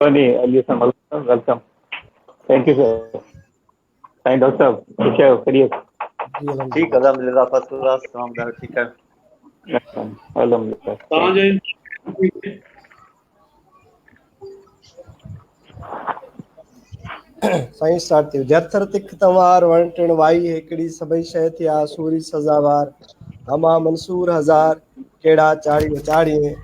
Ali Hassan, welcome. Thank you, sir. Thank Dr. साहब, ठीक है, करिए. ठीक, अल्हम्दुलिल्लाह, फर्स्ट क्लास. तमाम ॿुधायो, ठीकु आहे? अल्हम्दुलिल्लाह. साईं स्टार्ट थियो. जथर तिख तंवार वणटिण वाई हिकिड़ी सभई शइ थिया सूरी सज़ावार हमा मंसूर हज़ार कहिड़ा चाड़ीअ चाड़ीअ.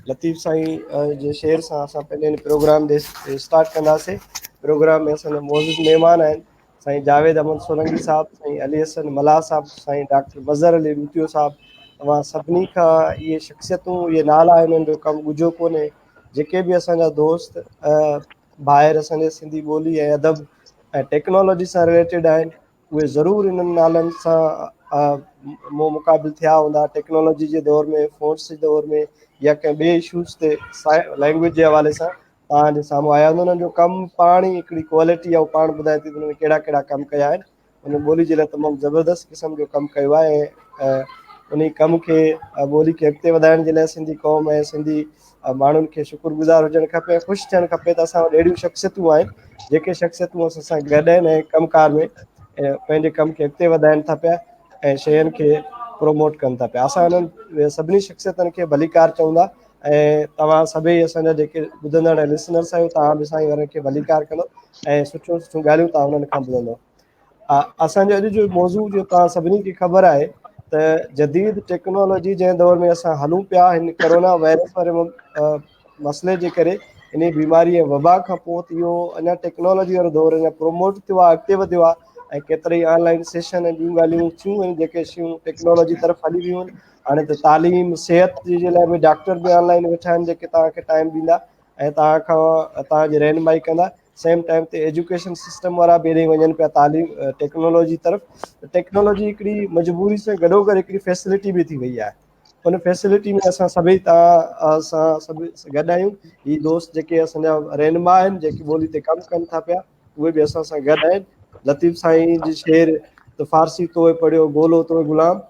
लतीफ़ साईं जे शेर सां असां पंहिंजे प्रोग्राम ॾे स्टार्ट कंदासीं. प्रोग्राम में असांजा मौजूद महिमान आहिनि साईं जावेद अहमद सोलंकी साहब, साईं अली हसन मल्हा साहब, साईं डॉक्टर मज़हर अली रूतियो साहब. तव्हां सभिनी खां इहे शख़्सियतूं, इहे नाला हिननि जो कमु ॻुझो कोन्हे. जेके बि असांजा दोस्त ॿाहिरि असांजे सिंधी ॿोली ऐं अदब ऐं टेक्नोलॉजी सां रिलेटेड आहिनि, उहे ज़रूरु इन्हनि नालनि सां मुंहुं मुक़ाबिल थिया हूंदा. टेक्नोलॉजी जे दौर में, फ़ोन्स जे दौर में या कंहिं ॿिए इशूज़ ते लैंग्वेज जे हवाले सां तव्हांजे साम्हूं आया आहिनि. उन्हनि जो कमु पाण ई हिकिड़ी क्वालिटी आहे, पाण ॿुधाए थी उन्हनि कहिड़ा कहिड़ा कमु कया आहिनि. उन ॿोली जे लाइ तमामु ज़बरदस्त क़िस्म जो कमु कयो आहे ऐं उन कम खे, ॿोली खे अॻिते वधाइण जे लाइ सिंधी क़ौम ऐं सिंधी माण्हुनि खे शुक्रगुज़ार हुजणु खपे, ख़ुशि थियणु खपे त असां वटि अहिड़ियूं शख़्सियतूं आहिनि जेके शख़्सियतूं असां सां गॾु आहिनि ऐं कमकार में पंहिंजे कम खे अॻिते वधाइनि था पिया ऐं शयुनि खे प्रोमोट कनि था पिया. असां हिननि सभिनी शख़्सियतुनि खे भलीकार चवंदा ऐं तव्हां सभई असांजा जेके ॿुधंदड़ ऐं लिसनर्स आहियो, तव्हां बि साईं वारनि खे भलीकार कंदो ऐं सुठियूं सुठियूं ॻाल्हियूं तव्हां उन्हनि खां ॿुधंदो. असांजो अॼु जो मौज़ू जो तव्हां सभिनी खे ख़बर आहे त जदीद टेक्नोलॉजी जंहिं दौर में असां हलूं पिया, हिन कोरोना वायरस वारे मसइले जे करे, इन बीमारी ऐं वबा खां पोइ इहो अञा टेक्नोलॉजी वारो दौरु अञा प्रोमोट थियो आहे, अॻिते वधियो आहे ऐं केतिरई ऑनलाइन सेशन ऐं ॿियूं ॻाल्हियूं थियूं आहिनि जेके शयूं टेक्नोलॉजी तरफ़ हली वियूं आहिनि. हाणे त तालीम सिहत जे लाइ बि डॉक्टर बि ऑनलाइन वेठा आहिनि जेके तव्हांखे टाइम ॾींदा ऐं तव्हांजी रहनुमाई कंदा. सेम टाइम ते एजुकेशन सिस्टम वारा बि एॾे वञनि पिया तालीम टेक्नोलॉजी तरफ़. टेक्नोलॉजी हिकिड़ी मजबूरी सां गॾोगॾु हिकिड़ी फैसिलिटी बि थी वई आहे. उन फैसिलिटी में असां सभई तव्हां सां सभु गॾु आहियूं. ही दोस्त जेके असांजा रहनुमा आहिनि, जेके ॿोली ते कमु कनि था पिया, उहे बि असां सां गॾु आहिनि. लतीफ़ साईं जी शेर त फारसी तोए पढ़ियो ॻोल्हो तोए ग़ुलाम,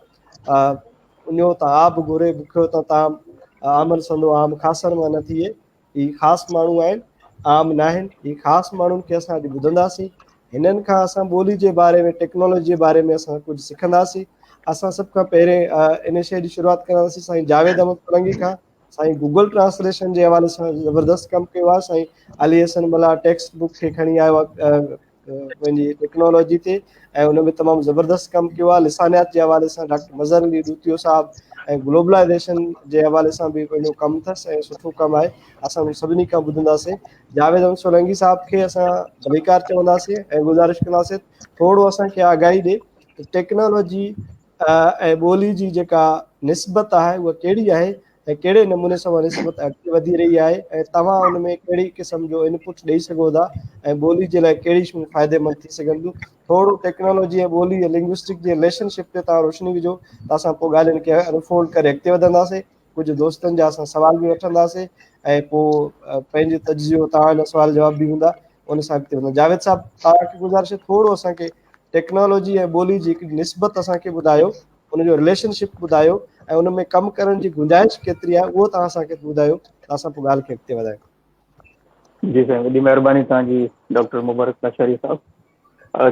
उञो त आब घुरे बुखियो त ताम, आमन संदो आम ख़ासनि मां न थिए. ही ख़ासि माण्हू आहिनि, आम न आहिनि. ही ख़ासि माण्हुनि खे असां अॼु ॿुधंदासीं. हिननि खां असां ॿोली जे बारे में, टेक्नोलॉजी जे बारे में असां कुझु सिखंदासीं. असां सभ खां पहिरें इन शइ जी शुरूआति कंदासीं साईं जावेद अहमद सोलंकी खां. साईं गूगल ट्रांसलेशन जे हवाले सां ज़बरदस्त कमु कयो आहे. साईं अली हसन मल्हा टेक्स्ट बुक खे खणी आयो आहे पंहिंजी टेक्नोलॉजी ते ऐं उन में तमामु ज़बरदस्त कमु कयो आहे. लिसानियात जे हवाले सां डॉक्टर मज़हर अली रूतियो साहब ऐं ग्लोबलाइज़ेशन जे हवाले सां बि पंहिंजो कमु अथसि ऐं सुठो कमु आहे. असां उन सभिनी खां ॿुधंदासीं. जावेद अहमद सोलंकी साहब खे असां भलीकार चवंदासीं ऐं गुज़ारिश कंदासीं थोरो असांखे आगाही ॾे त टेक्नोलॉजी ऐं ॿोली जी जेका निस्बत आहे उहा कहिड़ी आहे ऐं कहिड़े नमूने सां उहा निस्बत अॻिते वधी रही आहे ऐं तव्हां उन में कहिड़ी क़िस्म जो इनपुट ॾेई सघो था ऐं ॿोली जे लाइ कहिड़ी शयूं फ़ाइदेमंद थी सघनि थियूं. थोरो टेक्नोलॉजी ऐं ॿोली ऐं लिंग्विस्टिक जे रिलेशनशिप ते तव्हां रोशनी विझो त असां पोइ ॻाल्हियुनि खे अनफोल्ड करे अॻिते वधंदासीं. कुझु दोस्तनि जा असां सुवाल बि वठंदासीं ऐं पोइ पंहिंजो तजियो तव्हांजा सुवाल जवाब बि हूंदा, उन सां अॻिते वधंदा. जावेद साहब, तव्हांखे गुज़ारिश थोरो असांखे टेक्नोलॉजी ऐं ॿोली जी हिकिड़ी निस्बत असांखे ॿुधायो, उनजो रिलेशनशिप ॿुधायो ऐं उन में कमु करण जी गुंजाइश केतिरी आहे उहो तव्हां असांखे ॿुधायो त असां पोइ ॻाल्हि खे अॻिते वधायूं. जी साईं, वॾी महिरबानी तव्हांजी डॉक्टर मुबारक लशारी साहब.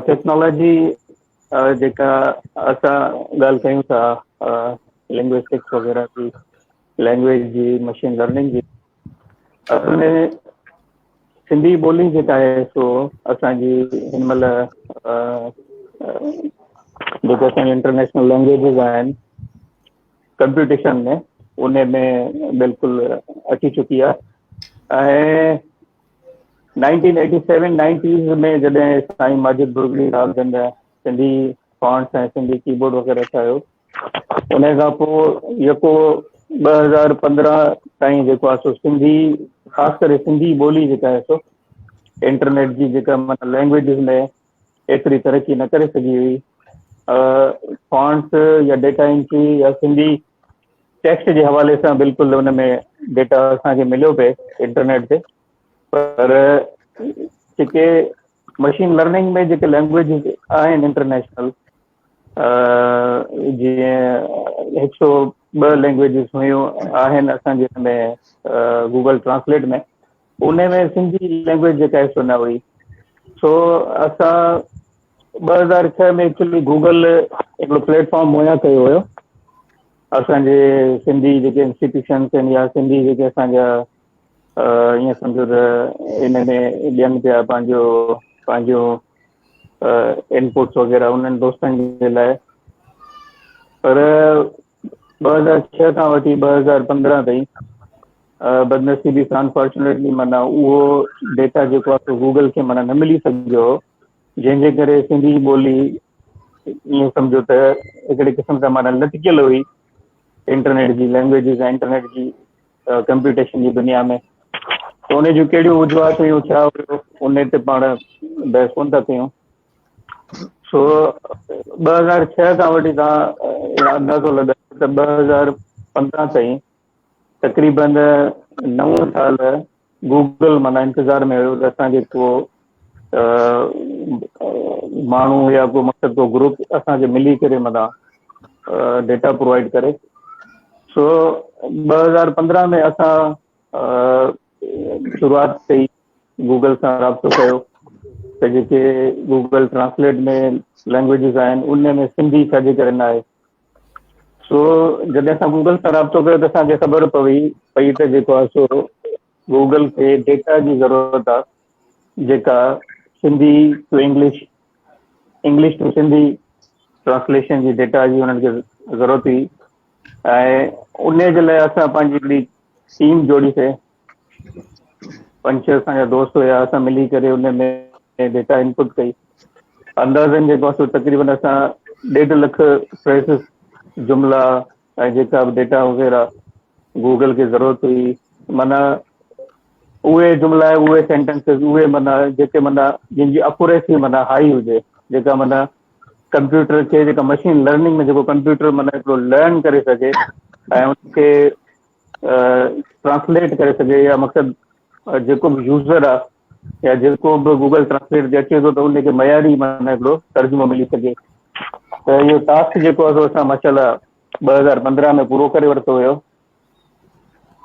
टेक्नोलॉजी जेका असां ॻाल्हि कयूं था लिंग्विस्टिक्स वग़ैरह जी, लैंग्वेज जी, मशीन लर्निंग जी, असल में सिंधी ॿोली जेका आहे सो असांजी हिन महिल जेके असांजी इंटरनेशनल लैंग्वेजिस आहिनि कंप्यूटेशन में, उन में बिल्कुलु अची चुकी आहे. ऐं 1987 90s में जॾहिं साईं माजिद बुर्गड़ी साहब जन सिंधी फॉन्ट्स ऐं सिंधी कीबोर्ड वग़ैरह ठाहियो, उन खां पोइ जेको 2015 ताईं जेको आहे सो सिंधी, ख़ासि करे सिंधी ॿोली जेका आहे सो इंटरनेट जी जेका माना लैंग्वेजिस में एतिरी तरक़ी न करे सघी हुई. फॉन्ट्स या डेटा एंट्री या सिंधी टेक्स्ट जे हवाले सां बिल्कुलु हुन में डेटा असांखे मिलियो पिए इंटरनेट ते. पर जेके मशीन लर्निंग में जेके लैंग्वेजिस आहिनि इंटरनेशनल, जीअं 102 लैंग्वेजिस हुयूं आहिनि असांजे हिन में गूगल ट्रांसलेट में, उन में सिंधी लैंग्वेज जेका आहे सो न हुई। सो असां 2006 में एक्चुअली गूगल हिकिड़ो प्लेटफॉर्म मुहैया कयो हुयो असांजे सिंधी जेके इंस्टीट्यूशन्स आहिनि या सिंधी जेके असांजा ईअं सम्झो त इन में ॾियनि पिया पंहिंजो इनपुट्स वग़ैरह उन्हनि दोस्तनि जे लाइ। पर 2006 खां वठी 2015 ताईं बदनसीबी सां अनफॉर्चुनेटली माना उहो डेटा जेको आहे गूगल खे माना न मिली सघियो, जंहिंजे करे सिंधी ॿोली ईअं सम्झो त हिकिड़े क़िस्म सां माना लटकियल हुई इंटरनेट जी लैंग्वेजिस ऐं इंटरनेट जी कंप्यूटेशन जी दुनिया में। त उन जूं कहिड़ियूं वजूहात हुयूं, छा हुयो, उन ते पाण बहस कोन था कयूं। सो 2006 खां वठी तव्हां अंदाज़ो लॻायो त 2015 ताईं तक़रीबन 9 साल गूगल माना इंतज़ार में हुयो त असांखे को माण्हू या को मक़सद को ग्रुप असांखे मिली करे माना डेटा प्रोवाइड करे। सो 2015 में असां शुरूआत कई, गूगल सां राब्तो कयो त जेके गूगल ट्रांसलेट में लैंग्वेजिस आहिनि उन में सिंधी छाजे करे न आहे। सो जॾहिं असां गूगल सां राब्तो कयो त असांखे ख़बर पई त जेको आहे सो गूगल खे डेटा जी ज़रूरत आहे जेका Sindhi to English to Sindhi translation जी डेटा जी उन्हनि खे ज़रूरत हुई। ऐं उन जे लाइ असां पंहिंजी हिकिड़ी टीम जोड़ीसीं, 5-6 असांजा दोस्त हुया, असां मिली करे उन में डेटा इनपुट कई। अंदाज़नि जेको आहे सो तक़रीबन असां 1.5 लख फ्रेज़िस जुमिला ऐं जेका बि डेटा वग़ैरह गूगल खे ज़रूरत हुई, माना उहे जुमिला उहे सेंटेंसिस उहे माना जेके माना जंहिंजी अक्यूरेसी माना हाई हुजे, जेका माना कंप्यूटर खे जेका मशीन लर्निंग में जेको कंप्यूटर माना हिकिड़ो लर्न करे सघे ऐं उनखे ट्रांसलेट करे सघे, या मक़सदु जेको बि यूज़र आहे या जेको बि गूगल ट्रांसलेट ते अचे थो त उनखे मयारी माना हिकिड़ो तर्जुमो मिली सघे। त इहो टास्क जेको आहे असां माशाल्लाह 2015 में पूरो करे वरितो हुयो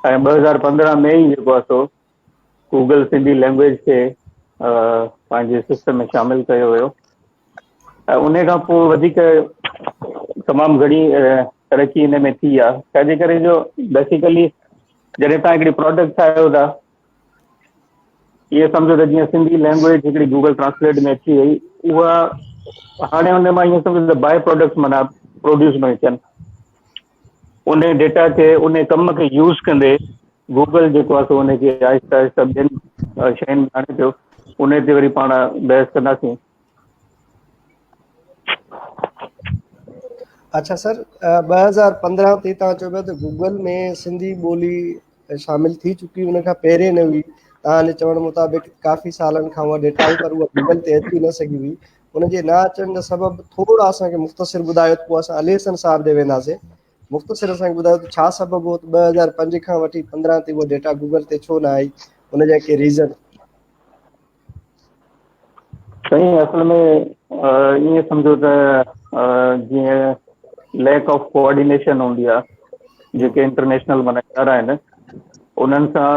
ऐं 2015 में ई जेको आहे सो गूगल सिंधी लैंग्वेज खे पंहिंजे सिस्टम में शामिलु कयो हुयो। ऐं उन खां पोइ वधीक तमामु घणी तरक़ी हिन में थी आहे, छाजे करे जो बेसिकली जॾहिं तव्हां हिकिड़ी प्रोडक्ट ठाहियो था, इहे सम्झो त जीअं सिंधी लैंग्वेज हिकिड़ी गूगल ट्रांसलेट में अची वई, उहा हाणे हुन मां ईअं सम्झो त बाय प्रोडक्ट्स माना प्रोड्यूस में थियनि। उन डेटा खे उन कम खे यूज़ कंदे गूगल जेको आहे सो उनखे आहिस्ता आहिस्ता ॿियनि शयुनि में आणे पियो। उन ते वरी पाण बहस कंदासीं। अच्छा सर, 2015 ते तव्हां चयो पिया त गूगल में सिंधी ॿोली शामिल थी चुकी, उन खां पहिरें न हुई। तव्हांजे चवण मुताबिक़ काफ़ी सालनि खां उहा डेटा आई पर उहा गूगल ते अची न सघी हुई। उनजे न अचण जा सबबु थोरा असांखे मुख़्तसिर ॿुधायो त पोइ असां अलेहसन साहब ॾे वेंदासीं। मुख़्तसिर असांखे ॿुधायो त छा सबबु हो 2005 खां वठी 15 ते उहा डेटा गूगल ते छो न आई, उनजा के रीज़न? साईं असल में ईअं सम्झो त जीअं लैक ऑफ कोऑर्डिनेशन हूंदी आहे, जेके इंटरनेशनल माना इदारा आहिनि उन्हनि सां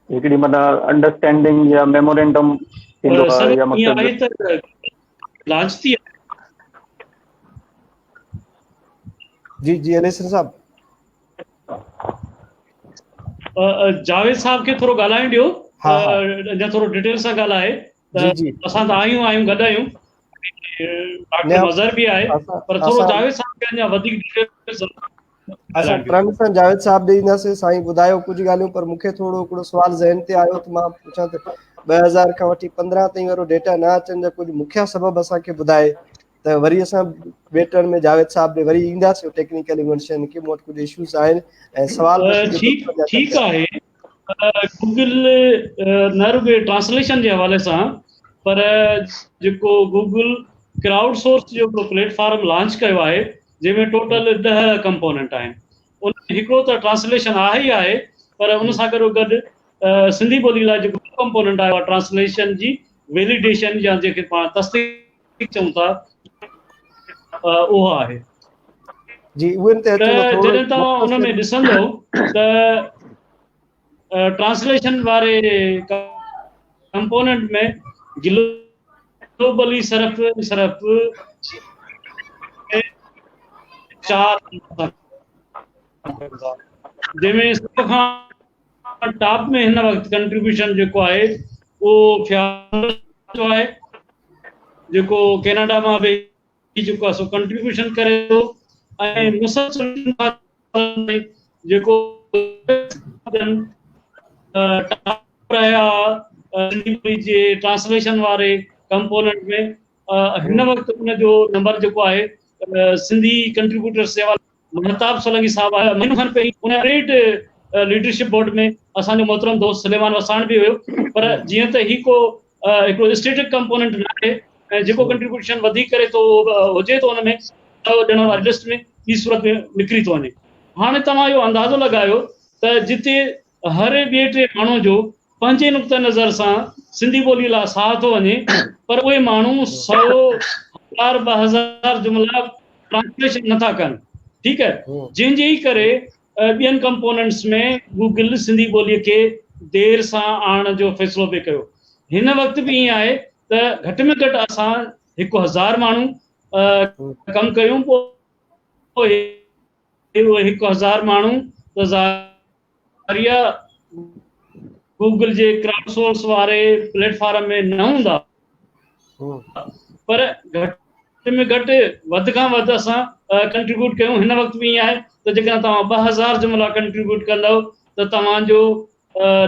हिकिड़ी माना अंडरस्टैंडिंग या मेमोरेंडम थींदो आहे या मक़सदु लॉन्च थी। जी जी अलेहसन साहब, जावेद साहब खे थोरो ॻाल्हाइण ॾियो, अञा थोरो डिटेल सां ॻाल्हाए। जी जी असां त आहियूं गॾु आहियूं, डॉक्टर मज़हर बि आहे, पर थोरो जावेद साहब खे अञा वधीक डिटेल सां असां प्रण सां जावेद साहब ॾे ईंदासीं। साईं ॿुधायो कुझु ॻाल्हियूं, पर मूंखे थोरो हिकिड़ो सुवाल ज़हन ते आयो त मां पुछां त 2000 खां वठी 15 ताईं वारो डेटा न अचण जा कुझु मुख्य सबब असांखे ॿुधाए त वरी असां ॿिए टर्न में जावेद साहब ॾे वरी ईंदासीं। टेक्निकल इन्वेंशन के मूं वटि कुझु इश्यूज़ आहिनि ऐं सवाल ठीकु आहे। गूगल न रुॻे ट्रांसलेशन जे हवाले सां, पर जेको गूगल क्राउड सोर्स जो हिकिड़ो प्लेटफॉर्म लॉन्च कयो आहे, जंहिंमें टोटल 10 कंपोनेंट आहिनि। उन हिकिड़ो त ट्रांसलेशन आहे ई आहे, पर उन सां गॾो गॾु सिंधी ॿोली लाइ जेको कंपोनेंट आहे ट्रांसलेशन जी वैलिडेशन या जेके पाण तस्दीक चऊं था, उहो आहे। जी उन ते जॾहिं तव्हां उन में ॾिसंदो त ट्रांसलेशन वारे कंपोनेंट में ग्लोबली सिर्फ चार जंहिंमें सभ खां टॉप में हिन वक़्तु कंट्रीब्यूशन जेको आहे उहो जो आहे जेको कैनेडा मां वेही जेको आहे सो कंट्रीब्यूशन करे थो ऐं मुसलसल जेको जे ट्रांसलेशन वारे कंपोनेंट में हिन वक़्तु उन जो नंबर जेको आहे सिंधी कंट्रीब्यूटर सेवा महताब सोलंकी साहब आया महीनो खनि पहिरीं उन ग्रेट लीडरशिप बोर्ड में असांजो मोहतरम दोस्त सलेमान वसाण बि हुयो पर जीअं त ही को हिकिड़ो स्टेटिक कंपोनेंट न आहे ऐं जेको कंट्रीब्यूशन वधीक करे थो हुजे थो हुन में ॾियण वारी लिस्ट में ॿी सूरत में निकिरी थो वञे। हाणे तव्हां इहो अंदाज़ो लॻायो त जिते हर ॿिए टे माण्हू जो पंहिंजे नुक़्ते नज़र सां सिंधी ॿोलीअ लाइ साह थो वञे पर उहे माण्हू 100, 1000, 2000 जुमिला ट्रांसलेशन नथा कनि। ठीकु आहे, जंहिंजे ई करे ॿियनि कंपोनेंट्स में गूगल सिंधी ॿोलीअ खे देरि सां आणण जो फ़ैसिलो बि कयो। हिन वक़्तु बि ईअं आहे त घटि में घटि असां 1000 माण्हू कमु कयूं पोइ 1000 माण्हू गूगल जे क्राउड सोर्स वारे प्लेटफॉर्म में न हूंदा पर घटि में घटि वधि खां वधि असां कंट्रीब्यूट कयूं। हिन वक़्तु बि ईअं आहे त जेकॾहिं तव्हां 2000 जुमिला कंट्रीब्यूट कंदव त तव्हांजो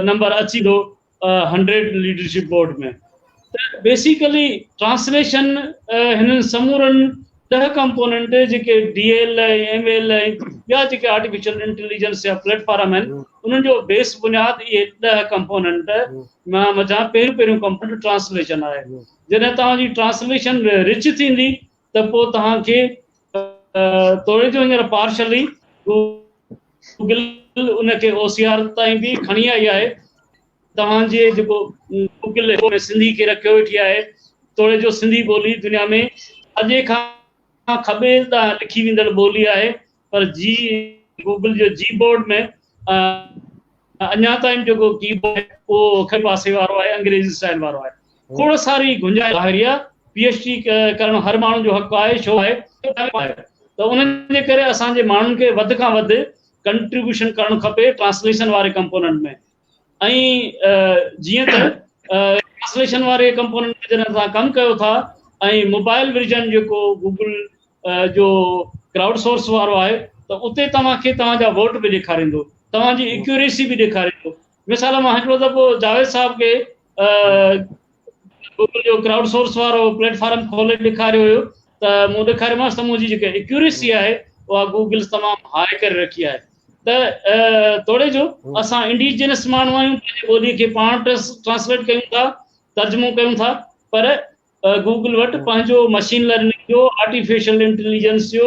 नंबर अची थो 100 लीडरशिप बोर्ड में। त बेसिकली ट्रांसलेशन हिननि समूरनि 10 कंपोनेंट जेके DL ML या जेके आर्टिफिशियल इंटेलिजेंस या प्लेटफॉर्म आहिनि उन्हनि जो बेस बुनियाद इहे 10 कंपोनेंट मां मज़ा पहिरियों कंपोनेंट ट्रांसलेशन आहे। जॾहिं तव्हांजी ट्रांसलेशन रिच थींदी त पोइ तव्हांखे तोड़े जो हींअर पार्शली गूगल उनखे OCR ताईं बि खणी आई आहे। तव्हांजे जेको गूगल में सिंधी खे रखियो वेठी आहे तोड़े जो सिंधी ॿोली दुनिया में अॼु खां खॿे तां लिखी वेंदड़ ॿोली आहे पर गूगल जो जी बोर्ड में अञा ताईं जेको कीबोर्ड उहो खॿे पासे वारो आहे, अंग्रेज़ी स्टाइल वारो आहे। खोड़ सारी गुंजाइश ज़ाहिरी आहे, PhD करणु हर माण्हू जो हक़ आहे, छो आहे त उन्हनि जे करे असांजे माण्हुनि खे वधि खां वधि कंट्रीब्यूशन करणु खपे ट्रांसलेशन वारे कंपोनेंट में। ऐं जीअं त ट्रांसलेशन वारे कंपोनेंट में जॾहिं तव्हां कमु कयो था ऐं मोबाइल वर्जन जेको गूगल जो क्राउड सोर्स वारो आहे त उते तव्हांखे तव्हांजा वोट बि ॾेखारींदो, तव्हांजी एक्यूरेसी बि ॾेखारींदो। मिसाल मां हिकिड़ो दफ़ो जावेद साहब खे गूगल जो क्राउड सोर्स वारो प्लेटफॉर्म खोले ॾेखारियो हुयो त मूं ॾेखारियोमांसि त मुंहिंजी जेका एक्यूरेसी आहे उहा गूगल तमामु हाई करे रखी आहे। त तोड़े जो असां इंडिजिनस माण्हू आहियूं, पंहिंजी ॿोलीअ खे पाण ट्रांसलेट कयूं था, तर्जुमो कयूं था, पर गूगल वटि पंहिंजो मशीन लर्निंग जो, आर्टिफिशियल इंटेलिजेंस जो,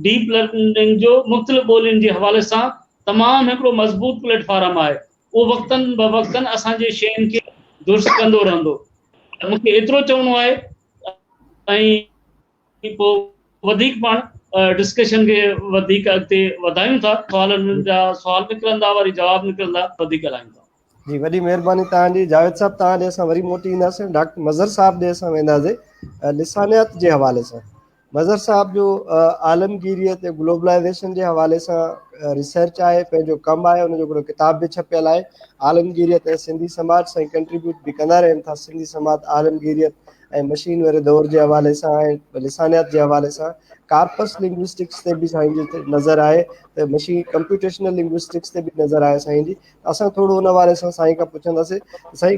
डीप लर्निंग जो मुख़्तलिफ़ ॿोलियुनि जे हवाले सां तमामु हिकिड़ो मज़बूत प्लेटफॉर्म आहे। उहो वक़्तनि ब वक़्तनि असांजे शयुनि खे दुरुस्त कंदो रहंदो। मूंखे एतिरो चवणो आहे ऐं पोइ वधीक पाण डिस्कशन खे वधीक अॻिते वधायूं था, सवालनि जा सवाल निकिरंदा, वरी जवाब निकिरंदा, वधीक ॻाल्हायूं था। जी वॾी महिरबानी तव्हांजी जावेद साहब। तव्हां ॾे असां वरी मोटी ईंदासीं, डॉक्टर मज़हर साहब ॾे असां वेंदासीं लिसानियात जे हवाले सां। मज़हर साहब जो आलमगीरियत ऐं ग्लोबलाइज़ेशन जे हवाले सां रिसर्च आहे, पंहिंजो कमु आहे, उनजो हिकिड़ो किताब बि छपियल आहे। आलमगीरियत ऐं सिंधी समाज सां कंट्रीब्यूट बि कंदा रहनि था। सिंधी समाज आलमगीरियत ऐं मशीन वारे दौर जे हवाले सां ऐं लिसानियात जे हवाले सां कार्पस लिंग्विस्टिक्स ते बि साईं जी नज़र आहे, त मशीन कंप्यूटेशनल लिंग्विस्टिक्स ते बि नज़र आहे साईं जी। असां थोरो उन वारे सां साईं खां पुछंदासीं साईं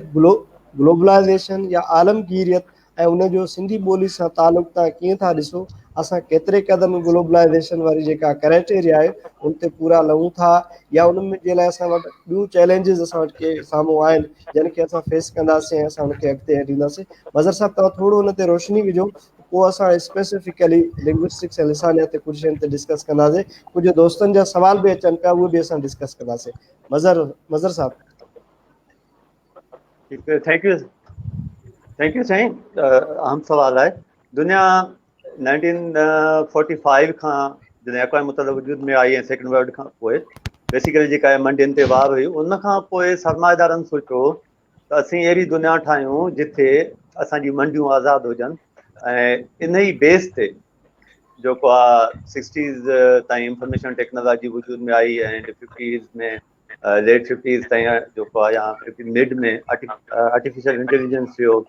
ग्लोबलाइज़ेशन या आलमगीरियत ऐं उनजो सिंधी ॿोली सां तालुक़ तव्हां कीअं था ॾिसो? असां केतिरे क़दम ग्लोबलाइज़ेशन वारी जेका क्राइटेरिया आहे उन ते पूरा लहूं था या उन जे लाइ असां वटि ॿियूं चैलेंजिस असां वटि के साम्हूं आहिनि जिन खे असां फेस कंदासीं ऐं असां उनखे अॻिते हलींदासीं? मज़हर साहब तव्हां थोरो उन ते रोशनी विझो, पोइ असां स्पेसिफिकली लिंग्विस्टिक्स ऐं लिसानियत ते कुझु शयुनि ते डिस्कस कंदासीं। कुझु दोस्तनि जा सवाल बि अचनि पिया, उहे बि असां डिस्कस कंदासीं। मज़हर साहब। थैंक यू साईं। अहम सवाल आहे। दुनिया 1945 खां जॾहिं अक़वाम मुतहदा वजूद में आई ऐं सेकेंड वर्ल्ड खां पोइ बेसिकली जेका मंडियुनि ते वार हुई, उन खां पोइ सरमाएदारनि सोचियो त असीं अहिड़ी दुनिया ठाहियूं जिथे असांजी मंडियूं आज़ादु हुजनि, ऐं इन ई बेस ते जेको आहे 60s ताईं इंफॉर्मेशन टेक्नोलॉजी वजूद में आई, ऐं 50s में लेट 50s ताईं जेको आहे या मिड में आर्टिफिशियल इंटेलिजेंस जो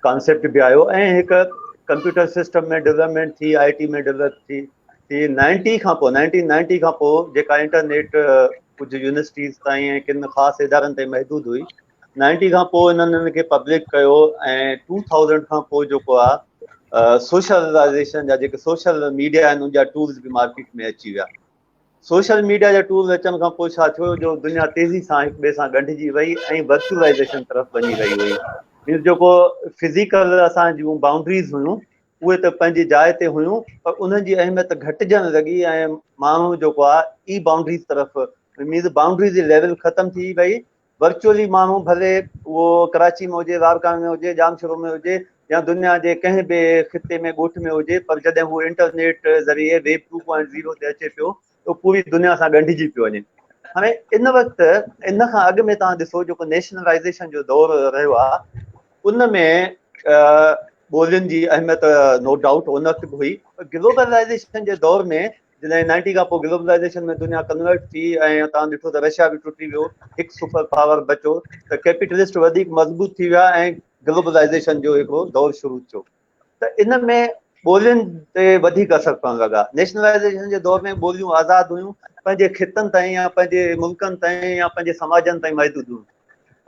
कॉन्सेप्ट बि आयो, ऐं हिकु कंप्यूटर सिस्टम में डेवलपमेंट थी, IT में डेवलप थी 1990 खां पोइ जेका इंटरनेट कुझु यूनिवर्सिटीज़ ताईं ऐं किन ख़ासि इदारनि ताईं महदूद हुई, 90 खां पोइ इन्हनि हिनखे पब्लिक कयो, ऐं 2000 खां पोइ जेको आहे सोशलाइज़ेशन जा जेके सोशल मीडिया आहिनि उनजा टूल्स बि मार्केट में अची विया। सोशल मीडिया जा टूल्स अचण खां पोइ छा थियो, जो दुनिया तेज़ी सां हिक ॿिए सां ॻंढिजी वई ऐं वर्चुअलाइज़ेशन तरफ़ वञी रही हुई। मीन्स जेको फिज़िकल असां जूं बाउंड्रीज़ हुयूं उहे त पंहिंजी जाइ ते हुयूं, पर उन्हनि जी अहमियत घटिजण लॻी, ऐं माण्हू जेको आहे ई बाउंड्रीज़ तरफ़, मीन्स बाउंड्रीज़ जी लेवल ख़तम थी वई। वर्चुअली माण्हू भले उहो कराची में हुजे, रारकान में हुजे, जामशोरो में हुजे, या दुनिया जे कंहिं बि ख़िते में ॻोठ में हुजे, पर जॾहिं हू इंटरनेट ज़रिए वेब 2.0 ते अचे पियो त पूरी दुनिया सां ॻंढिजी पियो वञे। हाणे इन वक़्तु इन खां अॻु में तव्हां ॾिसो जेको नेशनलाइज़ेशन जो दौरु रहियो आहे, उन में ॿोलियुनि जी अहमियत नो डाउट उन वक़्तु बि हुई। ग्लोबलाइज़ेशन जे दौर में जॾहिं 90 खां पोइ ग्लोबलाइज़ेशन में दुनिया कन्वर्ट थी, ऐं तव्हां ॾिठो त रशिया बि टुटी वियो, हिकु सुपर पावर बचो, त कैपिटलिस्ट वधीक मज़बूत थी विया ऐं ग्लोबलाइज़ेशन जो हिकिड़ो दौरु शुरू थियो। त इन में ॿोलियुनि ते वधीक असर पवण लॻा। नेशनलाइज़ेशन जे दौर में ॿोलियूं आज़ादु हुयूं, पंहिंजे खितनि ताईं या पंहिंजे मुल्कनि ताईं या पंहिंजे समाजनि ताईं महदूद हुयूं।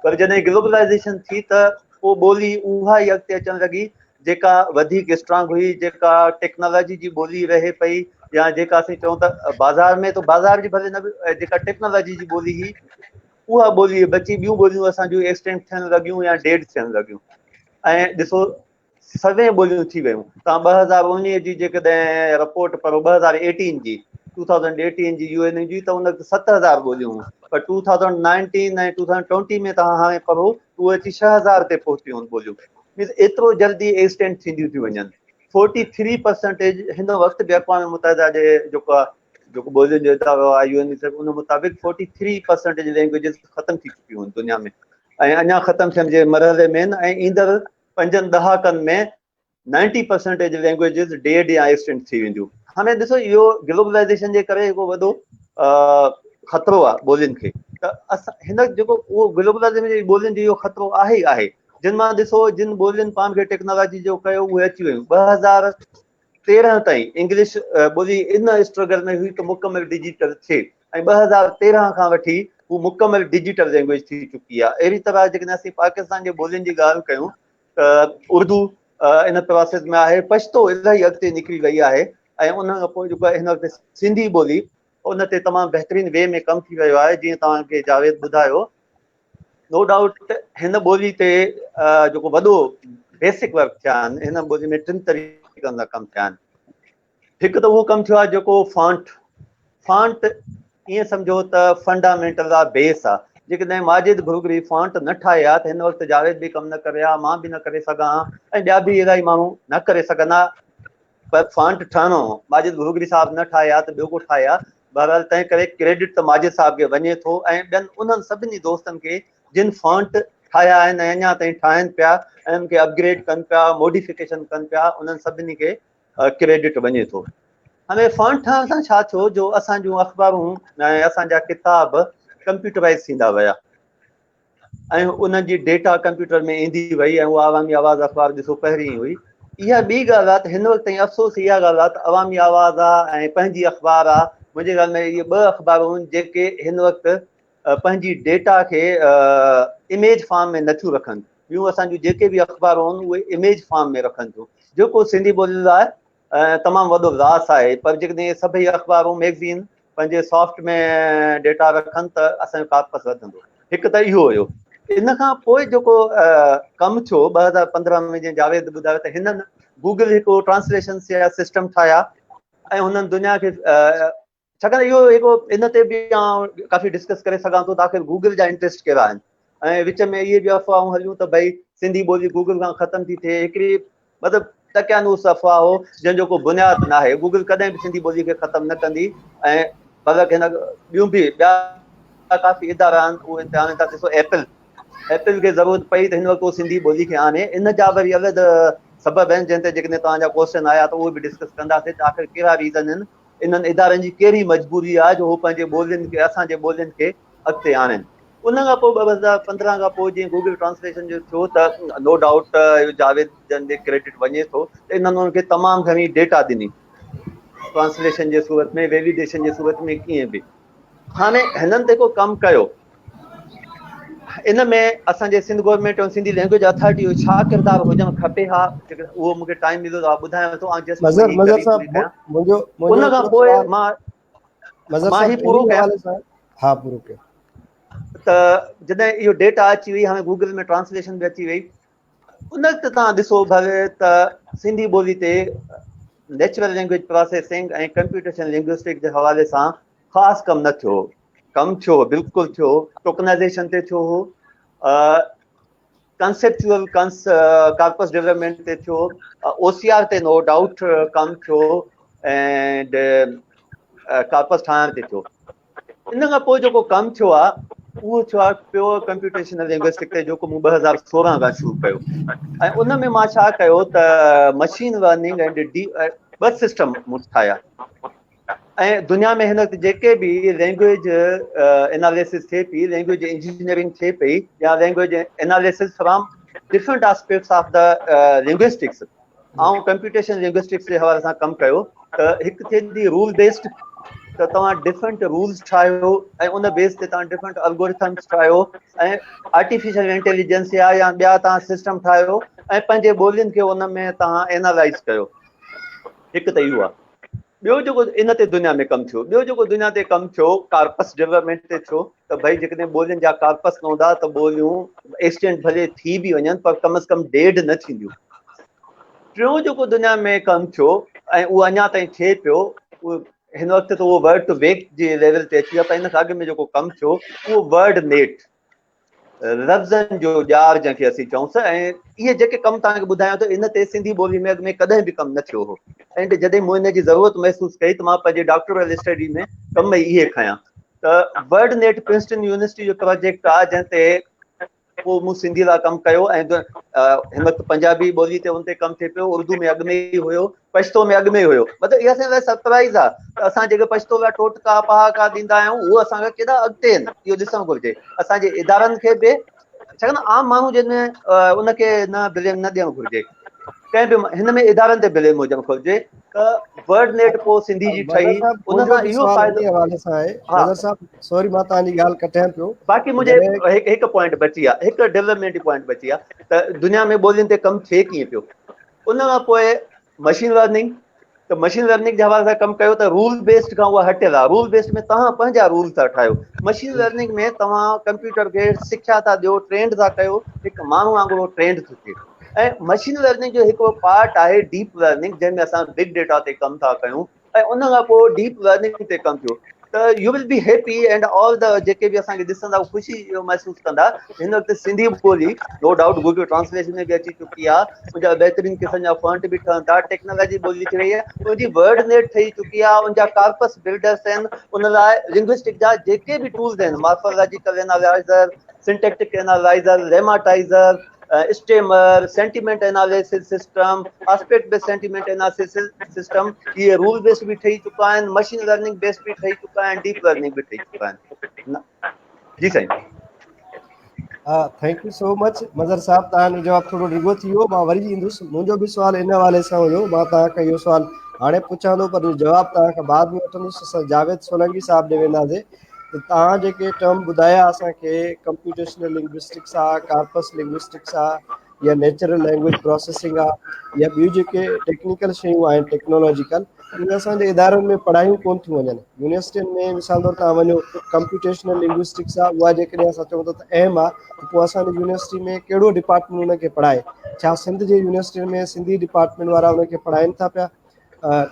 पर जॾहिं ग्लोबलाइज़ेशन थी त पोइ ॿोली उहा ई अॻिते अचणु लॻी जेका वधीक स्ट्रांग हुई, जेका टेक्नोलॉजी जी ॿोली रहे पई, या जेका असीं चऊं त बाज़ार में, त बाज़ार जी भले न बि, जेका टेक्नोलॉजी जी ॿोली हुई उहा ॿोली बची, ॿियूं ॿोलियूं असांजूं एक्सटेंट थियणु लॻियूं या डेड थियणु लॻियूं। ऐं ॾिसो सभई ॿोलियूं थी वियूं। तव्हां 2019 जी जेकॾहिं रिपोर्ट पढ़ो, 2018 जी 2018 जी UN जी, त उन 7000 ॿोलियूं हुयूं, पर 2019 ऐं 2020 में तव्हां हाणे पढ़ो उहे अची 6000 ते पहुतियूं आहिनि ॿोलियूं। मीन्स एतिरो जल्दी एक्सटेंट थींदियूं थी वञनि। 43% हिन वक़्तु बि अक़वाम मुतहिदा जे जेको ॿोलियुनि जो इदारो आहे UN उन मुताबिक़ 43% लैंग्वेजिस ख़तमु थी चुकियूं आहिनि दुनिया में, ऐं अञा ख़तमु थियण जे मरहले में, ऐं ईंदड़ 5 ॾहाकनि में 90% लैंग्वेजिस डेड या एक्सटेंट थी वेंदियूं। हाणे ॾिसो इहो ग्लोबलाइज़ेशन जे करे हिकु वॾो ख़तरो आहे ॿोलियुनि खे। त असां हिन जेको उहो ग्लोबलाइज़ेशन जी ॿोलियुनि जो इहो ख़तरो आहे ई आहे। जिन मां ॾिसो जिन ॿोलियुनि पाण खे टेक्नोलॉजी जो कयो उहे अची वियूं। 2013 ताईं इंग्लिश ॿोली इन स्ट्रगल में हुई त मुकमल डिजिटल थिए, ऐं 2013 खां वठी हू मुकमल डिजिटल लैंग्वेज थी चुकी आहे। अहिड़ी तरह जेकॾहिं असीं पाकिस्तान जे ॿोलियुनि जी ॻाल्हि कयूं त उर्दू इन प्रोसेस में आहे, पछतो इलाही अॻिते निकिरी वई आहे, ऐं उन खां पोइ जेको हिन वक़्तु सिंधी ॿोली उन ते तमामु बहितरीन वे में कमु थी रहियो आहे। जीअं तव्हांखे जावेद ॿुधायो, नो डाउट हिन ॿोली ते जेको वॾो बेसिक वर्क थिया आहिनि, हिन ॿोली में 3 तरीक़नि सां कमु थिया आहिनि। हिकु त उहो कमु थियो आहे जेको फॉन्ट ईअं सम्झो त फंडामेंटल आहे, बेस आहे। जेकॾहिं माजिद घुरघुरी फॉन्ट न ठाहे आहे त हिन वक़्तु जावेद बि कमु न करे आहे, मां बि न करे सघां हा, ऐं ॿिया बि इलाही माण्हू न करे सघंदा। पर फॉन्ट ठाहिणो माजिद घुरघुरी साहिबु न ठाहे आहे त ॿियो को ठाहे आहे। बहरहाल तंहिं करे क्रेडिट त माजिद साहिब खे वञे थो, ऐं ॿियनि उन्हनि सभिनी दोस्तनि खे जिन फॉन्ट ठाहिया आहिनि ऐं अञा ताईं ठाहिनि पिया ऐं उनखे अपग्रेड कनि पिया, मॉडिफिकेशन कनि पिया, उन्हनि सभिनी खे क्रेडिट वञे थो। हाणे फॉन्ट ठहण सां छा थियो, जो असांजूं अख़बारूं ऐं असांजा किताब कंप्यूटराइज़ थींदा विया, ऐं उन्हनि जी डेटा कंप्यूटर में ईंदी वई, ऐं उहा अवामी आवाज़ अख़बार ॾिसो पहिरीं हुई। इहा ॿी ॻाल्हि आहे त हिन वक़्तु ताईं अफ़सोस इहा ॻाल्हि आहे त अवामी आवाज़ आहे ऐं पंहिंजी अख़बार आहे, मुंहिंजे ख़्याल में इहे 2 अख़बारूं आहिनि जेके हिन वक़्तु पंहिंजी डेटा खे इमेज फॉर्म में नथियूं रखनि। ॿियूं असांजूं जेके बि अख़बारूं आहिनि उहे इमेज फॉर्म में रखनि थियूं, जेको सिंधी ॿोली लाइ तमामु वॾो रास आहे। पर जेकॾहिं सभई अख़बारूं मैगज़ीन पंहिंजे सॉफ्ट में डेटा रखनि त असांजो कार्पस वधंदो। हिकु त इहो हुयो। इन खां पोइ जेको कमु थियो 2015 में, जीअं जावेद ॿुधायो त हिननि गूगल हिकु ट्रांसलेशन सिस्टम ठाहिया, ऐं हुननि दुनिया खे छाकाणि इहो हिकु इन ते बि काफ़ी डिस्कस करे सघां थो त आख़िर गूगल जा इंट्रस्ट कहिड़ा आहिनि। ऐं विच में इहे बि अफ़वाहूं हलियूं त भई सिंधी ॿोली गूगल खां ख़तमु थी थिए। हिकिड़ी मतिलबु टकियानूस अफ़वाह हो जंहिंजो को बुनियादु न आहे। गूगल कॾहिं बि सिंधी ॿोली खे ख़तमु न कंदी, ऐं पर हिन ॿियूं बि ॿिया काफ़ी इदारा आहिनि उहे हाणे तव्हां ॾिसो एप्पल खे ज़रूरत पई त हिन वक़्तु सिंधी ॿोली खे आणे इन जा वरी अलॻि सबब आहिनि जंहिं ते जेकॾहिं तव्हांजा क्वेश्चन आया त उहे बि डिस्कस कंदासीं त आख़िर कहिड़ा रीज़न आहिनि इन्हनि इदारनि जी कहिड़ी मजबूरी आहे जो उहे पंहिंजे ॿोलियुनि खे असांजे ॿोलियुनि खे अॻिते आणनि। उन खां पोइ 2015 खां पोइ जीअं गूगल ट्रांसलेशन जो थियो त नो डाउट जावेद जन ॾे क्रेडिट वञे थो त इन्हनि उन्हनि खे तमामु घणी डेटा ॾिनी ट्रांसलेशन जे सूरत में, वेलिडेशन जे सूरत में, कीअं बि। हाणे हिननि ते को कमु कयो, इन में असांजे सिंध गवर्नमेंट ऐं सिंधी लैंग्वेज अथॉरिटी जो छा किरदारु हुजणु खपे हा उहो मूंखे टाइम मिलियो त ॿुधायां थो। जस्ट मज़र साहब उन खां पोइ मां ही पूरो कयां। हा पूरो कयो। त जॾहिं इहो डेटा अची वई, हाणे गूगल में ट्रांसलेशन बि अची वई, उन वक़्तु तव्हां ॾिसो भले त सिंधी ॿोली ते नेचुरल लैंग्वेज प्रोसेसिंग ऐं कंप्यूटेशन लिंग्विस्टिक जे हवाले सां ख़ासि कमु न थियो। कमु थियो, बिल्कुलु थियो, टोकनाइज़ेशन ते थियो हो, कंसेप्चुअल कार्पस डेवलपमेंट ते थियो, OCR ते नो डाउट कमु थियो ऐं कार्पस ठाहिण ते थियो। इन खां पोइ जेको कमु थियो आहे उहो थियो आहे प्योर कंप्यूटेशनल लिंग्विस्टिक ते, जेको मूं 2016 खां शुरू कयो। ऐं उन में मां छा कयो त मशीन लर्निंग ऐं ॿ सिस्टम मूं ठाहिया। ऐं दुनिया में हिन वक़्तु जेके बि लैंग्वेज एनालिसिस थिए पई, लैंग्वेज इंजीनियरिंग थिए पई या language analysis from different aspects of the linguistics ऐं कंप्यूटेशन लिंग्विस्टिक्स जे हवाले सां कमु कयो त हिकु थिए थी रूल बेस्ड, त तव्हां डिफरेंट रूल्स ठाहियो ऐं उन बेस ते तव्हां डिफरेंट एल्गोरिथम्स ठाहियो ऐं आर्टिफिशियल इंटेलिजेंस या ॿिया तव्हां सिस्टम ठाहियो ऐं पंहिंजे ॿोलियुनि खे उन में तव्हां एनालाइज़ कयो। हिकु त इहो आहे। ॿियो जेको इन ते दुनिया में कमु थियो, ॿियो जेको दुनिया ते कमु थियो कार्पस डेवलपमेंट ते थियो त भई जेकॾहिं ॿोलियुनि जा कार्पस न हूंदा त ॿोलियूं एक्सटेंड भले थी बि वञनि पर कम अज़ कम डेड न थींदियूं। टियों जेको दुनिया में कमु थियो ऐं उहो अञा ताईं थिए पियो, उहो हिन वक़्तु त उहो word to wake J level ते अची वियो, पर इन खां अॻु में जेको कमु थियो उहो वर्ड नेट, लफ़्ज़नि जो ॼार जंहिंखे असीं चऊं था। ऐं इहे जेके कमु तव्हांखे ॿुधायां थो इन ते सिंधी ॿोली में अॻु में कॾहिं बि कमु न थियो हो। ऐं जॾहिं मूं इन जी ज़रूरत महसूसु कई त मां पंहिंजे डॉक्टरल स्टडी में कम इहे खयां। त वर्ड नेट प्रिंसटन यूनिवर्सिटी जो प्रोजेक्ट आहे जंहिं ते पोइ मूं सिंधी लाइ कमु कयो ऐं हिन वक़्तु पंजाबी ॿोली ते उन ते कमु थिए पियो, उर्दू में अॻु में ई हुयो, पछतो में अॻु में ई हुयो। मतिलबु इहा असांजे लाइ सरप्राइज़ आहे त असां जेके पछतो लाइ टोटका पहाका ॾींदा आहियूं उहे असांखे केॾा अॻिते आहिनि, इहो ॾिसणु घुरिजे असांजे इदारनि खे बि। छाकाणि आम माण्हू जंहिंमें उनखे न ब्लेम न ॾियणु घुरिजे, कंहिं बि हिन में इदारनि ते ब्लेम हुजणु घुरिजे। त वर्ड नेट पोइ सिंधी जी ठही, उन सां इहो फ़ाइदो मज़र साहब सॉरी मां तव्हांजी ॻाल्हि कटियां पियो। बाक़ी मुंहिंजे हिकु पॉइंट बची आहे, हिकु डेवलपमेंट पॉइंट बची आहे त दुनिया में ॿोलियुनि ते कमु थिए कीअं पियो। उन खां पोइ मशीन लर्निंग, त मशीन लर्निंग जे हवाले सां कमु कयो त रूल बेस्ड खां उहा हटियल आहे। रूल बेस्ड में तव्हां पंहिंजा रूल था ठाहियो। मशीन लर्निंग में तव्हां कंप्यूटर खे सिख्या था ॾियो, ट्रेंड था कयो, हिकु माण्हू वांगुरु ट्रेंड थो थिए। ऐं मशीन लर्निंग जो हिकिड़ो पार्ट आहे डीप लर्निंग, जंहिंमें असां बिग डेटा ते कमु था कयूं। ऐं उन खां पोइ डीप लर्निंग ते कमु थियो त U will be happy and all the जेके बि असांखे ॾिसंदा ख़ुशी इहो महसूसु कंदा। हिन वक़्तु सिंधी ॿोली नो डाउट गूगल ट्रांसलेशन में बि अची चुकी आहे, उनजा बहितरीन क़िस्म जा फॉन्ट बि ठहनि था, टेक्नोलॉजी ॿोली थी रही आहे, उनजी वर्ड नेट ठही चुकी आहे, उनजा कार्पस बिल्डर्स आहिनि, उन लाइ लिंग्विस्टिक जा जेके बि टूल्स आहिनि, morphological analyser, syntactic analyser, lemmatiser, stemmer, sentiment analysis system, aspect based sentiment analysis system, ये रूल बेस्ड भी ठही चुका आहिनि, मशीन लर्निंग बेस्ड भी ठही चुका आहिनि, डीप लर्निंग भी ठही चुका आहिनि। जी साईं। Thank you so much Mazhar साहब, तव्हांजो जवाबु थोरो डिघो थी वियो। मां वरी ईंदुसि, मुंहिंजो बि सुवालु इन हवाले सां हुयो। मां तव्हांखे इहो सुवालु हाणे पुछां थो पर जवाबु तव्हांखां बाद में वठंदुसि। असां जावेद सोलंकी साहब ॾे वेंदासीं। त तव्हां जेके टर्म ॿुधाया असांखे, कंप्यूटेशनल लिंग्विस्टिक्स आहे, कार्पस लिंग्विस्टिक्स आहे, या नेचुरल लैंग्वेज प्रोसेसिंग आहे, या ॿियूं जेके टेक्निकल शयूं आहिनि टेक्नोलॉजिकल, उहे असांजे इदारनि में पढ़ायूं कोन थियूं वञनि। यूनिवर्सिटियुनि में मिसाल तौरु तव्हां वञो, कंप्यूटेशनल लिंग्विस्टिक्स आहे, उहा जेकॾहिं असां चऊं था त अहम आहे, त पोइ असांजी यूनिवर्सिटी में कहिड़ो डिपार्टमेंट उनखे पढ़ाए? छा सिंध जे यूनिवर्सिटियुनि में सिंधी डिपार्टमेंट वारा उनखे पढ़ाइनि था पिया?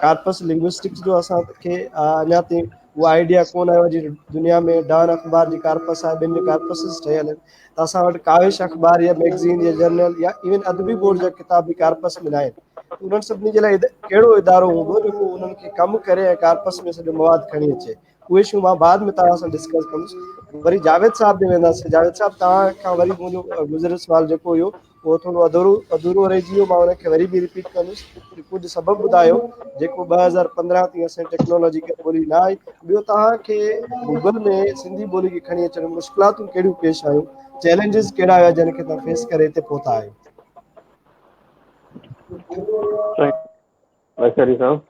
कार्पस लिंग्विस्टिक्स जो असांखे अञा ताईं उहा आइडिया कोन आयो। अॼु दुनिया में डॉन अख़बार जी कार्पस आहे, ॿिनि कार्पसिस ठहियल आहिनि। त असां वटि काविश अख़बार या मैगज़ीन या जर्नल या इवन अदबी बोर्ड जा किताब बि कार्पस में न आहिनि। त उन्हनि सभिनी जे लाइ कहिड़ो इदारो हूंदो जेको उन्हनि खे कमु करे ऐं कार्पस में सॼो मवादु खणी अचे? उहे शयूं मां बाद में तव्हां सां डिस्कस कंदुसि। वरी जावेद साहब ॾे वेंदासीं। जावेद साहब तव्हां खां वरी मुंहिंजो गुज़िरियल सुवाल जेको हुयो उहो थोरो अधूरो रहिजी वियो, मां उनखे वरी बि रिपीट कंदुसि। कुझु सबबु ॿुधायो जेको 2015 ताईं असां टेक्नोलॉजी खे ॿोली न आई। ॿियो तव्हांखे गूगल में सिंधी ॿोली खे खणी अचण में मुश्किलातूं कहिड़ियूं पेश आयूं, चैलेंजिस कहिड़ा हुया जिन खे तव्हां फेस करे हिते पहुता आहियो? लश्करी साहब,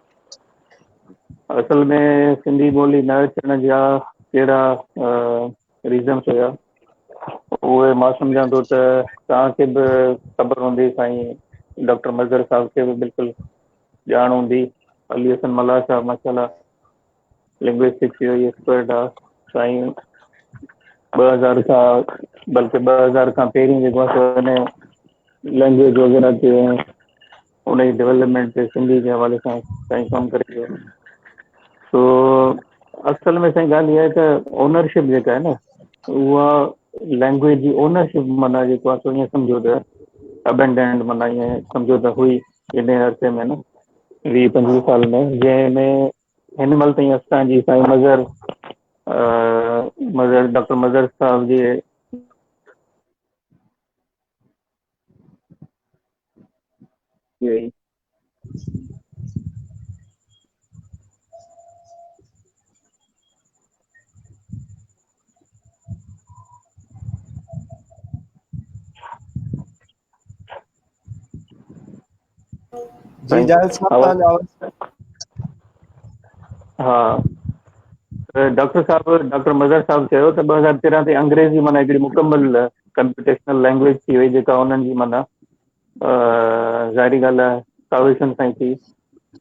असल में सिंधी ॿोली न अचण जा कहिड़ा रीज़न्स हुया, उहे मां सम्झां थो त तव्हांखे बि ख़बर हूंदी, साईं डॉक्टर मज़हर साहब खे बि बिल्कुलु ॼाण हूंदी। अली हसन मल्हा साहब माशाल्लाह लिंग्विस्टिक्स जो एक्सपर्ट आहे। साईं 2000 खां बल्कि 2000 खां पहिरीं जेको आहे लैंग्वेज वग़ैरह ते उन जी डेवलपमेंट ते सिंधी जे हवाले सां साईं कमु करे पियो। तो असल में साईं ॻाल्हि इहा आहे त ओनरशिप जेका आहे न, उहा लैंग्वेज जी ओनरशिप माना जेको आहे सो ईअं सम्झो त अबेंडेंट माना ईअं सम्झो त हुई इन अरसे में न 20-25 साल में, जंहिंमें हिन महिल ताईं असांजी साईं डॉक्टर मज़हर साहब जे जी जावेद साहब तव्हांजो आवाज़। हाँ, डॉक्टर साहब डॉक्टर मज़हर साहब चयो त 2013 ते अंग्रेज़ी माना हिकिड़ी मुकम्मल कंप्यूटेशनल लैंग्वेज थी वई, जेका उन्हनि जी माना ज़ाहिरी ॻाल्हि आहे सावेशन सां ई थी।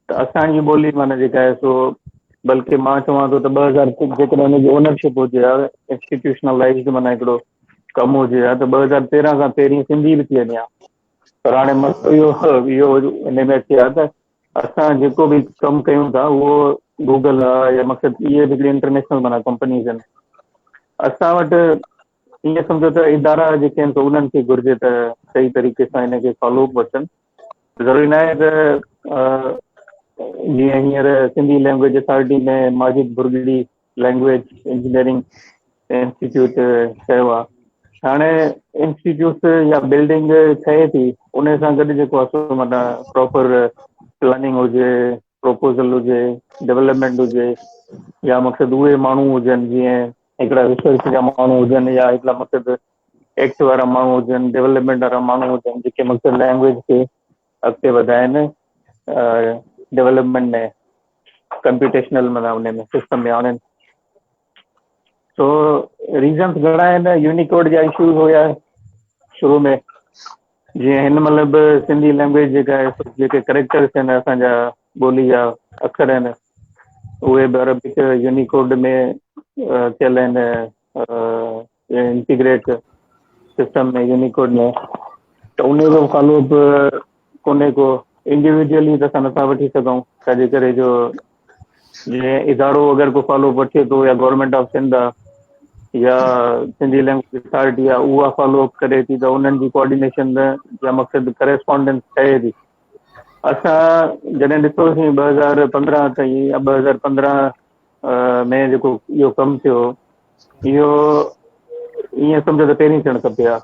त असांजी ॿोली माना जेका आहे सो, बल्कि मां चवां थो त 2000 जेकॾहिं हुनजी ओनरशिप हुजे हा, इंस्टीट्यूशनलाइज़्ड माना हिकिड़ो कमु हुजे हा, त 2013 खां पहिरीं सिंधी बि थी वञे हा। पर हाणे मसइलो इहो इन में अचे हा त असां जेको बि कमु कयूं था उहो गूगल आहे या मक़सदु इहे बि इंटरनेशनल माना कंपनीज़ आहिनि। असां वटि ईअं सम्झो त इदारा जेके आहिनि त उन्हनि खे घुरिजे त सही तरीक़े सां हिन खे फॉलो अप वठनि। ज़रूरी न आहे त जीअं हींअर सिंधी लैंग्वेज अथॉरिटी में माजिद बुरगड़ी लैंग्वेज इंजीनियरिंग इंस्टीट्यूट कयो आहे। हाणे इंस्टीट्यूट या बिल्डिंग ठहे थी, उन सां गॾु जेको आहे सो माना प्रॉपर प्लानिंग हुजे, प्रपोज़ल हुजे, डेवलपमेंट हुजे, या मक़सदु उहे माण्हू हुजनि जीअं हिकिड़ा रिसर्च जा माण्हू हुजनि, या हिकिड़ा मक़सदु एक्ट वारा माण्हू हुजनि, डेवलपमेंट वारा माण्हू हुजनि, जेके मक़सदु लैंग्वेज खे अॻिते वधाइनि डेवलपमेंट में, कंप्यूटेशनल माना उन में सिस्टम में आणनि। तो रीज़न्स घणा आहिनि। यूनिकोड जा इशूज़ हुया शुरू में, जीअं हिन महिल बि सिंधी लैंग्वेज जेका आहे जेके करेक्टर्स आहिनि असांजा ॿोली जा अखर आहिनि, उहे बि अरबिक यूनिकोड में थियल आहिनि, इंटीग्रेट सिस्टम में यूनिकोड में। त उन जो फॉलो अप कोन्हे को, इंडिविजुअली त असां नथा वठी सघूं, छाजे करे जो जीअं इदारो अगरि को फॉलो अप वठे थो, या गवर्नमेंट ऑफ सिंध आहे या सिंधी लैंग्वेज अथॉरिटी आहे, उहा फॉलो अप करे थी, त उन्हनि जी कोऑर्डिनेशन या मक़सदु करेस्पॉन्डेंस ठहे थी। असां जॾहिं ॾिठोसीं 2015 ताईं या 2015 में जेको इहो कमु थियो, इहो ईअं सम्झो त पहिरीं थियणु खपे हा।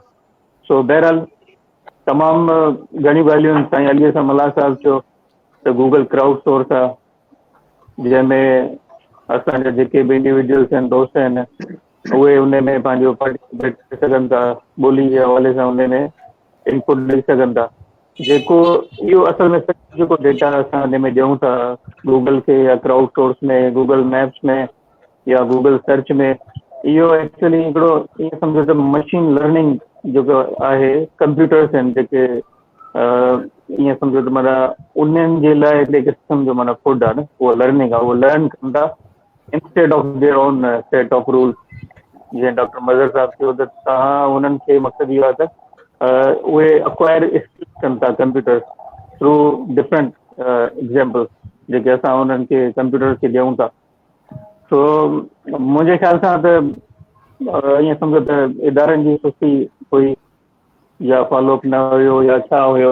सो बहरहाल तमामु घणियूं ॻाल्हियूं आहिनि। साईं अली हसन मल्हा साहब चयो त गूगल क्राउड सोर्स आहे, जंहिंमें असांजा जेके बि इंडिविजुअल्स आहिनि, दोस्त आहिनि, उहे उन में पंहिंजो पार्टिसिपेट करे सघनि था, ॿोली जे हवाले सां उन में इनपुट ॾेई सघनि था। जेको इहो असल में जेको डेटा असां हिन में ॾियूं था गूगल खे, या क्राउड सोर्स में, गूगल मैप्स में, या गूगल सर्च में, इहो एक्चुअली हिकिड़ो ईअं सम्झो त मशीन लर्निंग जेको आहे, कंप्यूटर्स आहिनि जेके ईअं सम्झो त माना उन्हनि जे लाइ हिकिड़े क़िस्म जो माना फूड आहे न, उहा लर्निंग आहे, उहा लर्न कनि था instead of their own set of rule. जीअं डॉक्टर मज़हर साहब चयो त तव्हां उन्हनि खे मक़सदु इहो आहे त उहे अक्वायर स्किल्स कनि था कंप्यूटर थ्रू डिफरेंट एग्जाम्पल जेके असां उन्हनि खे कंप्यूटर खे ॾियूं था। सो मुंहिंजे ख़्याल सां त ईअं सम्झो त इदारनि जी सुस्ती हुई, या फॉलोअप न हुयो, या छा हुयो।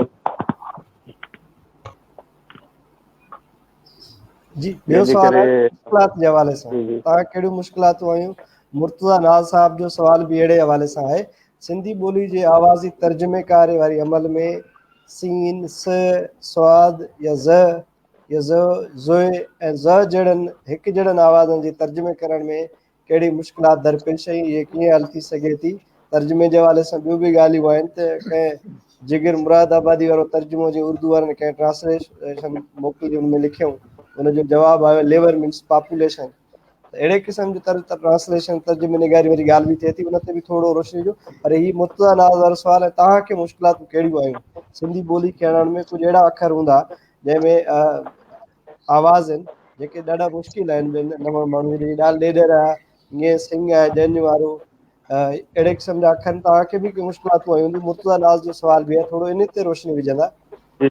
जी ॿियो जंहिंजे सवाल आहे करे मुश्किलात जे हवाले सां जी जी तव्हां कहिड़ियूं मुश्किलातूं आयूं? मुर्तज़ा नाज़ साहब जो सवाल बि अहिड़े हवाले सां आहे, सिंधी ॿोली जे आवाज़ी तर्जुमेकारी वारी अमल में सीन स स्वाद या ज़ या ज़ोए ऐं ज़ जहिड़नि हिकु जहिड़नि आवाज़नि जी तर्जुमे करण में कहिड़ी मुश्किलात दरपेश आई, इहे कीअं हल थी सघे थी? तर्जुमे जे हवाले सां ॿियूं बि ॻाल्हियूं आहिनि त कंहिं जिगर मुरादाबादी वारो तर्जुमो जी उर्दू वारनि कंहिं ट्रांसलेशन मोकिली हुन में लिखियऊं, हुनजो जवाबु आयो लेबर मीन्स पॉपुलेशन। अहिड़े क़िस्म जो ट्रांसलेशन तर्जुमे निगारी वारी ॻाल्हि बि थिए थी, उन ते बि थोरो रोशनी ॾियो। पर ही मुर्तज़ा नाज़ वारो सुवालु आहे, तव्हांखे मुश्किलातूं कहिड़ियूं आयूं? सिंधी ॿोली खणण में कुझु अहिड़ा अखर हूंदा जंहिंमें आवाज़ आहिनि जेके ॾाढा मुश्किल आहिनि, नवां माण्हू जी ॾाल ॾेॾर आहे, ईअं सिंग आहे जंहिं वारो, अहिड़े क़िस्म जा अखर तव्हांखे बि मुश्किलातूं आयूं हूंदियूं। मुर्तज़ा नाज़ जो सवाल बि आहे, थोरो इन ते रोशनी विझंदा। जी।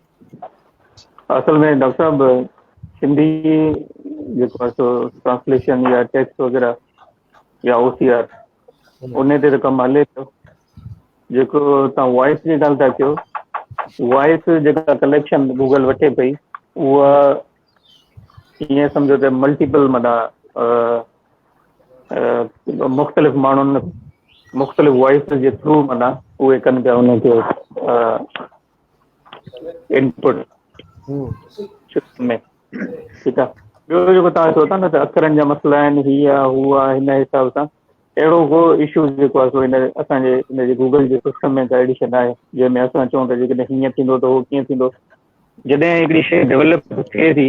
असल में डॉक्टर साहब सिंधी जेको आहे सो ट्रांसलेशन या टेक्स्ट वग़ैरह या OCR उन ते त कमु हले पियो। जेको तव्हां वॉइस जी ॻाल्हि था कयो, वॉइस जेका कलेक्शन गूगल वठे पई उहा ईअं सम्झो त मल्टीपल माना मुख़्तलिफ़ माण्हुनि मुख़्तलिफ़ वॉइस जे थ्रू माना उहे कनि पिया उनखे इनपुट में। ठीकु आहे। ॿियो जेको तव्हां चओ था न त अखरनि जा मसइला आहिनि, हीअ आहे हू आहे, हिन हिसाब सां अहिड़ो को इशू जेको आहे सो हिन असांजे हिन जे गूगल जे सिस्टम में का एडिशन आहे जंहिंमें असां चऊं था जेकॾहिं हीअं थींदो त उहो कीअं थींदो। जॾहिं हिकिड़ी शइ डेवलप थिए थी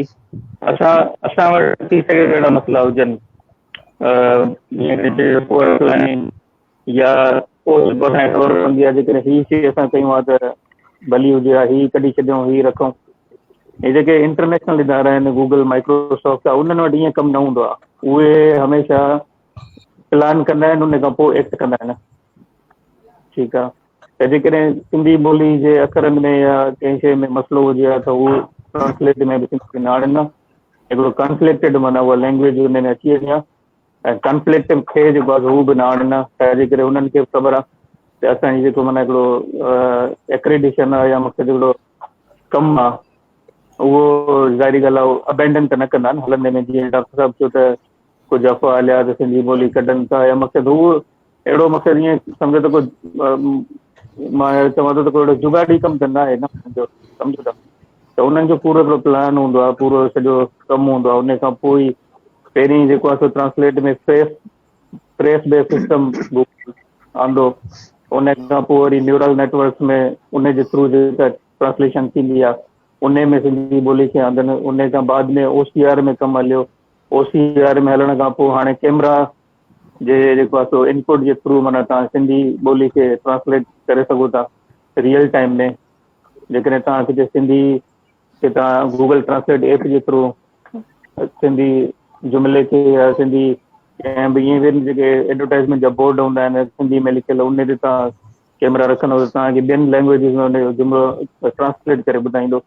असां वटि थी सघे अहिड़ा मसइला हुजनि या असांखे ख़बर पवंदी आहे जेकॾहिं हीअ शइ असां कयूं आहे त भली हुजे हा, हीअ कढी छॾियूं, हीअ रखूं। हे जेके इंटरनेशनल इदारा आहिनि गूगल माइक्रोसॉफ्ट आहे उन्हनि वटि ईअं कमु न हूंदो आहे। उहे हमेशह प्लान कंदा आहिनि, उन खां पोइ एक्ट कंदा आहिनि। ठीकु आहे। त जेकॾहिं सिंधी ॿोली जे अखरनि में या कंहिं शइ में मसइलो हुजे हा त उहो ट्रांसलेट में बि न आणनि। हिकिड़ो कॉन्फ्लिक्टेड माना उहा लैंग्वेज हुन में अची वञे हा, ऐं कॉन्फ्लिक्ट खे जेको आहे हू बि न आणनि। छाजे करे उन्हनि खे ख़बर आहे त असांजी जेको माना हिकिड़ो एक्रेडिशन आहे या मक़सदु हिकिड़ो कमु आहे उहो ज़ाहिरी ॻाल्हि आहे अबेंडन त न कंदा आहिनि हलंदे में। जीअं डॉक्टर साहिबु चयो त कुझु अफ़वाह हलिया त सिंधी ॿोली कढनि था या मक़सदु उहो अहिड़ो मक़सदु ईअं सम्झो त कुझु मां चवां थो त कोई अहिड़ो जुगाड़ी कमु त न आहे न सम्झो था। त उन्हनि जो पूरो हिकिड़ो प्लान हूंदो आहे, पूरो सॼो कमु हूंदो आहे। उन खां पोइ ई पहिरीं जेको आहे सो ट्रांसलेट में फ्रेस बेस्ड सिस्टम आंदो, उन खां पोइ वरी न्यूरल नेटवर्क्स में उन जे थ्रू जेका ट्रांसलेशन थींदी आहे उन में सिंधी ॿोली खे आंदनि। उन खां बाद में OCR में कमु हलियो। OCR में हलण खां पोइ हाणे कैमरा जे जेको आहे सो इनपुट जे थ्रू माना तव्हां सिंधी ॿोली खे ट्रांसलेट करे सघो था रियल टाइम में। जेकॾहिं तव्हां किथे सिंधी के तव्हां गूगल ट्रांसलेट ऐप जे थ्रू सिंधी जुमिले खे या सिंधी कंहिं बि ईअं बि जेके एडवर्टाइज़मेंट जा बोर्ड हूंदा आहिनि सिंधी में लिखियल, उन ते तव्हां कैमरा रखंदव त तव्हांखे ॿियनि लैंग्वेजिस में उनजो जुमिलो ट्रांसलेट करे ॿुधाईंदो।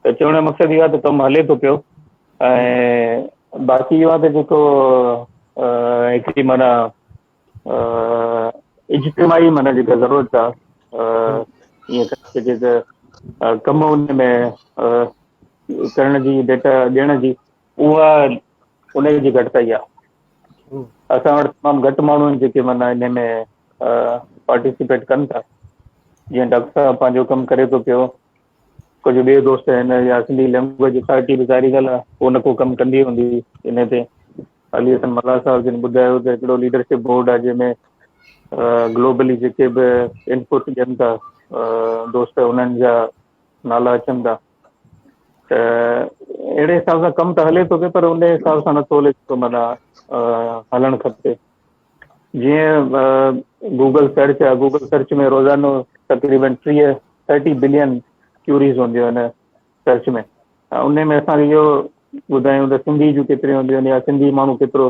त चवण जो मक़सदु इहो आहे त कमु हले थो पियो। ऐं बाक़ी इहो आहे त जेको हिकिड़ी माना इज्तिमाही माना जेका ज़रूरत आहे ईअं करे सघे त कमु उन में करण जी, डेटा ॾियण जी, उहा उनजी घटिताई आहे। असां वटि तमामु घटि माण्हू आहिनि जेके माना इन में पार्टिसिपेट कनि था। जीअं डॉक्टर साहब पंहिंजो कमु करे थो पियो, कुझु ॿिए दोस्त आहिनि या सिंधी लैंग्वेज अथॉरिटी बि ज़ाहिरी ॻाल्हि आहे उहो न को कमु कंदी हूंदी इन ते। अली हसन मल्ला साहब जिन ॿुधायो त हिकिड़ो लीडरशिप बोर्ड आहे जंहिंमें ग्लोबली जेके बि इनपुट ॾियनि था दोस्त उन्हनि जा नाला अचनि था। त अहिड़े हिसाब सां कमु त हले थो पियो, पर उन हिसाब सां नथो हले थो माना हलणु खपे। जीअं गूगल सर्च आहे, गूगल सर्च में रोज़ानो तक़रीबन 30 बिलियन क्यूरीज़ हूंदियूं आहिनि सर्च में। उन में असांखे इहो ॿुधायूं त सिंधी जूं केतिरियूं हूंदियूं आहिनि या सिंधी माण्हू केतिरो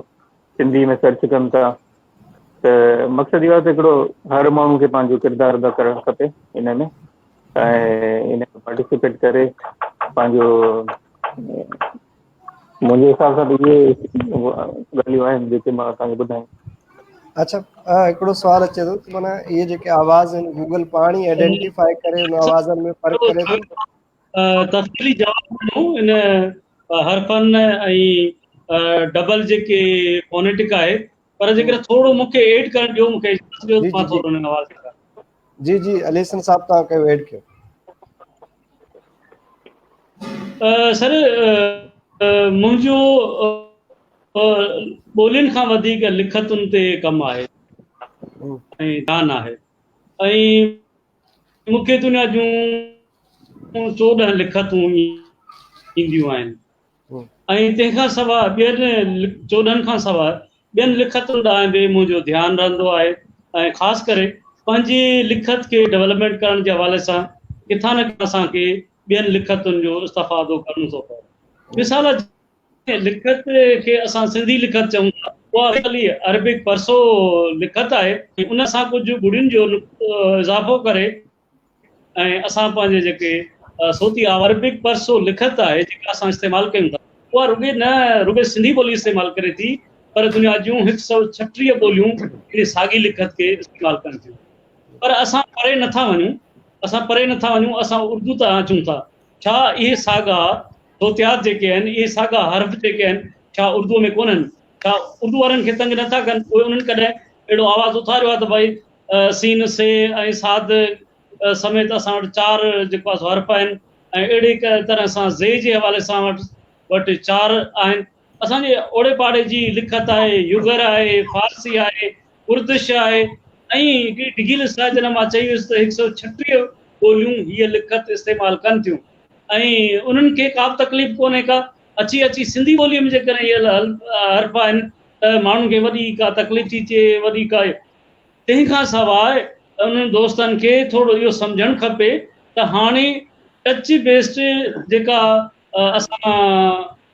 सिंधी में सर्च कनि था। त मक़सदु इहो आहे त हिकिड़ो हर माण्हू खे पंहिंजो किरदारु अदा करणु खपे इन में, ऐं इन में पार्टिसिपेट करे पंहिंजो मुंहिंजे हिसाब सां त इहे ॻाल्हियूं आहिनि जेके मां तव्हांखे ॿुधायूं। अच्छा, हिकिड़ो सवाल अचे थो त माना इहे जेके आवाज़ आहिनि गूगल पाण ई आइडेंटिफाई करे उन आवाज़नि में फ़र्क़ु करे थो? तफ़सीली जवाब ॾिनो इन हरफनि ऐं डबल जेके फोनेटिक आहे, पर जेकर थोरो मूंखे एड करणु ॾियो, मूंखे इजाज़त ॾियो, जी मां जी थोरो हुन आवाज़ कयां। जी जी अलीहसन साहब तव्हां कयो ऐड कयो। सर, मुंहिंजो ॿोलियुनि खां वधीक लिखतुनि ते कमु आहे ऐं ध्यानु आहे, ऐं मूंखे दुनिया जूं 14 लिखतूं ईंदियूं आहिनि, ऐं तंहिंखां सवाइ ॿियनि 14 खां सवाइ ॿियनि लिखतुनि ॾांहुं बि मुंहिंजो ध्यानु रहंदो आहे, ऐं ख़ासि करे पंहिंजी लिखत खे डेवलपमेंट करण जे हवाले सां किथां न किथां असांखे ॿियनि लिखतुनि जो इस्तेफ़ादो करणो थो पए। मिसाल लिखत खे असां सिंधी लिखत चऊं था, उहा ख़ाली अरबिक परसो लिखत आहे, उन सां कुझु ॿुड़ियुनि जो इज़ाफ़ो करे ऐं असां पंहिंजे जेके सोती अरबिक परसो लिखत आहे जेका असां इस्तेमालु कयूं था, उहा रुॻे सिंधी ॿोली इस्तेमालु करे थी, पर दुनिया जूं 136 ॿोलियूं इन साॻी लिखत खे इस्तेमालु कनि थियूं। पर असां परे नथा वञूं, असां उर्दू था अचूं था। छा इहे साॻा सोतियात जेके आहिनि, इहे साॻा हर्फ़ जेके आहिनि, छा उर्दूअ में कोन्हनि? छा उर्दू वारनि खे तंग नथा कनि? उहे उन्हनि कॾहिं अहिड़ो आवाज़ु उथारियो आहे त भई सीन से ऐं साद समेत असां वटि 4 जेको आहे हर्फ़ आहिनि, ऐं अहिड़ी तरह सां ज़े जे हवाले सां वटि 4 आहिनि। असांजे ओड़े पाड़े जी लिखत आहे, युगर आहे, फारसी आहे, उर्दुश आहे, ऐं हिकिड़ी डिघी लिस्ट आहे जॾहिं मां चई वियुसि त 136 ॿोलियूं हीअ लिखत इस्तेमालु कनि थियूं, ऐं उन्हनि खे का बि तकलीफ़ कोन्हे का। अची सिंधी ॿोलीअ में जेकॾहिं इहे हर्फ़ आहिनि त माण्हुनि खे वॾी का तकलीफ़ थी थिए, वॾी का। तंहिंखां सवाइ उन्हनि दोस्तनि खे थोरो इहो सम्झणु खपे त हाणे टच बेस्ड जेका असां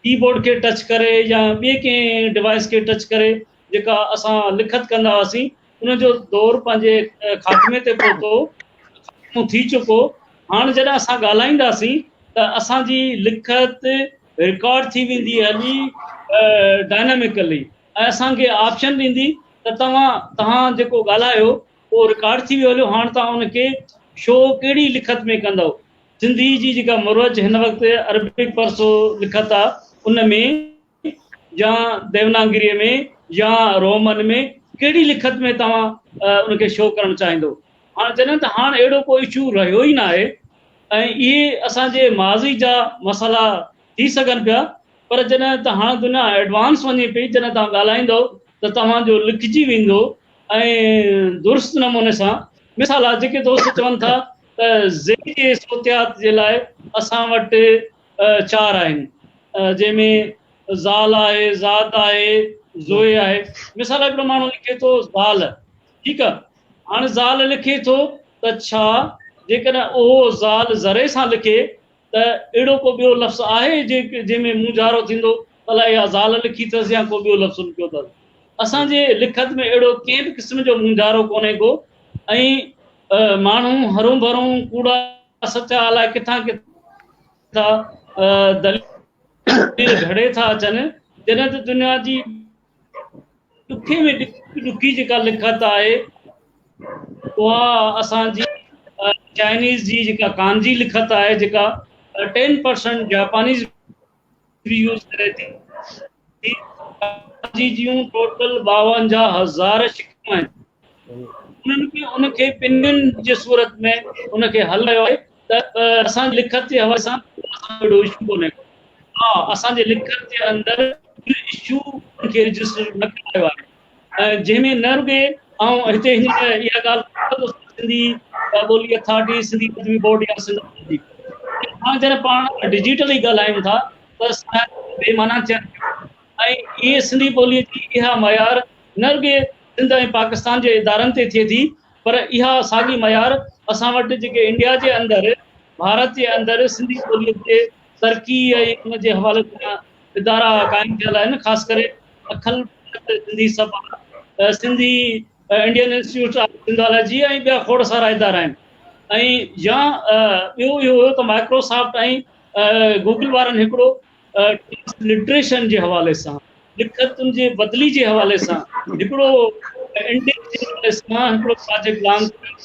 कीबोर्ड खे टच करे या ॿिए कंहिं डिवाइस खे टच करे जेका असां लिखत कंदा हुआसीं, उनजो दौरु पंहिंजे ख़ात्मे ते पहुतो थी चुको। हाणे जॾहिं असां ॻाल्हाईंदासीं त असांजी लिखत रिकॉर्ड थी वेंदी हली डायनामिकली, ऐं असांखे ऑप्शन ॾींदी त तव्हां जेको ॻाल्हायो उहो रिकॉर्ड थी वियो हलियो, हाणे तव्हां उनखे शो कहिड़ी लिखत में कंदव। सिंधी जी जेका मुरवज हिन वक़्तु अरबिक परसो लिखत आहे, उन में या देवनागरीअ में या रोमन में कहिड़ी लिखत में तव्हां उनखे शो करणु चाहींदो। हाणे जॾहिं त हाणे अहिड़ो को इशू रहियो ई न आहे, ऐं इहे असांजे माज़ी जा मसाला थी सघनि पिया, पर जॾहिं त हाणे दुनिया एडवांस वञे पई, जॾहिं तव्हां ॻाल्हाईंदव त तव्हांजो लिखिजी वेंदो ऐं दुरुस्त नमूने सां। मिसाल आहे, जेके दोस्त चवनि था त ज़े जे सोतियात जे लाइ असां वटि 4 आहिनि, जंहिंमें ज़ाल आहे, ज़ात आहे, ज़ोए आहे। मिसाल हिकिड़ो माण्हू लिखे थो ज़ाल, ठीकु आहे, हाणे ज़ाल लिखे थो त छा जेकॾहिं उहो ज़ाल ज़रे सां लिखे त अहिड़ो को ॿियो लफ़्ज़ आहे जंहिंमें मुंझारो थींदो अलाए इहा ज़ाल लिखी अथसि या को ॿियो लफ़्ज़ लिखियो अथसि? असांजे लिखत में अहिड़ो कंहिं बि क़िस्म जो मुंझारो कोन्हे को, ऐं माण्हू हरूं भरूं कूड़ा सचा अलाए किथां दलील घड़े था अचनि, जॾहिं त दुनिया जी ॾुखे में ॾुखी जेका लिखत आहे उहा असांजी चाइनीज़ जी जेका कांजी लिखत आहे, जेका 10% जापानीज़ यूज़ करे थी। कांजी जूं टोटल 52,000 शिकियूं आहिनि। उनखे पिनियुनि जे सूरत में उनखे हल कयो आहे त असांजी लिखत जे हवाले सां अहिड़ो इशू कोन्हे। हा, असांजे लिखत जे अंदरि इशू खे रजिस्टर न कयो आहे, जंहिंमें न रुॻे ऐं हिते इहा ॻाल्हि सिंधी ॿोली अथॉरिटी, सिंधी अदबी बोर्ड या सिंधी, हाणे जॾहिं पाण डिजिटली ॻाल्हायूं था त बेमाना थियनि, ऐं इहे सिंधी ॿोलीअ जी इहा मयार न रुॻे सिंध ऐं पाकिस्तान जे इदारनि ते थिए थी, पर इहा साॻी मयार असां वटि जेके इंडिया जे अंदरि, भारत जे अंदरि सिंधी ॿोलीअ जे तरक़ी ऐं उन जे हवाले सां इदारा क़ाइमु थियल आहिनि। ख़ासि करे Akhil Sindhi Sabha, Sindhi Indian institute of Sindhology ऐं ॿिया खोड़ सारा इदारा आहिनि। ऐं या ॿियो इहो हुयो त माइक्रोसॉफ्ट ऐं गूगल वारनि हिकिड़ो लिटरेशन जे हवाले सां, लिखतुनि जे बदिली जे हवाले सां हिकिड़ो इंडेक्स जे हवाले सां हिकिड़ो प्रोजेक्ट लॉन्च कयो,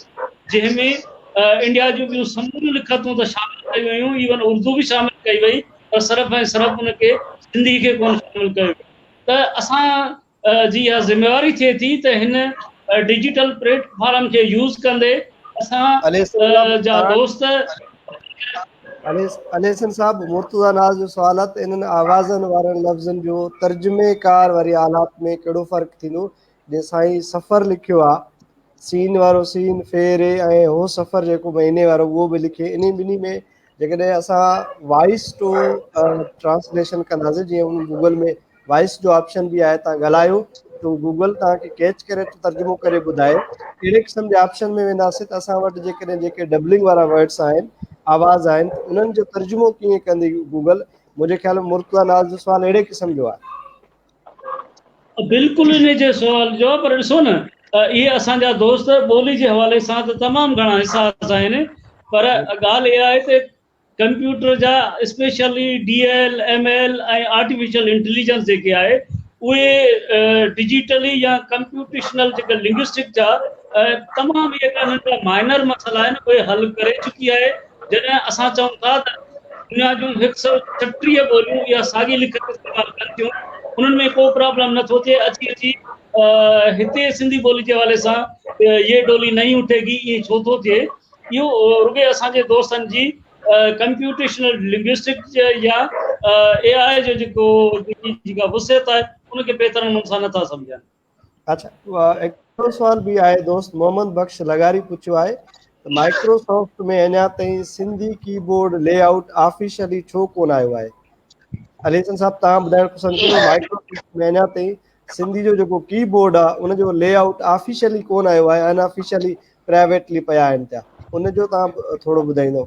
जंहिंमें इंडिया जूं ॿियूं समूरियूं लिखतूं त शामिलु कयूं वयूं, इवन उर्दू बि शामिलु कई वई, पर सिर्फ़ु उनखे सिंधी खे कोन शामिल कयो। त असां जी इहा ज़िमेवारी थिए थी त हिन डिजिटल प्लेटफॉर्म खे यूज़ कंदे असां जा दोस्त अलेसन साहब मुर्तज़ा नाज़ जो सवाल आहे त इन्हनि आवाज़नि वारनि लफ़्ज़नि जो तर्जुमेकार वारी हालात में कहिड़ो फ़र्क़ु थींदो? जीअं साईं सफ़र लिखियो आहे, सीन वारो सीन फेरे ऐं हो सफ़र जेको महीने वारो उहो बि लिखे, इन ॿिन्ही में जेकॾहिं असां वॉइस टू ट्रांसलेशन कंदासीं, जीअं गूगल में वॉइस जो ऑप्शन बि आहे, तव्हां ॻाल्हायो त गूगल तव्हांखे कैच करे तर्जुमो करे ॿुधाए, अहिड़े क़िस्म जे ऑप्शन में वेंदासीं त असां वटि जेकॾहिं जेके डबलिंग वारा वर्ड्स आहिनि, आवाज़ आहिनि, उन्हनि जो तर्जुमो कीअं कंदी गूगल? मुंहिंजे ख़्याल में मुर्तज़ा नाज़ जो सुवाल अहिड़े क़िस्म जो आहे। बिल्कुलु इन जे सुवाल जो, पर ॾिसो न इहे असांजा दोस्त ॿोली जे हवाले सां त तमामु घणा हिसास आहिनि, पर ॻाल्हि इहा आहे त कंप्यूटर जा स्पेशली DL ML ऐं आर्टिफिशियल इंटेलिजेंस जेके आहे उहे डिजिटली या कंप्यूटेशनल जेका लिंग्विस्टिक जा तमामु इहे नंढा माइनर मसइला आहिनि उहे हल करे चुकी आहे। जॾहिं असां चऊं था त दुनिया जूं 136 ॿोलियूं इहा साॻी लिखत इस्तेमालु कनि थियूं, उन्हनि में को प्रॉब्लम नथो थिए। अची हिते सिंधी ॿोली जे हवाले सां ये डोली नहीं उठेगी, इहे छो थो थिए? इहो रुॻे असांजे दोस्तनि जी कंप्यूटेशनल लिंग्विस्टिक या AI जो जेका वुसियत आहे उनखे बहितर नमूने सां नथा सम्झनि। अच्छा, हिकिड़ो सुवाल बि आहे, दोस्त मोहम्मद बख्श लगारी पुछियो आहे त माइक्रोसॉफ्ट में अञा ताईं सिंधी कीबोर्ड लेआउट ऑफिशियली छो कोन आयो आहे? अलीसन साहब तव्हां ॿुधाइणु पसंदि कंदो, माइक्रोसॉफ्ट में अञा ताईं सिंधी जो जेको कीबोर्ड आहे उनजो लेआउट ऑफिशियली कोन आयो आहे, अनऑफिशियली प्राइवेटली पिया आहिनि पिया, उनजो तव्हां थोरो ॿुधाईंदो।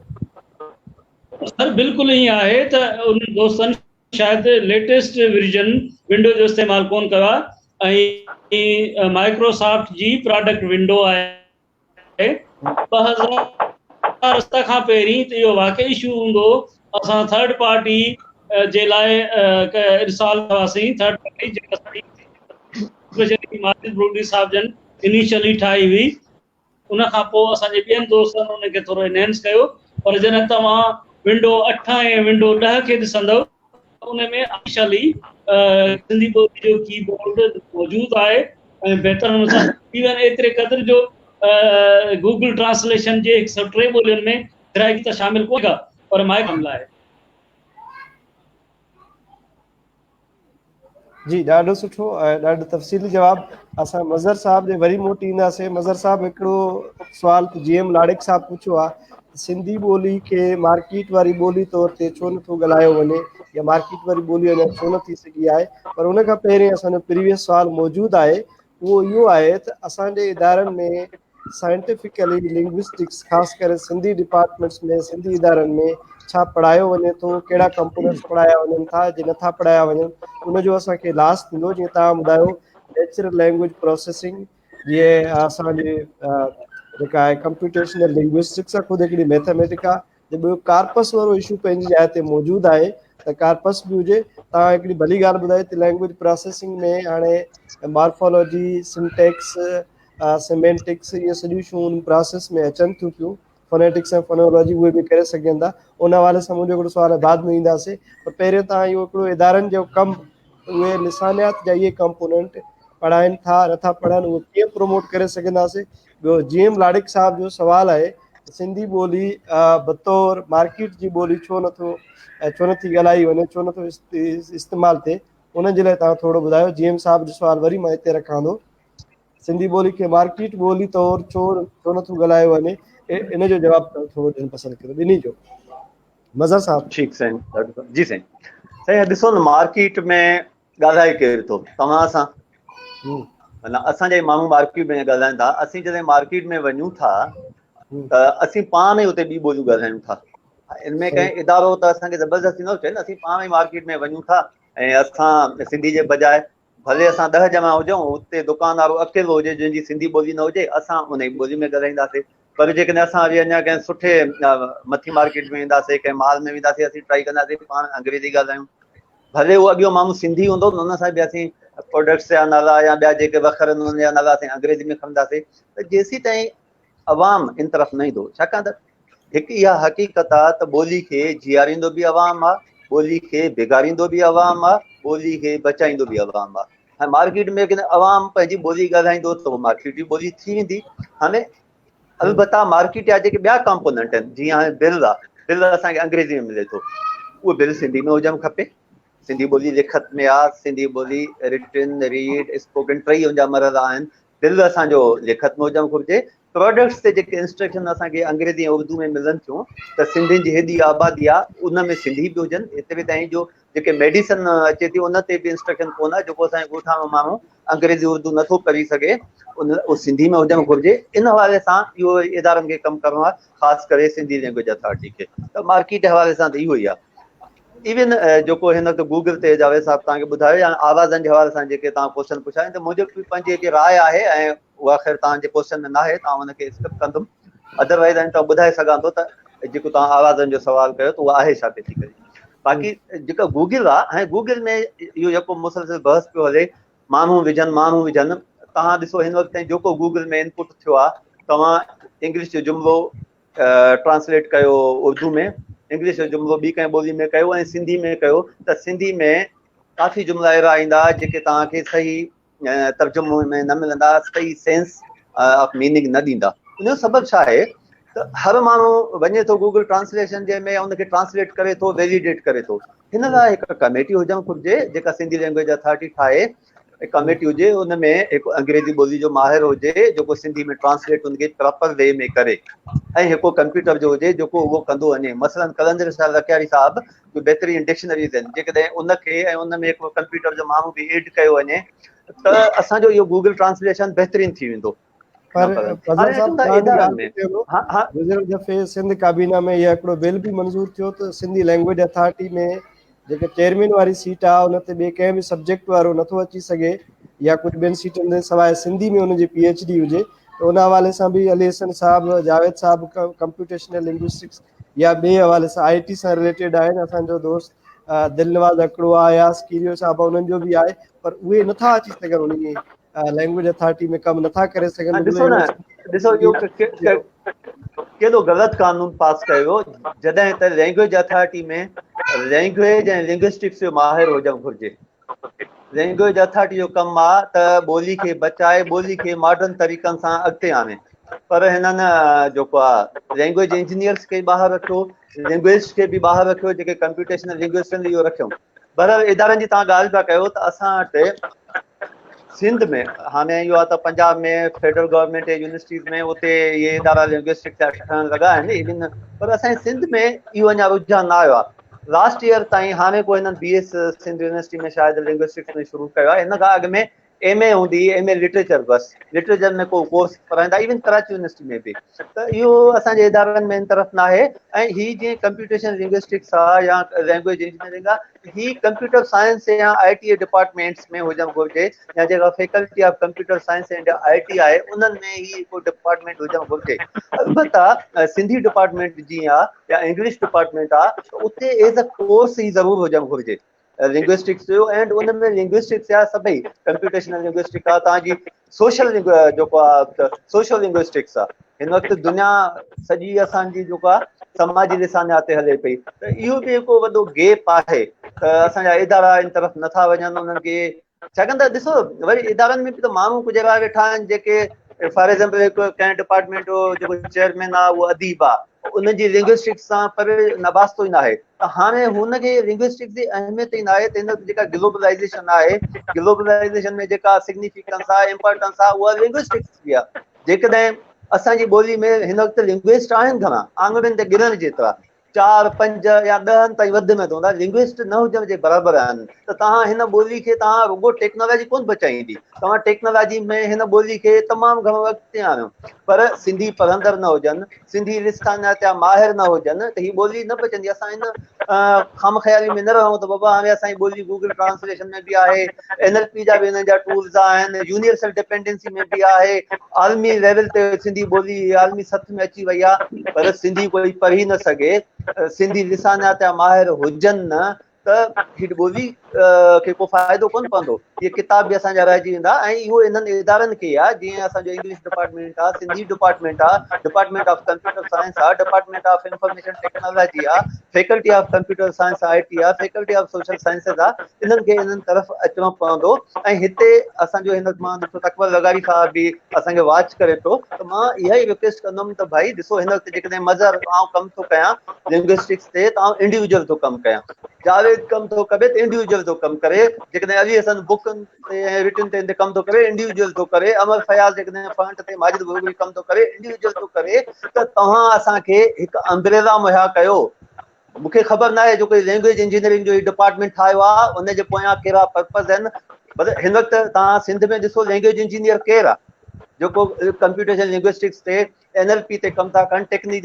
सर बिल्कुलु ईअं आहे त उन दोस्तनि शायदि लेटेस्ट वर्जन विंडो जो इस्तेमालु कोन कयो आहे ऐं माइक्रोसॉफ्ट जी प्रोडक्ट विंडो आहे 2007 खां पहिरीं त इहो वाक़ई इशू हूंदो, असां थर्ड पार्टी जे लाइ इंस्टॉल कयासीं, थर्ड पार्टी जेका माजिद ब्रोडी साहब जन इनिशियली ठाही हुई, उन खां पोइ असांजे ॿियनि दोस्तनि उनखे थोरो एनहेंस कयो। पर जॾहिं तव्हां विंडो 8 ऐं विंडो 10 खे ॾिसंदव उन में ऑफिशियली सिंधी ॿोली जो कीबोर्ड मौजूदु आहे ऐं बहितर नमूने सां इवन एतिरे क़दुरु जो गूगल ट्रांसलेशन जे 103 ॿोलियुनि में ग्राहकी त शामिल कोन्हे, पर माइक हमला आहे। जी, ॾाढो सुठो ऐं ॾाढो तफ़सीली जवाबु। असां मज़र साहब जे वरी मोटी ईंदासीं। मज़र साहब हिकिड़ो सुवाल GM लाड़िक साहब पुछियो आहे, सिंधी ॿोली खे मार्केट वारी ॿोली तौर ते छो नथो ॻाल्हायो वञे या मार्केट वारी ॿोली अञा छो न थी सघी आहे? पर उन खां पहिरीं असांजो प्रीवियस सुवालु मौजूदु आहे, उहो इहो आहे त असांजे इदारनि में साइंटिफिकली लिंग्विस्टिक्स ख़ासि करे सिंधी डिपार्टमेंट्स में, सिंधी इदारनि में छा पढ़ायो वञे थो, कहिड़ा कंपोनेंट्स पढ़ाया वञनि था, जे नथा पढ़ाया वञनि उनजो असांखे लास्ट थींदो। जीअं तव्हां ॿुधायो नेचुरल लैंग्वेज प्रोसेसिंग, जीअं असांजे जेका आहे कंप्यूटेशनल लिंग्विस्टिक्स आहे, ख़ुदि हिकिड़ी मैथमेटिक आहे। ॿियो कार्पस वारो इशू पंहिंजी जाइ ते मौजूदु आहे, त कार्पस बि हुजे। तव्हां हिकिड़ी भली ॻाल्हि ॿुधाई त लैंग्वेज प्रोसेसिंग में हाणे मॉर्फोलॉजी, सिंटेक्स, सिमेंटिक्स, इहे सॼियूं शयूं प्रोसेस में अचनि थियूं पियूं, फोनेटिक्स ऐं फोनोलॉजी उहे बि करे सघनि था। उन हवाले सां मुंहिंजो हिकिड़ो सुवाल आहे, बाद में ईंदासीं। पर पहिरियों तव्हां इहो हिकिड़ो इदारनि जो कमु, उहे लिसानियात जा इहे कंपोनेंट पढ़ाइनि था नथा पढ़नि, उहे कीअं प्रमोट करे सघंदासीं? ॿियो GM लाड़िक साहब जो सुवालु आहे, सिंधी ॿोली बतौर मार्केट जी ॿोली छो नथी ॻाल्हाई वञे, छो नथो इस्तेमालु थिए? उन जे लाइ तव्हां थोरो ॿुधायो। GM साहब जो सुवालु वरी मां हिते रखां थो, सिंधी ॿोली खे मार्केट ॿोली तौर छो नथो ॻाल्हायो वञे, इन जो जवाबु थोरो ॾियणु पसंदि कयो ॿिन्ही जो। मज़र साहब। ठीकु साईं, जी साईं। साईं ॾिसो न, मार्केट में ॻाल्हाए केरु थो? तव्हां सां, माना असांजा माण्हू मार्केट में ॻाल्हाइनि था। असीं जॾहिं मार्केट में वञूं था त असीं पाण ई उते ॿी ॿोलियूं ॻाल्हायूं था। इनमें कंहिं इदारो त असांखे ज़बरदस्ती न थिए न, असीं पाण ई मार्केट में वञूं था ऐं असां सिंधी जे बजाए भले असां 10 ॼणा हुजूं, उते दुकानदारो अकेलो हुजे जंहिंजी सिंधी ॿोली न हुजे, असां उन ई ॿोली में ॻाल्हाईंदासीं। पर जेकॾहिं असां वरी अञा कंहिं सुठे मथी मार्केट में वेंदासीं, कंहिं माल में वेंदासीं, असीं ट्राई कंदासीं पाण अंग्रेजी ॻाल्हायूं। भले उहो अॻियो माण्हू सिंधी हूंदो, हुन सां बि असीं प्रोडक्ट्स जा नाला या ॿिया जेके वखरनि उन्हनि जा नाला असीं अंग्रेजी में खणंदासीं। त जेसीं ताईं अवाम इन तरफ़ न ईंदो, छाकाणि त हिकु इहा हक़ीक़त आहे त ॿोली खे जीआरींदो बि अवाम आहे ॿोली खे बिगाड़ींदो बि अवाम आहे, ॿोली खे बचाईंदो बि अवाम आहे। ऐं मार्केट में अवाम पंहिंजी ॿोली ॻाल्हाईंदो त उहो मार्केट जी ॿोली थी वेंदी। हाणे अलबत्ता मार्केट जा जेके ॿिया कंपोनेंट आहिनि, जीअं हाणे बिल आहे, बिल असांखे अंग्रेज़ी में मिले थो, उहो बिल सिंधी में हुजणु खपे। सिंधी ॿोली लिखत में आहे, सिंधी ॿोली रिटन रीड स्पोकन टई हुनजा मरल आहिनि, बिल असांजो लिखत में हुजणु घुरिजे। प्रोडक्ट्स ते जेके इंस्ट्रक्शन असांखे अंग्रेज़ी ऐं उर्दू में मिलनि थियूं त सिंधियुनि जी हेॾी आबादी आहे उन में सिंधी बि हुजनि। एतिरे ताईं जो जेके मेडिसन अचे थी उन ते बि इंस्ट्रक्शन कोन आहे, जेको असांजे ॻोठा में माण्हू अंग्रेज़ी उर्दू नथो पढ़ी सघे उहो सिंधी में हुजणु घुरिजे। इन हवाले सां इहो इदारनि खे कमु करिणो आहे, ख़ासि करे सिंधी लैंग्वेज अथॉरिटी खे। त मार्केट हवाले सां त इहो ई आहे। इवन जेको हिन वक़्तु गूगल ते जावेद साहब तव्हांखे ॿुधायो या आवाज़नि जे हवाले सां जेके तव्हां क्वेश्चन पुछा आहिनि, त मुंहिंजी पंहिंजी जेकी राय आहे ऐं उहा ख़ैर तव्हांजे क्वेश्चन में न आहे, तव्हां हुनखे स्किप कंदुमि, अदरवाइज़ त ॿुधाए सघां थो त जेको तव्हां आवाज़नि जो सुवाल कयो त उहा आहे छा पई थी करे। बाक़ी जेका गूगल आहे, ऐं गूगल में इहो जेको मुसलसिल बहस पियो हले, माण्हू विझनि, तव्हां ॾिसो हिन वक़्तु ताईं जेको गूगल में इनपुट थियो आहे, तव्हां इंग्लिश जो जुमिलो ट्रांसलेट कयो उर्दू में, इंग्लिश जो जुमिलो ॿी कंहिं ॿोली में कयो ऐं सिंधी में कयो, त सिंधी में काफ़ी जुमिला अहिड़ा ईंदा जेके तव्हांखे सही तर्जुमो में न मिलंदा, सही सेंस ऑफ मीनिंग न ॾींदा। उनजो सबबु छा आहे त हर माण्हू वञे थो गूगल ट्रांसलेशन जंहिंमें उनखे ट्रांसलेट करे थो, वैलिडेट करे थो। हिन लाइ हिकु कमेटी हुजणु घुरिजे जेका सिंधी लैंग्वेज अथॉरिटी ठाहे, कमेटी हुजे, उन में हिकु अंग्रेज़ी ॿोली जो माहिर हुजे जेको सिंधी में ट्रांसलेट उनखे प्रॉपर वे में करे, ऐं हिकु कंप्यूटर जो हुजे जेको उहो कंदो वञे। मसलन कलंदर साहब लखियारी साहब जो बहितरीन डिक्शनरीज़ आहिनि, जेकॾहिं उनखे ऐं उन में हिकिड़ो कंप्यूटर जो माण्हू बि एड कयो वञे त असांजो इहो गूगल ट्रांसलेशन बहितरीन थी वेंदो। पर फज़ल साहब तव्हांजी ॻाल्हि चयो, गुज़िरियल दफ़े सिंध काबीना में इहा हिकिड़ो बिल बि मंज़ूर थियो त सिंधी लैंग्वेज अथॉरिटी में जेके चेयरमैन वारी सीट आहे उन ते ॿिए कंहिं बि सब्जेक्ट वारो नथो अची सघे, या कुझु ॿियनि सीटुनि ते सवाइ सिंधी में हुनजी PhD हुजे। त उन हवाले सां बि अली हसन साहब, जावेद साहब कंप्यूटेशनल लिंग्विस्टिक्स या ॿिए हवाले सां IT सां रिलेटेड आहिनि। असांजो दोस्त दिलनवाज़ हिकिड़ो आहे, यास कीरियो साहब उन्हनि जो बि आहे, पर उहे नथा अची सघनि उन लैंग्वेज अथॉरिटी में कमु नथा करे सघनि। ॾिसो इहो केॾो ग़लति कानून पास कयो जॾहिं त लैंग्वेज अथॉरिटी में लैंग्वेज ऐं लिंग्विस्टिक्स जो माहिर हुजणु घुरिजे। लैंग्वेज अथॉरिटी जो कमु आहे त ॿोली खे बचाए, ॿोली खे मॉडर्न तरीक़नि सां अॻिते आणे, पर हिननि जेको आहे लैंग्वेज इंजीनियर्स खे ॿाहिरि रखियो, लिंग्विस्ट खे बि ॿाहिरि रखियो, जेके कंप्यूटेशनल लिंग्विस्ट आहिनि इहो रखियो। बहरहाल इदारनि जी तव्हां ॻाल्हि पिया कयो त असां वटि सिंध में हाणे इहो आहे त पंजाब में फेडरल गवर्नमेंट यूनिवर्सिटीज़ में उते इहे इदारा लिंग्विस्टिक्स जा ठहण लॻा आहिनि इवन, पर असांजे सिंध में इहो अञा रुझान न आयो आहे। लास्ट ईयर ताईं हाणे को हिननि BS सिंध यूनिवर्सिटी में शायदि लिंग्विस्टिक्स में शुरू कयो आहे। हिन खां अॻु में MA हूंदी, MA लिटरेचर, बसि लिटरेचर में को कोर्स पढ़ाईंदा, इवन कराची यूनिवर्सिटी में बि। त इहो असांजे इदारनि में इन तरफ़ न आहे। ऐं हीअ जीअं कंप्यूटेशन लिंग्विस्टिक्स आहे या लैंग्वेज इंजीनियरिंग आहे, ही कंप्यूटर साइंस या ITA डिपार्टमेंट्स में हुजणु घुरिजे, या जेका faculty of computer science and IT आहे उन्हनि में ही हिकु डिपार्टमेंट हुजणु घुरिजे। अलबत्ता सिंधी डिपार्टमेंट जीअं आहे या इंग्लिश डिपार्टमेंट आहे त उते एज़ अ कोर्स ही ज़रूरु हुजणु घुरिजे लिंग्विस्टिक्स जो। एंड उन में लिंग्विस्टिक्स या सभई कंप्यूटेशनल लिंग्विस्टिक्स आहे, तव्हांजी सोशल जेको आहे सोशल लिंग्विस्टिक्स आहे। हिन वक़्तु दुनिया सॼी असांजी जेको आहे समाजी लिसानियात ते हले पई, त इहो बि हिकु वॾो गैप आहे त असांजा इदारा इन तरफ़ नथा वञनि। उन्हनि खे छाकाणि त ॾिसो वरी इदारनि में बि त माण्हू कुझु अहिड़ा वेठा आहिनि जेके फॉर एग्ज़ाम्पल हिकु कंहिं डिपार्टमेंट जो जेको चेयरमैन आहे उहो अदीब आहे, उनजी लिंग्विस्टिक्स सां पर नबास्तो ई न आहे। त हाणे हुनखे लिंग्विस्टिक्स जी अहमियत ई न आहे। त हिन जेका ग्लोबलाइज़ेशन आहे, ग्लोबलाइज़ेशन में जेका सिग्निफिकेंस आहे, इम्पोर्टेंस आहे, उहा लिंग्विस्टिक्स जी आहे। जेकॾहिं असांजी ॿोली में हिन वक़्तु लिंग्विस्ट आहिनि घणा, आङुरियुनि ते गिणण जेतिरा, 4, 5 या 10 ताईं वधि में हूंदा, लिंग्विस्ट न हुजण जे बराबरि आहिनि। त तव्हां हिन ॿोली खे तव्हां रुॻो टेक्नोलॉजी कोन बचाईंदी, तव्हां टेक्नोलॉजी में हिन ॿोली खे तमामु घणो अॻिते आणियो, पर सिंधी पढ़ंदड़ न हुजनि, सिंधी लिसानियात जा माहिर न हुजनि, त हीअ ॿोली न बचंदी। असां हिन खाम ख़्याली में न रहूं त बाबा हाणे असांजी ॿोली गूगल ट्रांसलेशन में बि आहे, NLP जा बि हिननि जा टूल्स आहिनि, यूनिवर्सल डिपेंडेंसी में बि आहे, आलमी लेवल ते सिंधी ॿोली आलमी सथ में अची वई आहे, पर सिंधी कोई पढ़ी न सघे, सिंधी लिसानियात जा माहिर हुजनि न, त ही ॿोली खे को फ़ाइदो कोन पवंदो। इहे किताब बि असांजा रहिजी वेंदा ऐं इहो इन्हनि इदारनि खे आहे, जीअं असांजो इंग्लिश डिपार्टमेंट आहे, सिंधी डिपार्टमेंट आहे, डिपार्टमेंट ऑफ कंप्यूटर साइंस आहे, डिपार्टमेंट ऑफ इंफॉर्मेशन टेक्नोलॉजी आहे, faculty of computer science IT आहे, फैकल्टी ऑफ सोशल साइंसिस आहे। इन्हनि खे इन्हनि तरफ़ अचिणो पवंदो ऐं हिते असांजो हिन मां ॾिठो अकबर लगारी साहिब बि असांखे वॉच करे थो, त मां इहा ई रिक्वेस्ट कंदुमि त भाई ॾिसो हिन वक़्तु जेकॾहिं मज़हर आउं कमु थो कयां लिंग्विस्टिक्स ते, त आउं इंडिविजुअल थो कमु कयां, जावेद कमु थो करे त इंडिविजुअल थो कमु करे, जेकॾहिं अली हसन बुकनि ते ऐं रिटन ते कमु थो करे इंडिविजुअल थो करे, अमर फयाज़ जेकॾहिं फ्रंट ते माजिद बुलबुली कमु थो करे इंडिविजुअल थो करे, त तव्हां असांखे हिकु अम्ब्रेला मुहैया कयो। मूंखे ख़बर न आहे जो कोई लैंग्वेज इंजीनियरिंग जो डिपार्टमेंट ठाहियो आहे उनजे पोयां कहिड़ा पर्पज़ आहिनि। मतिलबु हिन वक़्तु तव्हां सिंध में ॾिसो लैंग्वेज इंजीनियर केरु आहे जेको कंप्यूटेशन लिंग्विस्टिक्स ते NLP ते कमु था कनि, टेक्नोलॉजी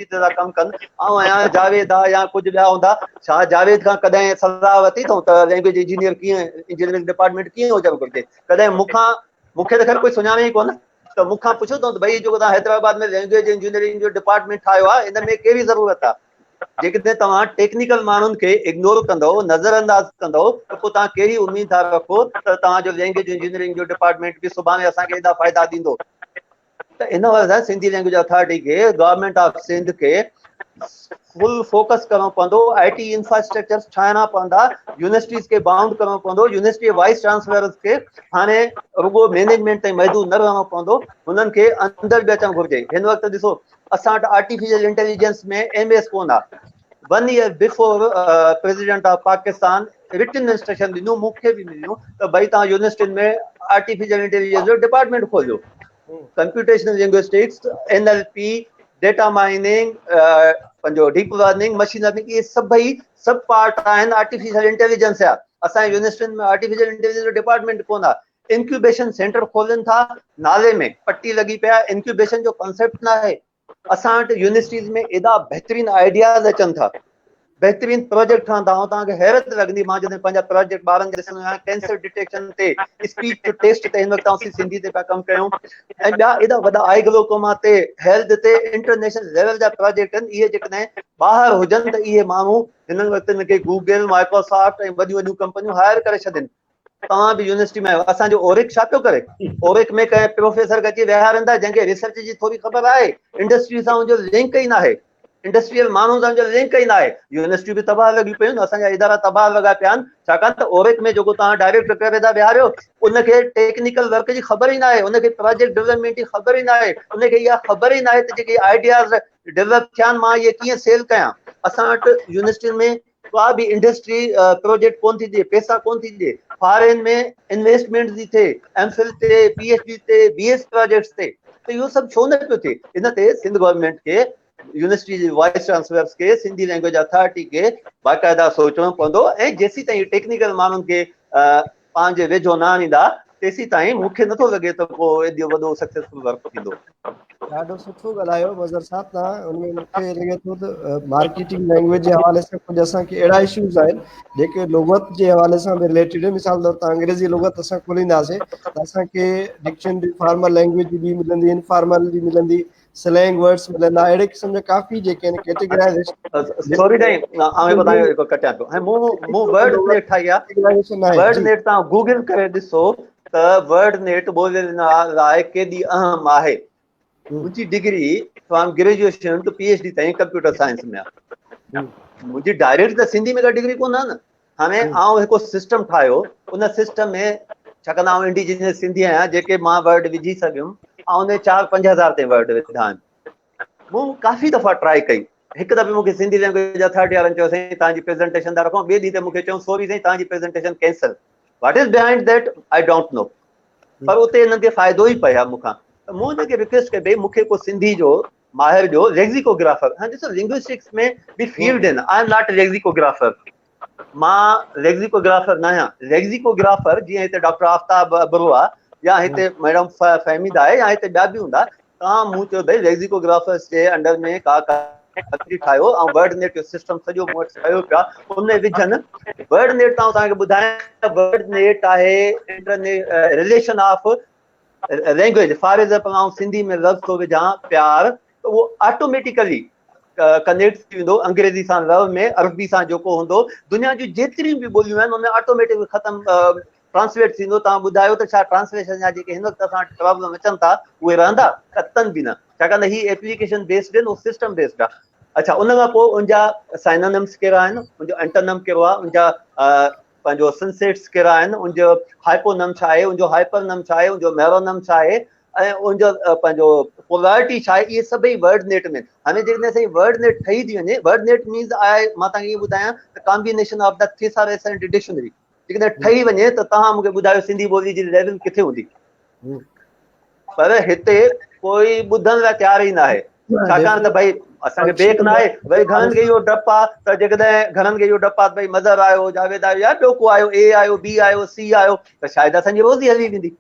ते था कमु कनि। ऐं आहियां जावेद आहे या कुझु ॿिया हूंदा, छा जावेद खां कॾहिं सलाह वरिती अथऊं त लैंग्वेज इंजीनियर कीअं इंजीनियरिंग डिपार्टमेंट कीअं हुजणु घुरिजे? कॾहिं मूंखे त ख़ैर कोई सुञाणे ई कोन, त मूंखां पुछो अथऊं त भई जेको तव्हां हैदराबाद में लैंग्वेज इंजीनियरिंग जो डिपार्टमेंट ठाहियो आहे इन में कहिड़ी ज़रूरत आहे? जेकॾहिं तव्हां टेक्निकल माण्हुनि खे इग्नोर कंदव, नज़रअंदाज़ कंदव, त पोइ तव्हां कहिड़ी उमेद था रखो त तव्हांजो लैंग्वेज इंजीनियरिंग जो डिपार्टमेंट बि सुभाणे असांखे एॾा फ़ाइदा ॾींदो? त इन वजह सां सिंधी लैंग्वेज अथॉरिटी खे, गवर्नमेंट ऑफ सिंध खे फुल फोकस करणो पवंदो, IT इंफ्रास्ट्रक्चर ठाहिणा पवंदा, यूनिवर्सिटीज़ खे बाउंड करणो पवंदो, यूनिवर्सिटी वाइस चांसलर्स खे हाणे रुगो मैनेजमेंट ताईं महदूद न रहणो पवंदो, हुननि खे अंदरि बि अचणु घुरिजे। हिन वक़्तु ॾिसो असां वटि आर्टिफिशियल इंटेलिजेंस में MS कोन आहे। 1 year before president of Pakistan written instruction ॾिनियूं, मूंखे बि मिलियूं त भई तव्हां यूनिवर्सिटियुनि में आर्टिफिशियल इंटेलिजेंस जो डिपार्टमेंट खोलियो। Computational linguistics, NLP, data mining, पंहिंजो डीप लर्निंग, मशीन लर्निंग, इहे सभई सब पार्ट आहिनि आर्टिफिशियल इंटेलिजेंस जा। असांजे यूनिवर्सिटियुनि में आर्टिफिशियल इंटेलिजेंस जो डिपार्टमेंट कोन आहे। इंक्यूबेशन सेंटर खोलनि था, नाले में पट्टी लॻी पिया, इंक्यूबेशन जो कॉन्सेप्ट न आहे। असां वटि यूनिवर्सिटीज़ में एॾा बहितरीनु आइडियाज़ अचनि था, बहितरीनु प्रोजेक्ट ठहंदा। ऐं तव्हांखे हैरत लॻंदी, मां जॾहिं पंहिंजा प्रोजेक्ट ॿारनि खे ॾिसंदो आहियां, कैंसर डिटेक्शन ते, स्पीच टू टेस्ट ते हिन वक़्तु असीं सिंधी ते पिया कमु कयूं, ऐं ॿिया एॾा वॾा आई ग्लोकोमा ते, हेल्थ ते, इंटरनेशनल लेवल जा प्रोजेक्ट आहिनि। इहे जेकॾहिं ॿाहिरि हुजनि त इहे माण्हू हिन वक़्तु हिन खे गूगल, माइक्रोसॉफ्ट ऐं वॾियूं वॾियूं कंपनियूं हायर करे छॾनि। तव्हां बि यूनिवर्सिटी में आहियो, असांजो ओरिक छा पियो करे? ओरिक में कंहिं प्रोफेसर खे अची विहारंदा जंहिंखे रिसर्च जी थोरी ख़बर आहे, इंडस्ट्री सां हुनजो लिंक ई न आहे, इंडस्ट्रियल माण्हू सां हुनजो लिंक ई न आहे। यूनिवर्सिटियूं बि तबाह लॻियूं पियूं आहिनि, असांजा इदारा तबाह लॻा पिया आहिनि, छाकाणि त ओरिक में जेको तव्हां डायरेक्टर करे था विहारियो उनखे टेक्निकल वर्क जी ख़बर ई न आहे, उनखे प्रोजेक्ट डेवलपमेंट जी ख़बर ई न आहे, उनखे इहा ख़बर ई न आहे त जेके आइडियाज़ डेवलप थिया आहिनि मां इहे कीअं सेल कयां। असां वटि यूनिवर्सिटियुनि में का बि इंडस्ट्री प्रोजेक्ट कोन थी थिए, पैसा कोन थी ॾिए, फॉरेन में इन्वेस्टमेंट थी थिए, MPhil ते, PhD ते, BS प्रोजेक्ट्स ते, त इहो सभु छो न पियो थिए? इन ते सिंध गवर्नमेंट खे, यूनिवर्सिटी जे वाइस चांसलर्स खे, सिंधी लैंग्वेज अथॉरिटी खे बाक़ाइदा सोचणो पवंदो। ऐं जेसीं ताईं टेक्निकल माण्हुनि खे पंहिंजे वेझो न आणींदा तेसीं ताईं मूंखे नथो लॻे त पोइ एॾो वॾो सक्सेसफुल वर्क थींदो। ॾाढो सुठो ॻाल्हायो मज़र साहब तव्हां। उनमें मूंखे लॻे थो त मार्केटिंग लैंग्वेज जे हवाले सां कुझु असांखे अहिड़ा इशूज़ आहिनि जेके लुगत जे हवाले सां बि रिलेटेड आहे। मिसाल तौर ते अंग्रेज़ी लुगत असां खोलींदासीं त असांखे डिक्शनरी फॉर्मल लैंग्वेज बि मिलंदी, इनफॉर्मल बि मिलंदी, स्लैंग वर्ड्स मिलंदा, अहिड़े क़िस्म जा काफ़ी जेके आहिनि कैटेगराइज़ेशन। सॉरी टाइम तव्हांखे कटियां पियो। ऐं मूं वर्ड नेट ठाही आहे। वर्ड नेट तव्हां गूगल करे ॾिसो त वर्ड नेट ॿोलियुनि लाइ केॾी अहम आहे। मुंहिंजी degree from graduation to PhD ताईं कंप्यूटर साइंस में आहे। मुंहिंजी डायरेक्ट त सिंधी में का डिग्री कोन आहे न। हाणे आउं हिकु सिस्टम ठाहियो, उन सिस्टम में छाकाणि आउं इंडिजीनियस सिंधी आहियां, जेके मां वर्ड विझी सघियुमि ऐं उन 4-5 हज़ार ते वर्ड विधा आहिनि। मूं काफ़ी दफ़ा ट्राई कई। हिकु दफ़े मूंखे सिंधी लैंग्वेज अथॉरिटी वारनि चयो साईं तव्हांजी प्रेज़ेंटेशन था रखूं, ॿिए ॾींहं ते मूंखे चयूं सॉरी साईं तव्हांजी presentation cancel. What is behind that I don't know, पर उते हिननि खे फ़ाइदो ई पए हा मूंखां। त मूं हिनखे रिक्वेस्ट कई भई मूंखे को सिंधी जो माहिर जो लेक्सिकोग्राफर। हाणे ॾिसो लिंग्विस्टिक्स में बि फील्ड आहिनि, आई एम नॉट लेक्सिकोग्राफर, मां लेक्सिकोग्राफर न आहियां। लेक्सिकोग्राफर जीअं हिते डॉक्टर आफ्ताब अबरू आहे या हिते मैडम फहमीदा आहे या हिते ॿिया बि हूंदा, तव्हां मूं चयो भई लेक्सिकोग्राफर्स जे अंडर में का ठाहियो ऐं वर्ड नेट जो सिस्टम सॼो मूं वटि ठहियो पिया, उन विझनि। वर्ड नेट तव्हांखे ॿुधायां, वर्ड नेट आहे internet relation of language. For example आउं सिंधी में लफ़्ज़ थो विझां प्यार, त उहो ऑटोमेटिकली कनेक्ट थी वेंदो अंग्रेज़ी सां लव में, अरबी सां जेको हूंदो, दुनिया जूं जेतिरियूं बि ॿोलियूं आहिनि उन में ऑटोमेटिक ख़तम ट्रांसलेट थींदो। तव्हां ॿुधायो त छा ट्रांसलेशन जा जेके हिन वक़्तु असां प्रॉब्लम अचनि था उहे रहंदा? कतनि बि न, छाकाणि त ही एप्लीकेशन बेस्ड आहिनि, उहो सिस्टम बेस्ड आहे। अच्छा, उन खां पोइ उनजा साइनोनिम्स कहिड़ा आहिनि, उनजो एंटोनिम कहिड़ो आहे, उनजा पंहिंजो सिंसेट्स कहिड़ा आहिनि, उनजो हाइपोनम छा आहे, उनजो हाइपरनम छा आहे, उनजो मेरोनम छा आहे, ऐं उनजो पंहिंजो पोलैरिटी छा आहे, इहे सभई वर्ड नेट में। हाणे जेकॾहिं असांजी वर्ड नेट ठही थी वञे, वर्ड नेट मीन्स आहे, मां तव्हांखे इहो ॿुधायां त combination of the thesaurus and dictionary. जेकॾहिं ठही वञे त तव्हां मूंखे ॿुधायो सिंधी ॿोली जी लेवल किथे हूंदी? पर हिते कोई ॿुधण लाइ तयारु ई न आहे, छाकाणि त भई असांखे बेक न आहे। वरी घणनि खे इहो डपु आहे त जेकॾहिं घणनि खे इहो डपु आहे भई मदर आयो, जावेद आयो, या ॿियो को आयो, ए आयो, बी आयो, सी आयो, त शायदि असांजी ॿोली हली वेंदी।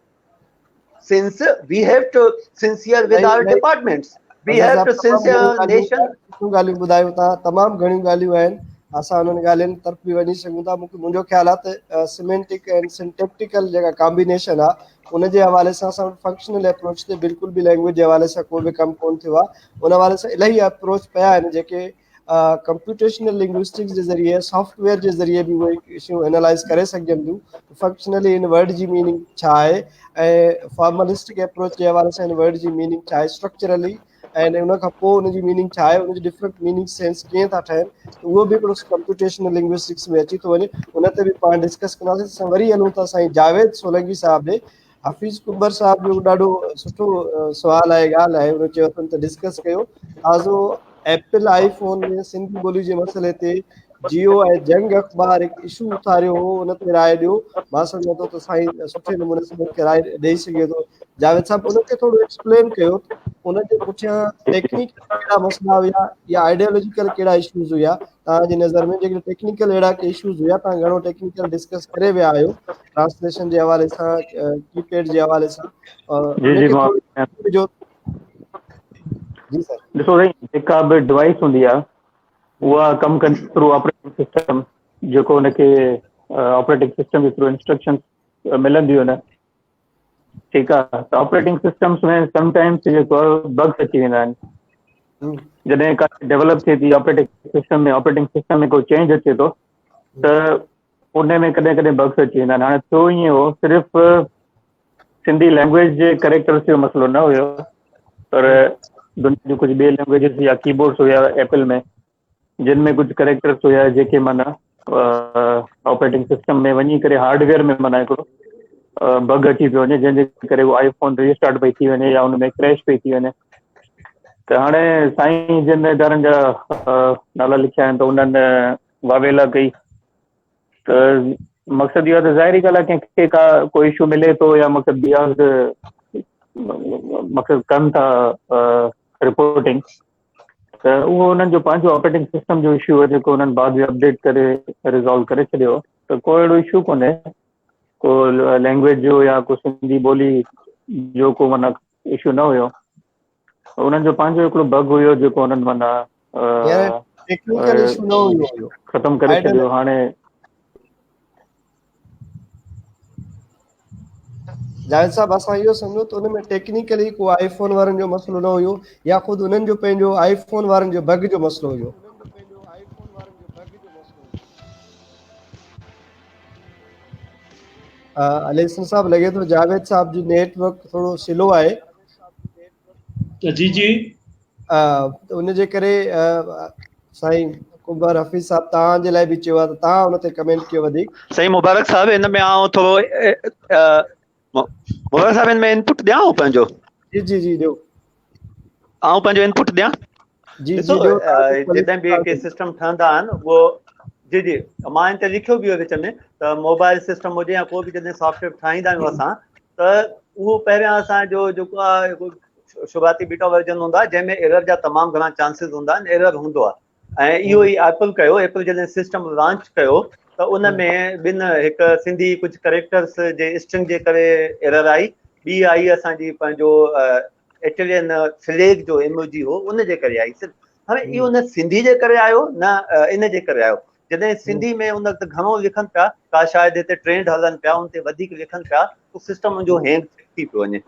Since we have to sincere with our departments, we have to sincere nation. ॻाल्हियूं ॿुधायूं था, तमामु घणियूं ॻाल्हियूं आहिनि, असां उन्हनि ॻाल्हियुनि तरफ़ बि वञी सघूं था। मुंहिंजो ख़्यालु आहे त सिमेंटिक एंड सिंटेक्टिकल जेका कॉम्बिनेशन आहे उनजे हवाले सां असां फंक्शनल अप्रोच ते बिल्कुलु बि लैंग्वेज जे हवाले सां कोई बि कमु कोन थियो आहे। उन हवाले सां इलाही अप्रोच पिया आहिनि जेके कंप्यूटेशनल लिंग्विस्टिक्स जे ज़रिए, सॉफ्टवेयर जे ज़रिए बि उहे इशू एनालाइज़ करे सघजनि थियूं। फंक्शनली इन वर्ड जी मीनिंग छा आहे, ऐं फॉर्मलिस्टिक अप्रोच जे हवाले सां इन वर्ड जी मीनिंग छा आहे स्ट्रक्चरली, ऐं उन खां पोइ उनजी मीनिंग छा आहे, उनजी डिफरेंट मीनिंग सेंस कीअं था ठहनि, त उहो बि हिकिड़ो कंप्यूटेशनल लिंग्विस्टिक्स में अची थो वञे। उन ते बि पाण डिस्कस कंदासीं। असां वरी हलूं था साईं जावेद सोलंकी साहब ॾे। हफ़ीज़ कुंबर साहब जो ॾाढो सुठो सुवालु आहे, ॻाल्हि आहे, उन चयो अथनि त डिस्कस कयो। ताज़ो एप्पल आईफोन में सिंधी ॿोली जे मसइले ते जियो ऐं जंग अख़बार हिकु इशू उथारियो हो, उन ते राय ॾियो। मां सम्झां थो त साईं सुठे नमूने सां मूंखे राय ॾेई सघे थो। जावेद साहब उनखे थोरो एक्सप्लेन कयो, उनजे पुठियां टेक्निकल कहिड़ा मसइला हुया या आइडियोलॉजिकल कहिड़ा इशूज़ हुया तव्हांजी नज़र में? जेके टेक्निकल अहिड़ा के इशूज़ हुया, तव्हां घणो टेक्निकल डिस्कस करे विया आहियो ट्रांसलेशन जे हवाले सां, कीपैड जे हवाले सां, उनखे थोरो जी सर। ॾिसो साईं, जेका बि डिवाइस हूंदी आहे उहा कमु कंदी थ्रू ऑपरेटिंग सिस्टम, जेको हुनखे ऑपरेटिंग सिस्टम जे थ्रू इंस्ट्रक्शन मिलंदियूं आहिनि, ठीकु आहे। त ऑपरेटिंग सिस्टम्स में समटाइम्स जेको आहे बग्स अची वेंदा आहिनि। जॾहिं का डेवलप थिए थी ऑपरेटिंग सिस्टम में कोई चेंज अचे थो त उन में कॾहिं कॾहिं बग्स अची वेंदा आहिनि। हाणे थियो ईअं हो, सिर्फ़ु सिंधी लैंग्वेज जे कैरेक्टर्स जो मसइलो न हुयो, पर दुनिया जूं कुझु ॿिए लैंग्वेजिस या कीबोर्ड्स हुया एप्पल में, जिन में कुझु कैरेक्टर्स हुया जेके माना ऑपरेटिंग सिस्टम में वञी करे हार्डवेयर में माना हिकिड़ो बग अची पियो वञे, जंहिंजे करे उहो आईफोन रीस्टार्ट पई थी वञे या उनमें क्रैश पई थी वञे। त हाणे साईं जिन इदारनि जा नाला लिखिया आहिनि त उन्हनि वावेला कई। त मक़सदु इहो आहे त ज़ाहिरी ॻाल्हि आहे कंहिंखे का कोई इशू मिले थो या मक़सदु बियॉन्ड मक़सदु कनि था रिपोर्टिंग, त उहो उन्हनि जो पंहिंजो ऑपरेटिंग सिस्टम जो इशू आहे जेको उन्हनि बाद में अपडेट करे रिज़ॉल्व करे छॾियो। त को अहिड़ो इशू कोन्हे, को लैंग्वेज जो या को सिंधी ॿोली जो को माना इशू न हुयो। उन्हनि जो पंहिंजो हिकिड़ो बग हुयो जेको उन्हनि माना टेक्निकल इशू न हुयो, ख़तमु करे छॾियो। हाणे जावेद साहब असां इहो सम्झो त उन में टेक्निकली को आईफोन वारनि जो मसइलो न हुयो या ख़ुदि उन्हनि जो पंहिंजो आईफोन वारनि जो बग जो मसइलो हुयो? अलेक्सन साहब, लॻे थो जावेद साहब जो नेटवर्क थोरो स्लो आहे। जी जी, उन जे करे साईं कुंबर हफ़ीज़ साहब तव्हांजे लाइ बि चयो आहे त तव्हां उन ते कमेंट कयो वधीक। साईं मुबारक साहब, हिन में आउं थोरो मुबारक साहब हिन में इनपुट ॾियां पंहिंजो? जी जी जी ॾियो। आउं पंहिंजो इनपुट ॾियां? जी ॾिसो, जी ॾियो। जॾहिं बि के सिस्टम ठहंदा आहिनि उहो जी जी मां हिन ते लिखियो बि हो विच में त मोबाइल सिस्टम हुजे या को बि जॾहिं सॉफ्टवेयर ठाहींदा आहियूं असां, त उहो पहिरियां असांजो जेको आहे शुरूआती बीटा वर्जन हूंदो आहे जंहिंमें एरर जा तमामु घणा चांसिस हूंदा आहिनि, एरर हूंदो आहे। ऐं इहो ई एप्पल कयो, एप्पल जॾहिं सिस्टम लॉन्च कयो त उन में ॿिनि हिकु सिंधी कुझु करेक्टर्स जे स्ट्रिंग जे करे एरर आई, ॿी आई असांजी पंहिंजो इटालियन फ्लैग जो इमोजी हो उन जे करे आई। हाणे इहो न सिंधी जे करे आयो न इन जे करे आयो। जॾहिं सिंधी में उन वक़्तु घणो लिखनि पिया, का शायदि हिते ट्रेंड हलनि पिया, उन ते वधीक लिखनि पिया, त सिस्टम मुंहिंजो हैंग थी पियो वञे।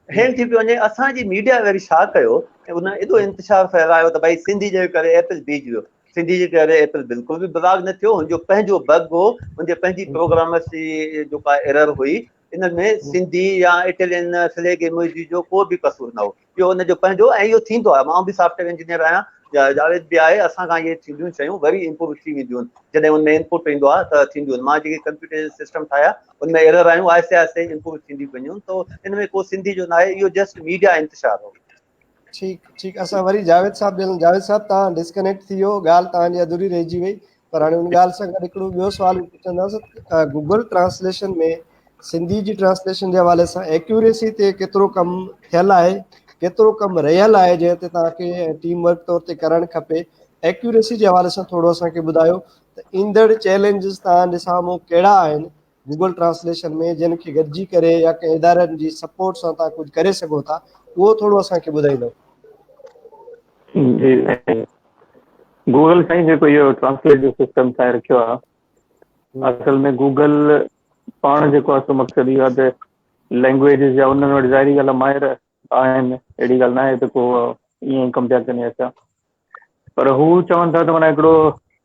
हेठि थी पियो वञे। असांजी मीडिया वरी छा कयो, उन एॾो इंतिशार फैलायो त भई सिंधी जे करे एपल बीज वियो, सिंधी जे करे एपल बिल्कुलु बि बर्बाद न थियो। हुनजो पंहिंजो बग हो, हुनजी पंहिंजी प्रोग्रामर्स जी जेका एरर हुई, इन में सिंधी या इटालियन स्लेग इमोजी जो को बि कसूर न हो, इहो हुनजो पंहिंजो। ऐं इहो थींदो आहे, मां बि सॉफ्टवेयर इंजीनियर आहियां, जावेद बि आहे, असां खां इहे थींदियूं शयूं वरी इम्प्रूव थी वेंदियूं आहिनि जॾहिं हुनमें इनपुट ईंदो आहे त थींदियूं आहिनि। मां जेके कंप्यूटर सिस्टम ठाहिया उनमें एरर आहियूं, आहिस्ते आहिस्ते इम्प्रूव थींदियूं वञूं, त इन में को सिंधी जो न आहे, इहो जस्ट मीडिया इंतिशार हो। ठीकु असां वरी जावेद साहब ॾियऊं। जावेद साहब तव्हां डिस्कनेक्ट थी वियो, ॻाल्हि तव्हांजी अधूरी रहिजी वई, पर हाणे हुन ॻाल्हि सां गॾु हिकिड़ो ॿियो सुवाल पुछंदासीं। गूगल ट्रांसलेशन में सिंधी जी ट्रांसलेशन जे हवाले सां एक्यूरेसी ते केतिरो कमु थियल आहे, केतिरो कमु रहियल आहे जंहिं ते तव्हांखे टीम वर्क तौर ते करणु खपे? एक्यूरेसी जे हवाले सां थोरो असांखे ॿुधायो त ईंदड़ चैलेंजिस तव्हां ॾिसां मूं कहिड़ा आहिनि गूगल ट्रांसलेशन में, जिन खे गॾिजी करे या कंहिं इदारनि जी सपोर्ट सां तव्हां कुझु करे सघो था, उहो थोरो असांखे ॿुधाईंदो। गूगल साईं जेको इहो ट्रांसलेट जो सिस्टम ठाहे रखियो आहे, असल में गूगल पाण जेको आहे सो मक़सदु इहो आहे त लैंग्वेजिस या उन्हनि वटि ज़ाहिरी ॻाल्हि आहे माहिर आहिनि, अहिड़ी ॻाल्हि न आहे त को ईअं ई कमु पिया कनि असां, पर हू चवनि था त माना हिकिड़ो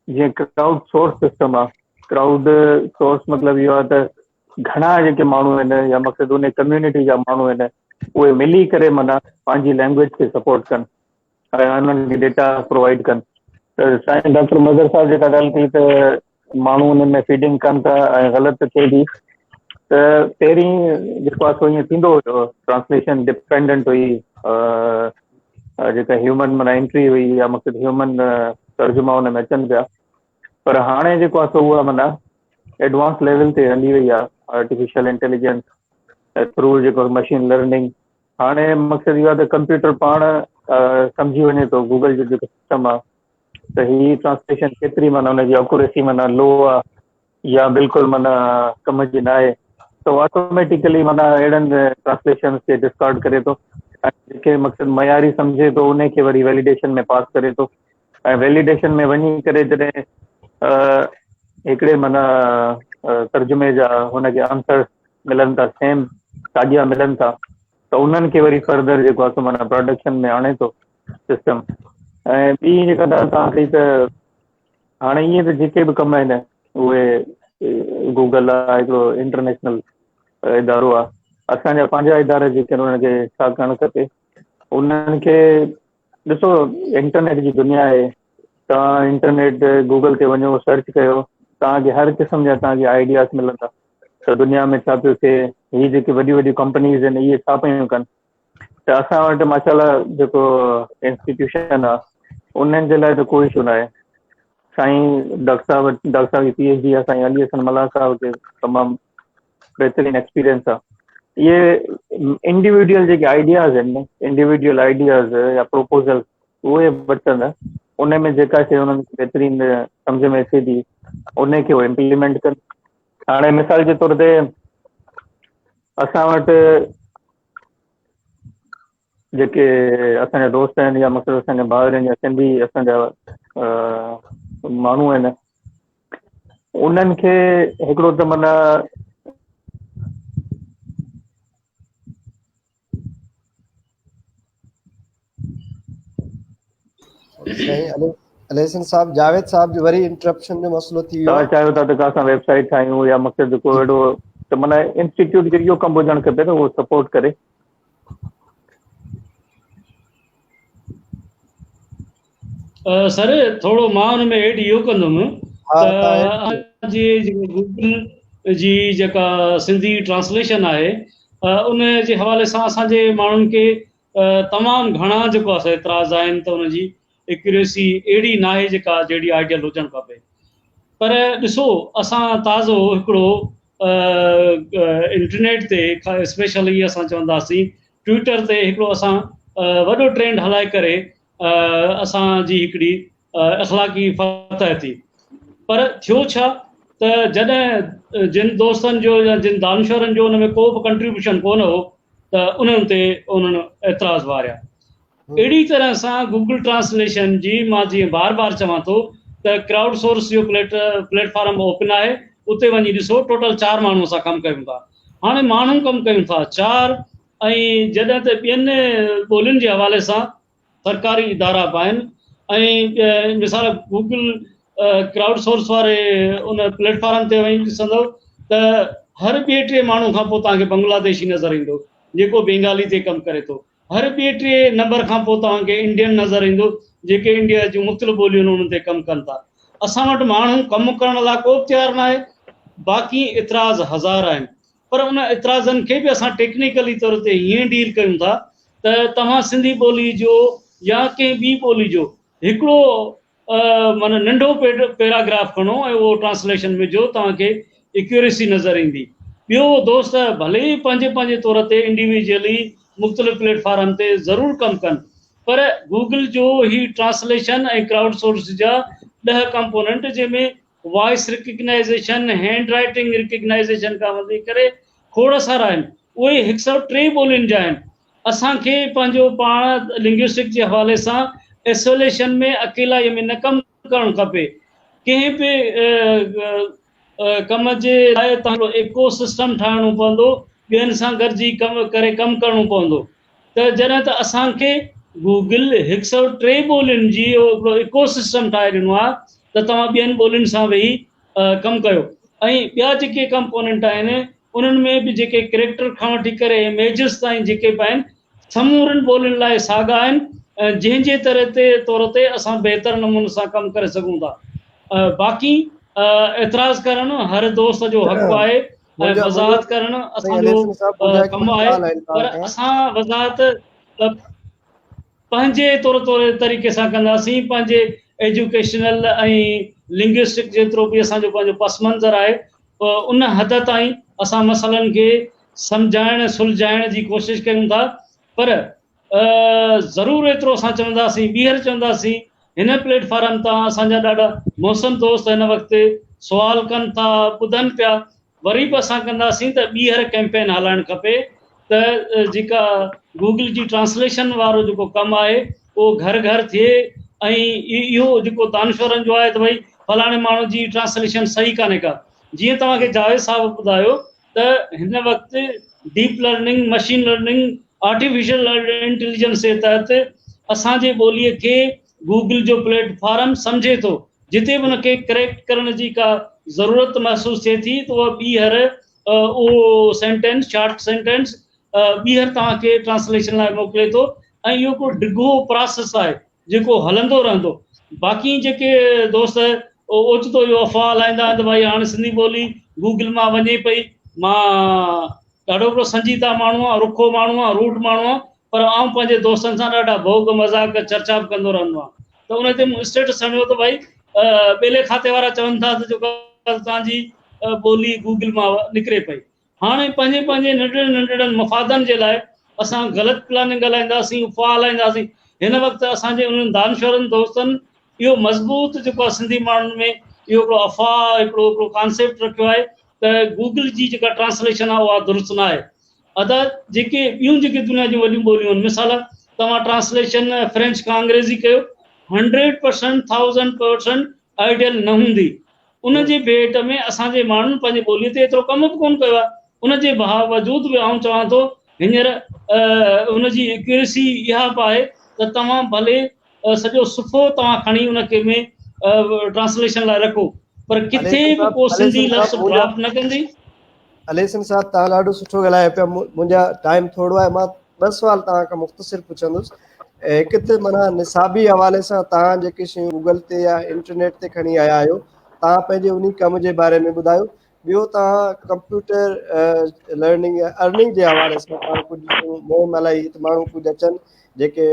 जीअं क्राउड सोर्स सिस्टम आहे। क्राउड सोर्स मतिलबु इहो आहे त घणा जेके माण्हू आहिनि या मक़सदु उन कम्यूनिटी जा माण्हू आहिनि, उहे मिली करे माना पंहिंजी लैंग्वेज खे सपोर्ट कनि ऐं उन्हनि खे डेटा प्रोवाइड कनि। त साईं डॉक्टर मदर साहब जेका ॻाल्हि कई त माण्हू उन्हनि में फीडिंग कनि था ऐं ग़लति थिए थी, त पहिरीं जेको आहे सो ईअं थींदो हुयो, ट्रांसलेशन डिपेंडेंट हुई, जेका ह्यूमन माना एंट्री हुई या मक़सदु ह्यूमन तर्जुमा हुन में अचनि पिया, पर हाणे जेको आहे सो उहा माना एडवांस लेवल ते हली वई आहे, आर्टिफिशियल इंटेलिजेंस थ्रू जेको मशीन लर्निंग। हाणे मक़सदु इहो आहे त कंप्यूटर पाण सम्झी वञे थो गूगल जो जेको सिस्टम आहे त हीअ ट्रांसलेशन केतिरी माना हुनजी एक्यूरेसी माना लो आहे या बिल्कुलु माना कम जी न आहे, त ऑटोमेटिकली माना अहिड़नि ट्रांसलेशन खे डिस्कार्ड करे थो ऐं जेके मक़सदु मयारी सम्झे थो उन खे वरी वैलिडेशन में पास करे थो। ऐं वैलिडेशन में वञी करे जॾहिं हिकिड़े माना तर्जुमे जा हुनखे आंसर मिलनि था, सेम साॻिया मिलनि था, त उन्हनि खे वरी फर्दर जेको आहे सो माना प्रोडक्शन में आणे थो सिस्टम। ऐं ॿी जेका तव्हां कई त हाणे ईअं त जेके बि कम आहिनि उहे गूगल आहे हिकिड़ो इंटरनेशनल इदारो आहे, असांजा पंहिंजा इदारा जेके आहिनि उनखे छा करणु खपे, उन्हनि खे ॾिसो इंटरनेट जी दुनिया आहे, तव्हां इंटरनेट गूगल ते वञो, सर्च कयो, तव्हांखे हर क़िस्म जा तव्हांखे आइडियाज़ मिलंदा त दुनिया में छा पियो थिए, हीअ जेके वॾियूं वॾियूं कंपनीज़ आहिनि इहे छा पियूं कनि। त असां वटि माशाल्लाह जेको इंस्टीट्यूशन आहे उन्हनि जे लाइ त कोई इशू न आहे। साईं डॉक्टर साहब जी PhD आहे, साईं अली हसन मल्हा साहब खे तमामु बहितरीनु एक्सपीरियंस आहे। इहे इंडिविजुअल जेके आइडियाज़ आहिनि, इंडिविजुअल आइडियाज़ या प्रोपोज़ल उहे वठंदा, उन में जेका शइ उन्हनि खे बहितरीनु सम्झ में अचे थी उन खे उहे इम्प्लीमेंट कनि। हाणे मिसाल जे तौर ते असां वटि जेके असांजा दोस्त आहिनि या मक़सदु असांजा भाउर आहिनि या सिंधी असांजा माण्हू आहिनि, उन्हनि खे हिकिड़ो त माना अलेसन साहब, जावेद साहब जो वरी इंटरप्शन जो मसलो थी वियो। तव्हां चाहियो था त का असां वेबसाइट ठाहियूं या मक़सदु को अहिड़ो त माना इंस्टीट्यूट खे इहो कमु हुजणु खपे त उहो सपोर्ट करे। सर थोरो मां हुन में एड इहो कंदुमि त गूगल जी जेका सिंधी ट्रांसलेशन आहे उन जे हवाले सां असांजे माण्हुनि खे तमामु घणा जेको आहे एतिराज़ आहिनि त उनजी एक्यूरेसी अहिड़ी न आहे जेका जहिड़ी आइडियल हुजणु खपे। पर ॾिसो असां ताज़ो हिकिड़ो इंटरनेट ते स्पेशली असां चवंदासीं ट्विटर ते हिकिड़ो असां वॾो ट्रेंड हलाए करे असांजी हिकिड़ी अख़लाक़ी फतह थी। पर थियो छा त जॾहिं जिन दोस्तनि जो या जिन दानश्वरनि जो हुन में को बि कंट्रीब्यूशन कोन हो त उन्हनि ते उन्हनि एतिराज़ वारिया। अहिड़ी तरह सां गूगल ट्रांसलेशन जी मां जीअं बार बार चवां थो त क्राउड सोर्स जो प्लेटफॉर्म ओपन आहे, उते वञी ॾिसो टोटल 4 माण्हू असां कमु कयूं था। हाणे माण्हू कमु कयूं था 4, ऐं जॾहिं त ॿियनि ॿोलियुनि जे हवाले सां सरकारी इदारा बि आहिनि। मिसाल गूगल क्राउड सोर्स वारे उन प्लेटफॉर्म ते वञी ॾिसंदव त हर ॿिए टे माण्हू खां पोइ तव्हांखे बांग्लादेशी नज़र ईंदो जेको बेंगाली ते कमु करे थो। हर ॿिए टे नंबर खां पोइ तव्हांखे इंडियन नज़र ईंदो जेके इंडिया जूं मुख़्तलिफ़ ॿोलियूं उन्हनि ते कमु कनि था। असां वटि माण्हू कमु करण लाइ को बि तयारु न आहे, बाक़ी इतराज़ हज़ार आहिनि, पर उन इतराज़नि खे बि असां टेक्निकली तौर ते हीअं डील कयूं था त तव्हां सिंधी ॿोली जो या कंहिं ॿी ॿोली जो हिकिड़ो माना नंढो पैराग्राफ खणो ऐं उहो ट्रांसलेशन विझो, तव्हांखे एक्यूरेसी नज़र ईंदी। ॿियो दोस्त भले ई पंहिंजे पंहिंजे तौर ते इंडिविजुअली मुख़्तलिफ़ प्लेटफॉर्म ते ज़रूरु कमु कनि, पर गूगल जो ही ट्रांसलेशन ऐं क्राउड सोर्स जा 10 कंपोनेंट जंहिंमें वॉइस रिकग्नाइज़ेशन, हैंड राइटिंग रिकग्नाइज़ेशन खां वठी करे खोड़ सारा आहिनि, उहे 103 ॿोलियुनि जा आहिनि। असांखे पंहिंजो पाण लिंग्विस्टिक जे हवाले सां आइसोलेशन में अकेला में न कमु करणु खपे। कंहिं बि कम जे लाइ तव्हांजो इको सिस्टम ठाहिणो पवंदो, ॿियनि सां गॾिजी कमु करणो पवंदो। त जॾहिं त असांखे गूगल 103 ॿोलियुनि जी हिकिड़ो इको सिस्टम ठाहे ॾिनो आहे त तव्हां ॿियनि ॿोलियुनि सां वेही कमु कयो। ऐं ॿिया जेके कंपोनेंट आहिनि उन्हनि में बि जेके कैरेक्टर खां वठी करे इमेजिस ताईं जेके बि आहिनि समूरनि ॿोलियुनि लाइ साॻा आहिनि, जंहिंजे तौर ते असां बहितर नमूने सां कमु करे सघूं था। बाक़ी एतिराज़ करणु हर दोस्त जो हक़ु आहे ऐं वज़ाहत करणु असांजो कमु आहे, पर असां वज़ाहत पंहिंजे तरीक़े सां कंदासीं। पंहिंजे एजुकेशनल ऐं लिंग्विस्टिक जेतिरो बि असांजो पंहिंजो पस मंज़र आहे उन हद ताईं असां मसइलनि खे सम्झाइण सुलझाइण जी कोशिशि कयूं था। पर ज़रूरु एतिरो असां चवंदासीं, ॿीहर चवंदासीं, हिन प्लेटफॉर्म तां असांजा ॾाढा मौसम दोस्त हिन वक़्तु सुवाल कनि था, ॿुधनि पिया। वरी बि असां कंदासीं त ॿीहर कैंपेन हलाइणु खपे त जेका गूगल जी ट्रांसलेशन वारो जेको कमु आहे उहो घर घर थिए। ऐं इहो जेको दानश्वरनि जो आहे त भई फलाणे माण्हू जी ट्रांसलेशन सही कान्हे का, जीअं तव्हांखे जावेद साहब ॿुधायो त हिन वक़्तु deep learning, machine learning, artificial intelligence जे तहत असांजे ॿोलीअ खे गूगल जो प्लेटफॉर्म सम्झे थो। जिते बि हुनखे करेक्ट करण जी का ज़रूरत महसूसु थिए थी त उहा ॿीहर उहो सेंटेंस, शॉर्ट सेंटेंस ॿीहर तव्हांखे ट्रांसलेशन लाइ मोकिले थो। ऐं इहो को डिघो प्रोसेस आहे जेको हलंदो रहंदो। बाक़ी जेके दोस्त ओचितो इहो अफ़वाह हलाईंदा आहिनि त भई हाणे सिंधी ॿोली गूगल मां वञे पई। मां ॾाढो हिकिड़ो संजीदा माण्हू आहे, रुखो माण्हू आहे, रूट माण्हू आहे, पर आउं पंहिंजे दोस्तनि सां ॾाढा भोग मज़ाक चर्चा बि कंदो रहंदो आहियां। त उन ते मूं स्टेटस हणियो त भई ॿेले खाते वारा चवनि था त जेको तव्हांजी ॿोली गूगल मां निकिरे पई। हाणे पंहिंजे पंहिंजे नंढड़नि नंढड़नि मफ़ादनि जे लाइ असां ग़लति प्लानिंग ॻाल्हाईंदासीं, अफ़वाह हलाईंदासीं। हिन वक़्तु असांजे उन्हनि दानश्वरनि दोस्तनि इहो मज़बूत जेको आहे सिंधी माण्हुनि में इहो हिकिड़ो अफ़वाह, हिकिड़ो कॉन्सेप्ट रखियो आहे त गूगल जी जेका ट्रांसलेशन आहे उहा दुरुस्त न आहे। अदा जेके ॿियूं जेके दुनिया जूं वॾियूं ॿोलियूं आहिनि, मिसाल तव्हां ट्रांसलेशन फ्रेंच खां अंग्रेज़ी कयो, 100%, 1000% आइडियल न हूंदी। उन जे भेट में असांजे माण्हुनि पंहिंजे ॿोलीअ ते एतिरो कमु बि कोन कयो आहे। उन जे बावजूदि बि आउं चवां थो हींअर उनजी एक्यूरेसी इहा बि आहे त तव्हां भले सॼो सुफ़ो तव्हां खणी उनखे में ट्रांसलेशन लाइ रखो, पर किथे बि को सिंधी लफ़्ज़ ड्रॉप न कंदी। अलेसन साहब, तव्हां ॾाढो सुठो ॻाल्हायो पिया। मुंहिंजा टाइम थोरो आहे, मां 2 सुवाल तव्हां खां मुख़्तसिर पुछंदुसि। हिकु त माना निसाबी हवाले सां तव्हां जेके शयूं गूगल ते या इंटरनेट ते खणी आया आहियो, तव्हां पंहिंजे उन कम जे बारे में ॿुधायो। ॿियो, तव्हां कंप्यूटर लर्निंग या अर्निंग जे हवाले सां तव्हां कुझु मोह मलाई त माण्हू कुझु अचनि जेके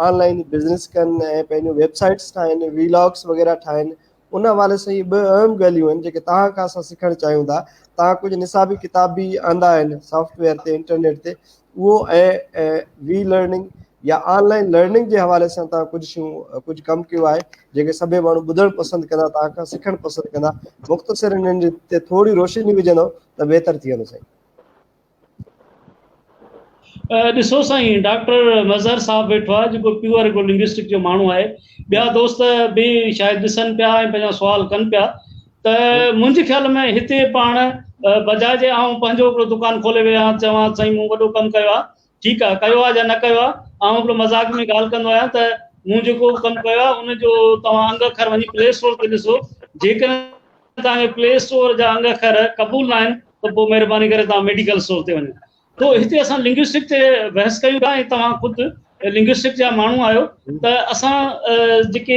ऑनलाइन बिज़नेस कनि ऐं पंहिंजूं वेबसाइट्स ठाहिनि, वीलॉग्स वग़ैरह ठाहिनि, उन हवाले सां इहे 2 अहम ॻाल्हियूं आहिनि जेके तव्हां खां असां सिखणु चाहियूं था। तव्हां कुझु निसाबी किताब बि आंदा आहिनि सॉफ्टवेयर ते, इंटरनेट ते, उहो ऐं वी लर्निंग या ऑनलाइन लर्निंग जे हवाले सां तव्हां कुझु शयूं कुझु कमु कयो आहे जेके सभई माण्हू ॿुधणु पसंदि कंदा, तव्हां खां सिखणु पसंदि कंदा। मुख़्तसिर हिननि ते थोरी रोशनी विझंदव त बहितर थी वेंदो साईं। ॾिसो साईं, डॉक्टर मज़हर साहब वेठो आहे जेको प्योर हिकिड़ो लिंग्विस्टिक जो माण्हू आहे। ॿिया दोस्त बि शायदि ॾिसनि पिया ऐं पंहिंजा सुवाल कनि पिया। त मुंहिंजे ख़्याल में हिते पाण बजाए जे आउं पंहिंजो हिकिड़ो दुकानु खोले विया चवां साईं मूं वॾो कमु कयो आहे, ठीकु आहे कयो आहे या न कयो आहे। ऐं हिकिड़ो मज़ाक में ॻाल्हि कंदो आहियां त मूं जेको कमु कयो आहे उनजो तव्हां अंग अखर वञी प्ले स्टोर ते ॾिसो, जेकॾहिं तव्हांखे प्ले स्टोर जा अंग अखर क़बूल न आहिनि त पोइ महिरबानी करे तव्हां मेडिकल स्टोर ते वञो। तो हिते असां लिंग्विस्टिक ते बहस कयूं था ऐं तव्हां ख़ुदि लिंग्विस्टिक जा माण्हू आहियो त असां जेके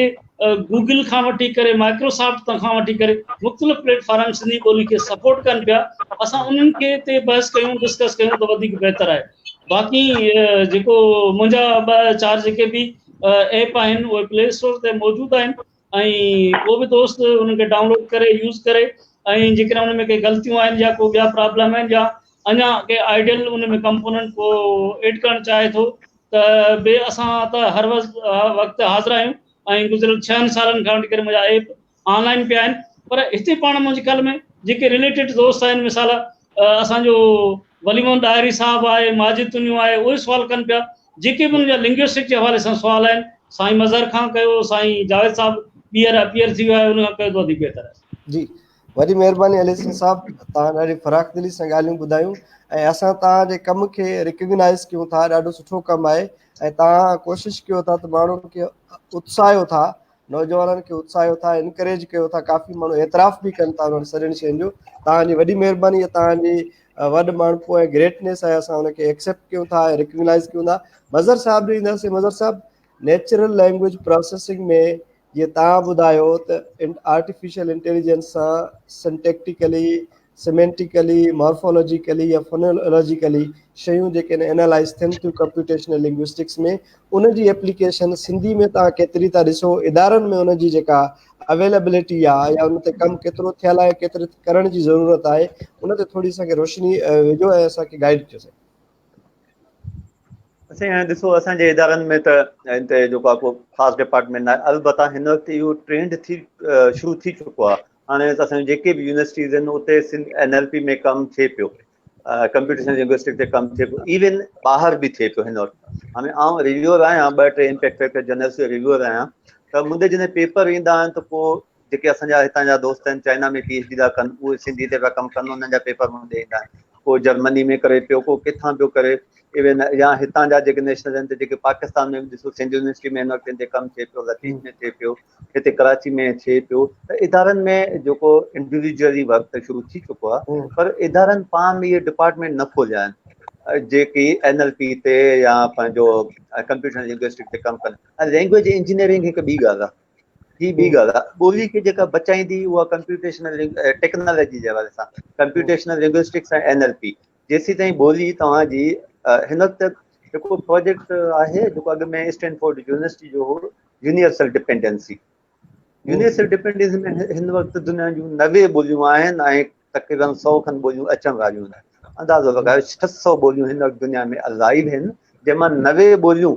गूगल खां वठी करे माइक्रोसॉफ्ट खां वठी करे मुख़्तलिफ़ प्लेटफॉर्म सिंधी ॿोली खे सपोर्ट कनि पिया, असां उन्हनि खे ते बहस कयूं डिस्कस कयूं त वधीक बहितर आहे। बाक़ी जेको मुंहिंजा 2-4 जेके बि ऐप आहिनि उहे प्ले स्टोर ते मौजूदु आहिनि ऐं को बि दोस्त उन्हनि खे डाउनलोड करे यूज़ करे ऐं जेकॾहिं उन में के ग़लतियूं आहिनि या को ॿिया प्रॉब्लम आहिनि या अञा के आइडियल उन में कंपोनेंट को एड करणु चाहे थो त बे असां त हर वक़्तु हाज़िर आहियूं ऐं गुज़िरियल 6 सालनि खां वठी करे मुंहिंजा ऐप ऑनलाइन पिया आहिनि। पर हिते पाण मुंहिंजे ख़्याल में जेके रिलेटेड दोस्त आहिनि, मिसाल असांजो वलीमोहन डायरी साहब आहे, माजिद तुनियो आहे, उहे सुवाल कनि पिया। जेके बि मुंहिंजा लिंग्विस्टिक जे हवाले सां सुवाल आहिनि, साईं मज़हर खां कयो, साईं जावेद साहब ॿीहर अपीयर थी वियो आहे, उन खां कयो त वधीक बहितर आहे। जी वॾी महिरबानी अली साहब, तव्हां ॾाढी फ़राख़ दिली सां ॻाल्हियूं ॿुधायूं ऐं असां तव्हांजे कम खे रिकग्नाइज़ कयूं था, ॾाढो सुठो कमु आहे ऐं तव्हां कोशिशि कयो था त माण्हुनि खे उत्साहियो था, नौजवाननि खे उत्साहियो था, इनकरेज कयो था, काफ़ी माण्हू एतिराफ़ बि कनि था उन्हनि सॼियुनि शयुनि जो। तव्हांजी वॾी महिरबानी, तव्हांजी वॾ माण्हू ऐं ग्रेटनेस आहे, असां हुनखे एक्सेप्ट कयूं था ऐं रिकग्नाइज़ कयूं था। मज़हर साहब ॾे ईंदासीं। मज़हर साहब, नेचुरल लैंग्वेज प्रोसेसिंग में जीअं तव्हां ॿुधायो त आर्टिफिशियल इंटेलिजेंस सां सिंटेक्टिकली, सिमेंटिकली, मॉर्फोलॉजिकली या फोनोलॉजिकली शयूं जेके आहिनि एनालाइज़ थियनि थियूं कंप्यूटेशनल लिंग्विस्टिक्स में, उनजी एप्लीकेशन सिंधी में तव्हां केतिरी था ॾिसो, इदारनि में उनजी जेका अवेलेबिलिटी आहे या उन ते कमु केतिरो थियल आहे, केतिरे करण जी ज़रूरत आहे, उन ते थोरी असांखे रोशनी विझो ऐं असांखे गाइड कयो। असीं हाणे ॾिसो असांजे इदारनि में त हिते जेको आहे को ख़ासि डिपार्टमेंट आहे, अलबत्ता हिन वक़्तु इहो ट्रेंड शुरू थी चुको आहे। हाणे असांजी जेके बि यूनिवर्सिटीज़ आहिनि उते NLP में कमु थिए पियो, कंप्यूटेशनल लिंग्विस्टिक्स ते कमु थिए पियो, इवन ॿाहिरि बि थिए पियो हिन वक़्तु। हाणे आउं रिव्यूअर आहियां, 2-3 इम्पैक्ट फैक्टर जर्नल्स जो रिव्यूअर आहियां, त मुंहिंजे जॾहिं पेपर ईंदा आहिनि त पोइ जेके असांजा हितां जा दोस्त आहिनि चाइना में PhD था कनि, उहे सिंधी ते पिया कमु कनि, उन्हनि जा पेपर मुंहिंजे ईंदा आहिनि। को जर्मनी में करे पियो, को किथां पियो करे, इवन या हितां जा जेके नेशनल आहिनि त जेके पाकिस्तान में बि ॾिसो सिंध यूनिवर्सिटी में हिन वक़्तु कमु थिए पियो, लतीफ़ में थिए पियो, हिते कराची में थिए पियो। त इदारनि में जेको इंडिविजुअली वर्क त शुरू थी चुको आहे, पर इदारनि पाण में इहे डिपार्टमेंट न खोलिया आहिनि जेकी NLP ते या पंहिंजो कंप्यूटर लिंग्विस्टिक ते कमु कनि। ऐं लैंग्वेज इंजीनियरिंग हिकु ॿी ॻाल्हि आहे। ही ॿी ॻाल्हि आहे, ॿोली खे जेका बचाईंदी उहा कंप्यूटेशनल टेक्नोलॉजी जे हवाले सां, कंप्यूटेशनल लिंग्विस्टिक्स ऐं NLP। जेसीं ताईं ॿोली तव्हांजी हिन वक़्तु हिकिड़ो प्रोजेक्ट आहे जेको अॻु में स्टैनफोर्ड यूनिवर्सिटी जो हो, यूनिवर्सल डिपेंडेंसी। यूनिवर्सल डिपेंडेंसी में हिन वक़्तु दुनिया जूं 90 ॿोलियूं आहिनि ऐं तक़रीबन 100 खनि ॿोलियूं अचण वारियूं आहिनि। अंदाज़ो लॻायो 600 ॿोलियूं हिन वक़्तु दुनिया में अलाइव आहिनि, जंहिंमां 90 ॿोलियूं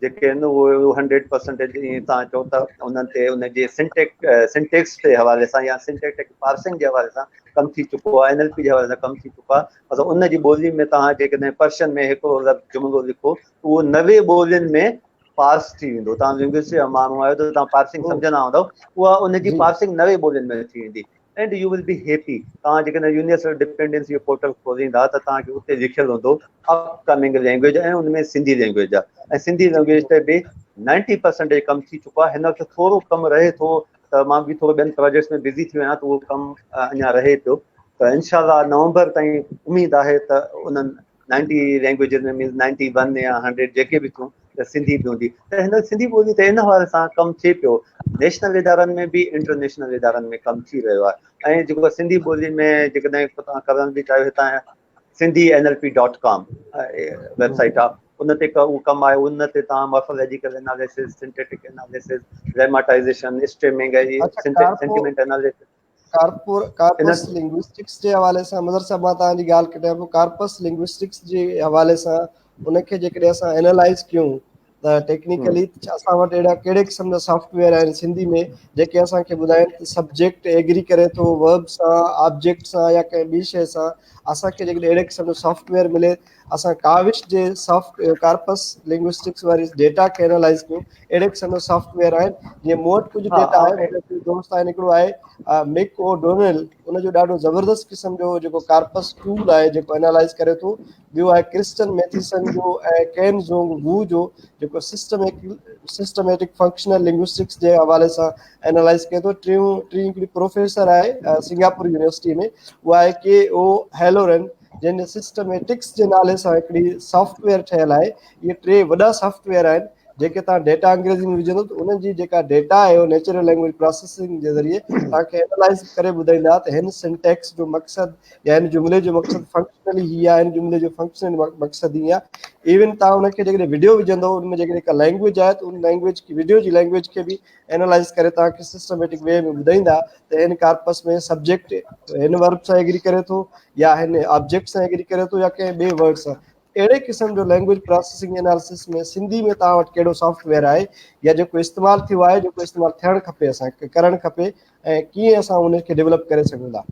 जेके आहिनि उहे 100% जीअं तव्हां चओ था उन्हनि ते उनजे सिंटेक्स जे हवाले सां या सिंटेक्टिक पार्सिंग जे हवाले सां कमु थी चुको आहे, NLP जे हवाले सां कमु थी चुको आहे। मतिलबु उनजी ॿोली में तव्हां जेकॾहिं पर्शियन में हिकिड़ो लफ़्ज़ जुमिलो लिखो, उहो 90 ॿोलियुनि में पार्स थी वेंदो। तव्हां लिंग्विस्टिक जा माण्हू आहियो त तव्हां पार्सिंग सम्झंदा हूंदव, उहा उनजी पार्सिंग 90 ॿोलियुनि में थी वेंदी। And U will be happy. तव्हां जेकॾहिं यूनिवर्सल डिपेंडेंसी जो पोर्टल खोलींदा त तव्हांखे उते लिखियलु हूंदो अपकमिंग लैंग्वेज, ऐं उनमें सिंधी लैंग्वेज आहे। ऐं सिंधी लैंग्वेज ते बि 90% कमु थी चुको आहे। हिन वक़्तु थोरो कमु रहे थो, त मां बि थोरो ॿियनि प्रोजेक्ट्स में बिज़ी थी वञा, त उहो कमु अञा रहे पियो। त इनशाला नवंबर ताईं उमेद आहे त उन्हनि 90 लैंग्वेजिस में मीन्स 91 या 100 जेके बि थियूं त सिंधी बि हूंदी। त हिन सिंधी ॿोली ते इन हवाले सां कमु थिए पियो। नेशनल इदारनि में बि इंटरनेशनल इदारनि में कमु थी रहियो आहे। ऐं जेको सिंधी ॿोली में जेकॾहिं तव्हां करण बि चाहियो, हितां sindhinlp.com वेबसाइट आहे, उन ते उहो कमु आहे। उन ते तव्हां morphological analysis, synthetic analysis, grammatisation, streaming, sentiment analysis, corpus linguistics जे हवाले सां मज़हर साहब मां तव्हांजी ॻाल्हि कटियां पियो। कार्पस लिंग्विस्टिक्स जे हवाले सां उनखे जेकॾहिं असां एनालाइज़ कयूं त टेक्निकली असां वटि अहिड़ा कहिड़े क़िस्म जा सॉफ्टवेयर आहिनि सिंधी में जेके असांखे ॿुधाइनि त सब्जेक्ट एग्री करे थो वर्ब सां, ऑब्जेक्ट सां या कंहिं ॿी शइ सां असांखे जेकॾहिं अहिड़े क़िस्म जो सॉफ्टवेयर मिले, असां काविश जे कार्पस लिंग्विस्टिक्स वारी डेटा खे एनालाइज़ कयूं, अहिड़े क़िस्म जो सॉफ्टवेयर आहिनि। जीअं मूं वटि कुझु डेटा आहे, मुंहिंजो दोस्त आहिनि, हिकिड़ो आहे मिक ओ डोनेल, उनजो ॾाढो ज़बरदस्त क़िस्म जो जेको कार्पस टूल आहे जेको एनालाइज़ करे थो। ॿियो आहे क्रिस्टन मैथिसन जो ऐं केन ज़ोंग वू जो जेको सिस्टमेटिक फंक्शनल लिंग्विस्टिक्स जे हवाले सां एनालाइज़ कयो थो। टी हिकिड़ी प्रोफेसर आहे सिंगापुर यूनिवर्सिटी में, उहा आहे के ओ हैलोरन, जंहिंजे सिस्टमेटिक्स जे नाले सां हिकिड़ी सॉफ्टवेयर ठहियलु आहे। इहे 3 वॾा सॉफ्टवेयर आहिनि जेके तव्हां डेटा अंग्रेज़ी में विझंदो त उन्हनि जी जेका डेटा आहे उहो नेचुरल लैंग्वेज प्रोसेसिंग जे ज़रिए तव्हांखे एनालाइज़ करे ॿुधाईंदा त हिन सिंटेक्स जो मक़सदु या हिन जुमिले जो मक़सदु फंक्शनली हीअ आहे, हिन जुमिले जो फंक्शनल मक़सदु हीअ आहे। इवन तव्हां उनखे जेकॾहिं वीडियो विझंदो, उनमें जेकॾहिं का लैंग्वेज आहे त उन लैंग्वेज की वीडियो जी लैंग्वेज खे बि एनालाइज़ करे तव्हांखे सिस्टमेटिक वे में ॿुधाईंदा त हिन कार्पस में सब्जेक्ट हिन वर्ब सां एग्री करे थो या हिन ऑब्जेक्ट सां एग्री करे थो या कंहिं ॿिए वर्ड सां। अहिड़े क़िस्म जो लैंग्वेज प्रोसेसिंग एनालिसिस में सिंधी में तव्हां वटि कहिड़ो सॉफ्टवेयर आहे या जेको इस्तेमालु थियो आहे, जेको इस्तेमालु थियणु खपे, असांखे करणु खपे, ऐं कीअं असां उनखे डेवलप करे सघूं था?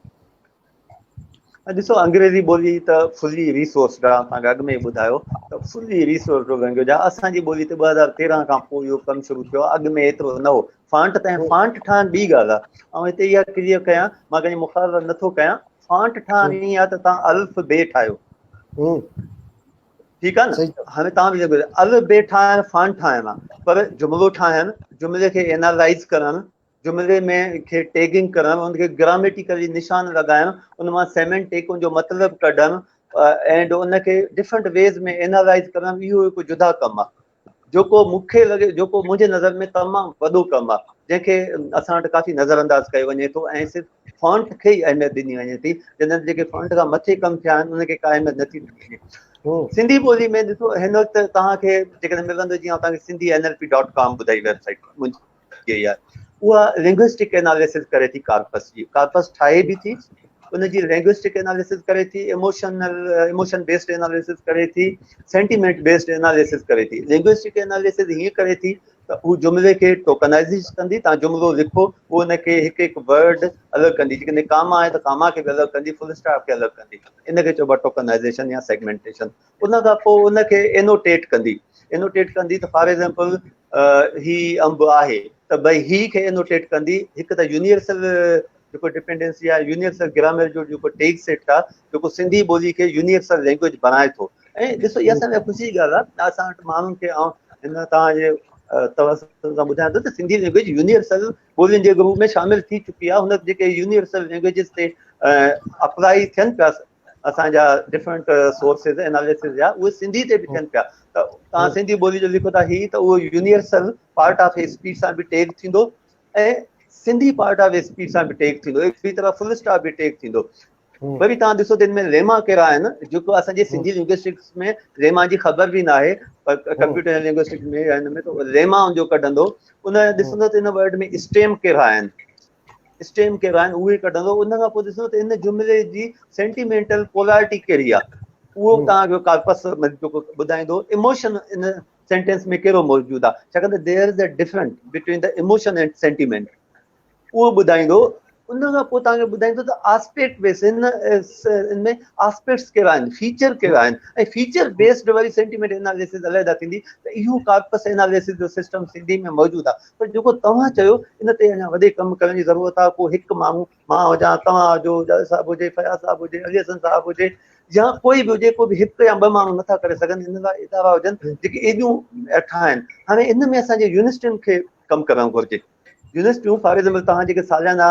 ॾिसो, अंग्रेज़ी ॿोली त फुली रिसोर्स आहे, तव्हांखे अॻु में ई ॿुधायो त फुली रिसोर्स लैंग्वेज आहे। असांजी ॿोली त 2013 खां पोइ इहो कमु शुरू थियो आहे, अॻु में एतिरो न हो। फॉन्ट ठाहिण ॿी ॻाल्हि आहे, ऐं हिते इहा क्लियर कयां, मां कंहिंजी मुखालफ़त नथो कयां। फॉन्ट ठाहिण ईअं आहे त तव्हां अल्फ़ बे ठाहियो, ठीकु आहे न। हाणे तव्हां बि अल्फ़ बे ठाहिण फॉन्ट ठाहिण आहे, पर जुमिलो ठाहिण, जुमिले खे एनालाइज़ करणु, जुमिले में खे टैगिंग करणु, उनखे ग्रामेटिकली निशान लॻाइणु, उन मां सेमेंटिक जो मतिलबु कढणु ऐं उनखे डिफरेंट वेज़ में एनालाइज़ करणु, इहो हिकु जुदा कमु आहे जेको मूंखे लॻे, जेको मुंहिंजे नज़र में तमामु वॾो कमु आहे, जंहिंखे असां वटि काफ़ी नज़रअंदाज़ कयो वञे थो ऐं सिर्फ़ु फॉन्ट खे ई अहमियत ॾिनी वञे थी। जंहिं जेके फॉन्ट खां मथे कमु थिया आहिनि उनखे का अहमियत नथी ॾिनी वञे। सिंधी ॿोली में ॾिसो, हिन वक़्तु तव्हांखे जेकॾहिं मिलंदो, जीअं तव्हांखे सिंधी NLP.com ॿुधाई वेबसाइट मुंहिंजी आहे, उहा लिंग्विस्टिक एनालिसिस करे थी कार्पस जी, कार्पस ठाहे बि थी, उनजी लैंग्विस्टिक एनालिसिस करे थी, इमोशन बेस्ड एनालिसिस करे थी, सेंटीमेंट बेस्ड एनालिसिस करे थी। लिंग्विस्टिक एनालिसिस हीअं करे थी त हू जुमिले खे टोकनाइज़ कंदी, तव्हां जुमिलो लिखो, उहो उनखे हिकु हिकु वर्ड अलॻि कंदी, जेकॾहिं कामा आहे त कामा खे बि अलॻि कंदी, फुल स्टॉप खे अलॻि कंदी, इनखे चइबो आहे टोकनाइज़ेशन या सेगमेंटेशन। उन खां पोइ उनखे एनोटेट कंदी त फॉर एग्ज़ाम्पल ही अंब आहे त भई ही खे एनोटेट कंदी। हिकु त यूनिवर्सल जेको डिपेंडेंसी आहे, यूनिवर्सल ग्रामर जो जेको टेग सेट आहे, जेको सिंधी ॿोली खे यूनिवर्सल लैंग्वेज बणाए थो। ऐं ॾिसो, इहा असां लाइ ख़ुशी जी ॻाल्हि आहे, असां वटि माण्हुनि खे हिन तव्हांजे तवसुल सां ॿुधायां थो त सिंधी लैंग्वेज यूनिवर्सल ॿोलियुनि जे ग्रुप में शामिल थी चुकी आहे। हुन जेके यूनिवर्सल लैंग्वेजिस ते अप्लाई थियनि पिया, असांजा डिफरेंट सोर्सिस एनालिसिस जा, उहे सिंधी ते बि थियनि पिया। त तव्हां सिंधी ॿोली जो लिखो था ही, त उहो यूनिवर्सल पार्ट ऑफ स्पीच सां बि टैग थींदो ऐं सिंधी पार्ट ऑफ स्पीच सां बि टैग थींदो, ॿी तरह फुल स्टॉप बि टैग थींदो। वरी तव्हां ॾिसो त हिन में लेमा कहिड़ा आहिनि, जेको असांजे सिंधी लिंग्विस्टिक्स में लेमा जी ख़बर बि न आहे, पर कंप्यूटर लिंग्विस्टिक्स में हिन में त लेमा जो कढंदो, उन ॾिसंदो त हिन वर्ड में स्टेम कहिड़ा आहिनि, उहे कढंदो। उन खां पोइ ॾिसंदो त इन जुमिले जी सेंटीमेंटल पोलैरिटी कहिड़ी आहे, उहो तव्हांजो कार्पस जेको ॿुधाईंदो। इमोशन इन सेंटेंस में कहिड़ो मौजूदु आहे, छाकाणि त there is a difference between the emotion and sentiment, उहो ॿुधाईंदो। उन खां पोइ तव्हांखे ॿुधाईंदो त आस्पेक्ट बेस इन में आस्पेक्ट्स कहिड़ा आहिनि, फीचर कहिड़ा आहिनि, ऐं फीचर बेस्ड वरी सेंटीमेंट एनालिसिस अलॻि थींदी। त इहो कार्पस एनालिसिस जो सिस्टम सिंधी में मौजूदु आहे। पर जेको तव्हां चयो, इन ते अञा वधीक कमु करण जी ज़रूरत आहे। पोइ हिकु माण्हू, मां हुजां, तव्हां हुजो, जज साहिबु हुजे, फयाज़ साहिबु हुजे, अली हसन साहिबु हुजे, या कोई बि हुजे, को बि हिकु या ॿ माण्हू नथा करे सघनि। इन लाइ इदारा हुजनि जेके एॾियूं ठाहिनि। हाणे इन में असांजे यूनिवर्सिटियुनि खे कमु करणु घुरिजे। यूनिवर्सिटियूं फॉर एग्ज़ाम्पल तव्हां जेके सालियाना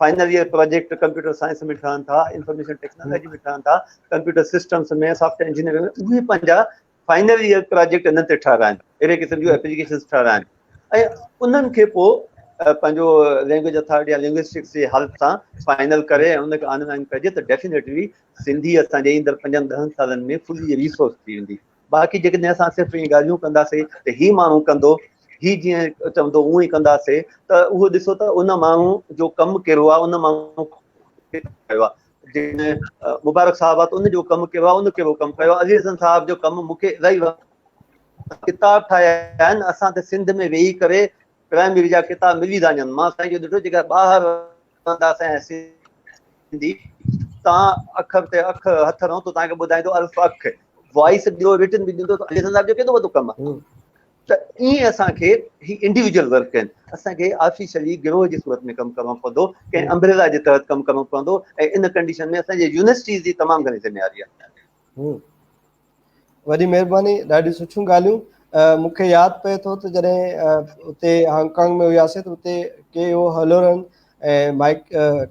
final year project computer science में ठहनि था, इंफॉर्मेशन टेक्नोलॉजी में ठहनि था, कंप्यूटर सिस्टम्स में, सॉफ्टवेयर इंजीनियरिंग में, उहे पंहिंजा फाइनल ईयर प्रोजेक्ट इन्हनि ते ठहिराइनि, अहिड़े क़िस्म जूं एप्लीकेशन्स ठहिराइनि, ऐं उन्हनि खे पोइ पंहिंजो लैंग्वेज अथॉरिटी या लिंग्विस्टिक्स जे हेल्प सां फाइनल करे ऐं उनखे ऑनलाइन कजे, त डेफिनेटली सिंधी असांजे ईंदड़ 5-10 सालनि में फुली रिसोर्स थी वेंदी। बाक़ी जेकॾहिं असां सिर्फ़ु इहे ॻाल्हियूं कंदासीं त ही माण्हू कंदो, ही जीअं चवंदो उअं ई कंदासीं, त उहो ॾिसो त उन माण्हू जो कमु कहिड़ो आहे, उन माण्हू कयो आहे। जीअं मुबारक साहब आहे त उनजो कमु कहिड़ो आहे, उन कहिड़ो कमु कयो आहे। अली हसन साहब जो कमु मूंखे इलाही किताब ठाहिया आहिनि, असां त सिंध में वेही करे प्राइमरी जा किताब मिली था वञनि। मां साईं जो ॾिठो, जेका ॿाहिरि रहंदासीं सिंधी तव्हां अखर ते अख हथ रहो त तव्हांखे ॿुधाईंदो अल्फ अख, वॉइस ॾियो, रिटन बि ॾींदो, त अलीहसन साहिब जो केॾो वॾो कमु आहे। त ईअं असांखे ही इंडिविजुअल वर्क आहिनि, असांखे आर्टिफिशियली गिरोह जी सूरत में कमु करणो पवंदो, कंहिं अम्ब्रेला जे तहत कमु करणो पवंदो, ऐं इन कंडीशन में असांजे यूनिवर्सिटीज़ जी तमामु घणी ज़िम्मेवारी आहे। वॾी महिरबानी, ॾाढी सुठियूं ॻाल्हियूं। मूंखे यादि पए थो त जॾहिं उते हांगकांग में हुयासीं त उते के हो हलोरन ऐं माइक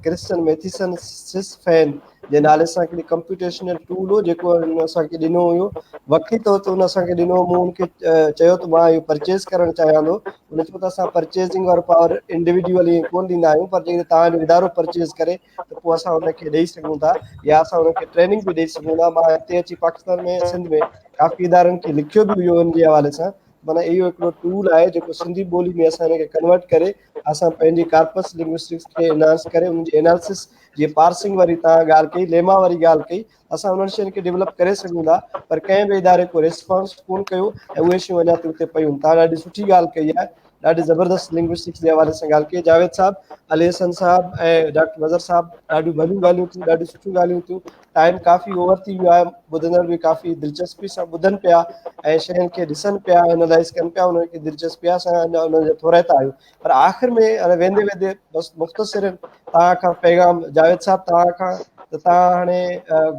क्रिस्टन मैथिसन सिस फैन जे नाले सां हिकिड़ी कंप्यूटेशनल टूल हो जेको हुन असांखे ॾिनो हुयो, वक़्ती तौर ते हुन असांखे ॾिनो। मूं हुनखे चयो त मां इहो परचेज़ करणु चाहियां थो। हुन चयो त असां परचेज़िंग और पावर इंडिविजुअली कोन ॾींदा आहियूं, पर जेकॾहिं तव्हांजो इदारो परचेज़ करे त पोइ असां हुनखे ॾेई सघूं था, या असां हुनखे ट्रेनिंग बि ॾेई सघूं था। मां हिते अची पाकिस्तान में सिंध में काफ़ी इदारनि खे लिखियो बि हुयो हुन जे हवाले सां। माना इहो हिकिड़ो टूल आहे जेको सिंधी ॿोली में असां हिनखे कन्वर्ट करे असां पंहिंजी कार्पस लिंग्विस्टिक्स खे एनहांस करे उनजी एनालिसिस, जीअं पार्सिंग वारी तव्हां ॻाल्हि कई, लेमा वारी ॻाल्हि कई, असां उन्हनि शयुनि खे डेवलप करे सघूं था। पर कंहिं बि इदारे को रिस्पॉन्स कोन कयो ऐं उहे शयूं अञा ताईं उते पयूं। तव्हां ॾाढी सुठी ॻाल्हि कई आहे, ॾाढी ज़बरदस्त लिंग्विस्टिक्स जे हवाले सां ॻाल्हि कई। जावेद साहब, अली हसन साहब ऐं डॉक्टर नज़र साहब, ॾाढियूं भलियूं ॻाल्हियूं थियूं, ॾाढियूं सुठियूं ॻाल्हियूं थियूं। टाइम काफ़ी ओवर थी वियो आहे, ॿुधंदड़ बि काफ़ी दिलचस्पी सां ॿुधनि पिया ऐं शयुनि खे ॾिसनि पिया, एनालाइज़ कनि पिया, उन्हनि खे दिलचस्पी आहे, असां अञा उन्हनि जे थोरे था आहियूं। पर आख़िर में वेंदे वेंदे बसि मुख़्तसिर तव्हां खां पैगाम, जावेद साहब तव्हां खां, त तव्हां हाणे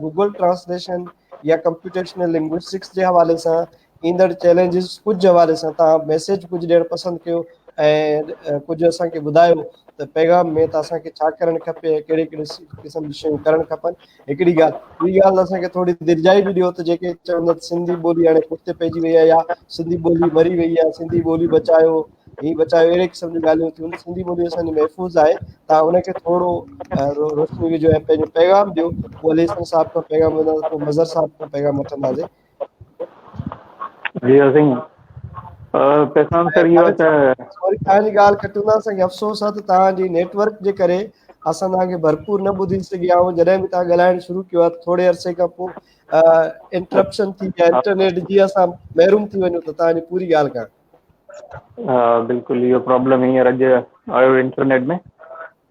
गूगल ट्रांसलेशन या कंप्यूटेशनल लिंग्विस्टिक्स जे हवाले सां ईंदड़ चैलेंजिस कुझु हवाले सां तव्हां मैसेज कुझु ॾियणु पसंदि कयो ऐं कुझु असांखे ॿुधायो त पैगाम में त असांखे छा करणु खपे, कहिड़े कहिड़े क़िस्म जी शयूं करणु खपनि। हिकिड़ी ॻाल्हि, ॿी ॻाल्हि असांखे थोरी दिलजाई बि ॾियो त जेके चवंदा सिंधी ॿोली हाणे पुठिते पइजी वई आहे, या सिंधी ॿोली मरी वई आहे, सिंधी ॿोली बचायो, ही बचायो, अहिड़े क़िस्म जूं ॻाल्हियूं थियूं। सिंधी ॿोली असांजी महफ़ूज़ आहे, तव्हां हुनखे थोरो रोशनी विझो ऐं पंहिंजो पैगाम ॾियो। पोइ अली हसन साहब खां पैगाम वठंदासीं, पोइ मज़र साहब खां पैगाम वठंदासीं। जी सिंह, पैगाम सर इहो त वरी तव्हांजी ॻाल्हि कटंदा, असांखे अफ़सोस आहे त तव्हांजी नेटवर्क जे करे असां तव्हांखे भरपूर न ॿुधी सघिया आहियूं। जॾहिं बि तव्हां ॻाल्हाइणु शुरू कयो आहे थोरे अरसे खां पोइ इंटरप्शन थी विया, इंटरनेट जी असां महिरूम थी वञूं त तव्हांजी पूरी ॻाल्हि करणु। हा बिल्कुलु, इहो प्रॉब्लम हींअर अॼु आयो इंटरनेट में।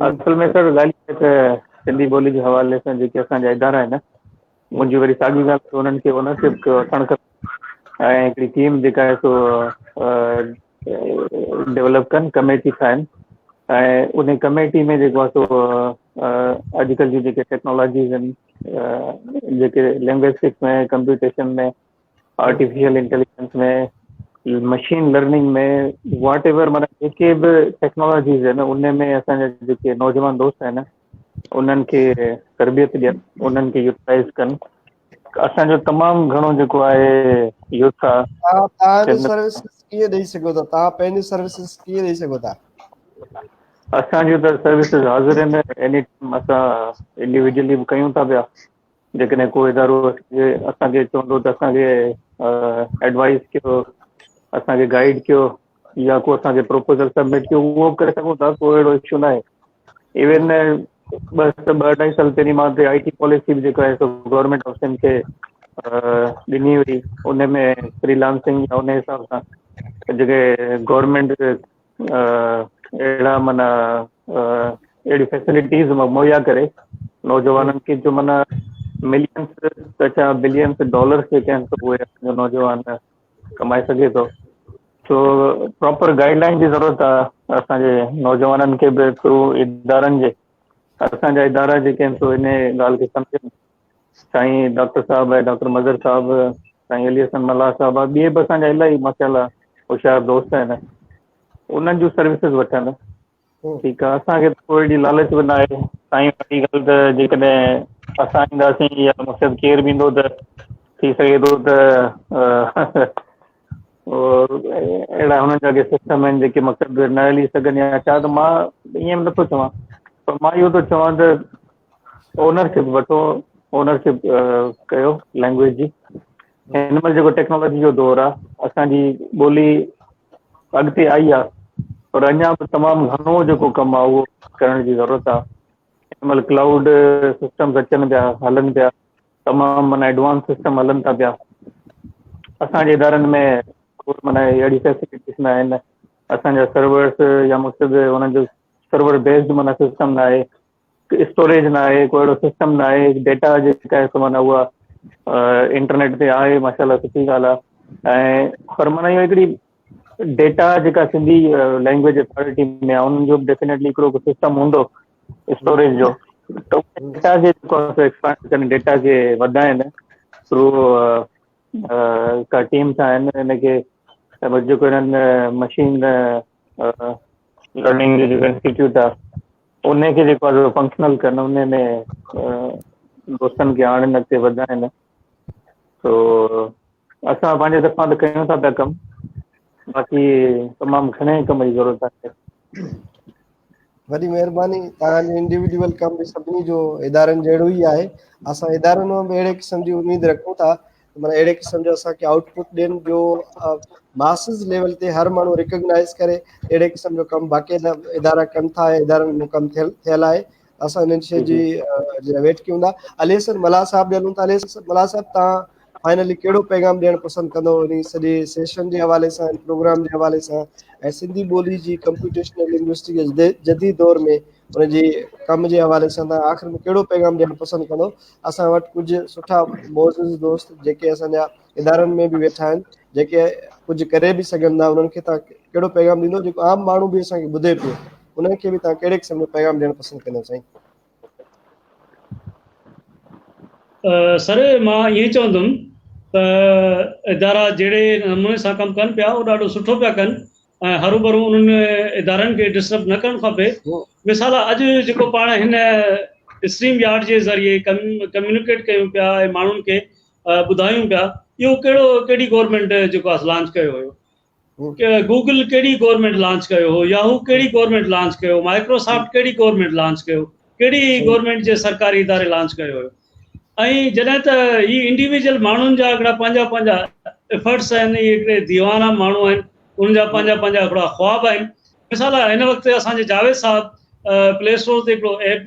असल में सर ॻाल्हि त सिंधी ॿोली जे हवाले सां जेके असांजा इदारा आहिनि, मुंहिंजी वरी साॻी ॻाल्हि उन्हनि खे ओनरशिप वठणु खपे ऐं हिकिड़ी टीम जेका आहे सो डेवलप कनि, कमेटी ठाहिनि ऐं उन कमेटी में जेको आहे सो अॼुकल्ह जी जेके टेक्नोलॉजीज़ आहिनि, जेके लिंग्विस्टिक्स में, कंप्यूटेशन में, आर्टिफिशियल इंटेलिजेंस में, मशीन लर्निंग में, वॉट एवर, माना जेके बि टेक्नोलॉजीज़ आहिनि उन में असांजा जेके नौजवान दोस्त आहिनि उन्हनि खे तरबियत ॾियनि, उन्हनि खे यूटिलाइज़ कनि। असांजो तमामु घणो जेको आहे यूथ आहे। तव्हांजो सर्विसिस कीअं ॾेई सघो था, तव्हां पंहिंजी सर्विसिस कीअं ॾेई सघो था? असांजूं त सर्विसिस हाज़िर आहिनि, एनी टाइम असां इंडिविजुअली बि कयूं था पिया। जेकॾहिं को इदारो असांखे चवंदो त असांखे एडवाइस कयो, असांखे गाइड कयो, या को असांखे प्रोपोज़ल सबमिट कयो, उहो बि करे सघूं था, कोई अहिड़ो इशू न आहे। इवन 2-2.5 साल पहिरीं मां त IT पॉलिसी बि जेको आहे सो गवर्नमेंट ऑप्शन खे ॾिनी हुई, उन में फ्रीलांसिंग या उन हिसाब सां जेके गवर्नमेंट अहिड़ा माना अहिड़ी फैसिलिटीज़ मुहैया करे नौजवाननि खे, जो माना मिलियंस त छा बिलियंस डॉलर्स जेके आहिनि त उहे नौजवान कमाए सघे थो। सो प्रॉपर गाइडलाइन जी ज़रूरत आहे असांजे नौजवाननि खे बि थ्रू इदारनि जे। असांजा इदारा जेके आहिनि सो इन ॻाल्हि खे सम्झनि। साईं डॉक्टर साहब ऐं डॉक्टर मज़र साहब, साईं अली हसन मल्ला साहब, ॿिए बि असांजा इलाही माशाल्लाह होशियार दोस्त आहिनि, उन्हनि जूं सर्विसिस वठनि। ठीकु आहे, असांखे कोई एॾी लालच बि न आहे। साईं वारी ॻाल्हि त जेकॾहिं असां ईंदासीं या मक़सदु केरु बि ईंदो त थी सघे थो त अहिड़ा हुननि जा के सिस्टम आहिनि जेके मक़सदु न हली सघनि या छा, त मां ईअं बि नथो चवां, पर मां इहो थो चवां त ओनरशिप वठो, ओनरशिप कयो लैंग्वेज जी। हिन महिल जेको टेक्नोलॉजी जो दौरु आहे, असांजी ॿोली अॻिते आई आहे, पर अञा बि तमामु घणो जेको कमु आहे उहो करण जी ज़रूरत आहे। हिन महिल क्लाउड सिस्टम्स अचनि पिया, हलनि पिया, तमामु माना एडवांस सिस्टम हलनि था पिया। असांजे इदारनि में माना अहिड़ी फैसिलिटीज़ न आहिनि। असांजा सर्वर्स या मक़सदु हुननि जो सर्वर बेस्ड माना सिस्टम न आहे। स्टोरेज ना आहे, कोई अहिड़ो सिस्टम ना आहे, डेटा जेका आहे सो माना उहा इंटरनेट ते आहे, माशाल्लाह सुठी ॻाल्हि आहे। ऐं पर माना इहो हिकिड़ी डेटा जेका सिंधी लैंग्वेज अथॉरिटी में आहे उन्हनि जो बि डेफिनेटली हिकिड़ो सिस्टम हूंदो स्टोरेज जो, त डेटा खे जेको एक्सपांड कनि, डेटा खे वधाइनि थ्रू का टीम्स आहिनि हिनखे जेको हिननि मशीन लर्निंग जो जेको इंस्टीट्यूट आहे उनखे जेको आहे फंक्शनल कनि, उन में दोस्तनि खे आणनि, अॻिते वधाइनि। तो असां पंहिंजे तरफ़ां त कयूं था पिया कमु, बाक़ी तमामु घणे कम जी ज़रूरत आहे। वॾी महिरबानी। तव्हांजो इंडिविजुअल कम बि सभिनी जो इदारनि जहिड़ो ई आहे। असां इदारनि में बि अहिड़े क़िस्म जी उमेद रखूं था, माना अहिड़े क़िस्म जो असांखे आउटपुट ॾियनि जो मासिस लेवल ते हर माण्हू रिकॉग्नाइज़ करे अहिड़े क़िस्म जो कमु बाक़ाइदा इदारा कनि था, इदारनि में कमु थियल आहे। असां हिन शइ जी वेट कयूं था। अलीहसन मल्हा साहब ॾियनि था। अलीहसन मल्हा साहब, तव्हां फाइनली कहिड़ो पैगाम ॾियणु पसंदि कंदो इन सॼे सेशन जे हवाले सां, प्रोग्राम जे हवाले सां, ऐं सिंधी ॿोली जी कंप्यूटेशनल लिंग्विस्टिक जदीद दौर में उनजे कम जे हवाले सां तव्हां आख़िर में कहिड़ो पैगाम ॾियणु पसंदि कंदो? असां वटि कुझु सुठा मोज़िज़ दोस्त जेके असांजा इदारनि में बि वेठा आहिनि, जेके कुझु करे बि सघनि था, उन्हनि खे तव्हां कहिड़ो पैगाम ॾींदो जेको आम माण्हू बि असांखे ॿुधे पियो, उन्हनि खे बि तव्हां कहिड़े क़िस्म जो पैगाम ॾियणु पसंदि कंदो साईं? सर, मां ईअं चवंदुमि त इदारा जहिड़े नमूने सां कमु कनि पिया उहो ॾाढो सुठो पिया कनि, ऐं हरू भरू उन्हनि इदारनि खे डिस्टर्ब न करणु खपे। मिसाल अॼु जेको पाण हिन स्ट्रीम यार्ड जे ज़रिए कम्यूनिकेट कयूं पिया ऐं माण्हुनि खे ॿुधायूं पिया, इहो कहिड़ी गवर्नमेंट जेको आहे लॉन्च कयो हुयो? गूगल कहिड़ी गवर्नमेंट लॉन्च कयो हो? याहू कहिड़ी गवर्नमेंट लॉन्च कयो? माइक्रोसॉफ्ट कहिड़ी गवर्नमेंट लॉन्च कयो? कहिड़ी गवर्नमेंट जे सरकारी इदारे लॉन्च कयो हुयो? ऐं जॾहिं त ही इंडिविजुअल माण्हुनि जा हिकिड़ा पंहिंजा पंहिंजा एफर्ट्स आहिनि, इहे हिकिड़े दीवाना माण्हू आहिनि, उन्हनि जा पंहिंजा पंहिंजा हिकिड़ा ख़्वाब आहिनि। मिसाल हिन वक़्तु असांजे जावेद साहब प्ले स्टोर ते हिकिड़ो ऐप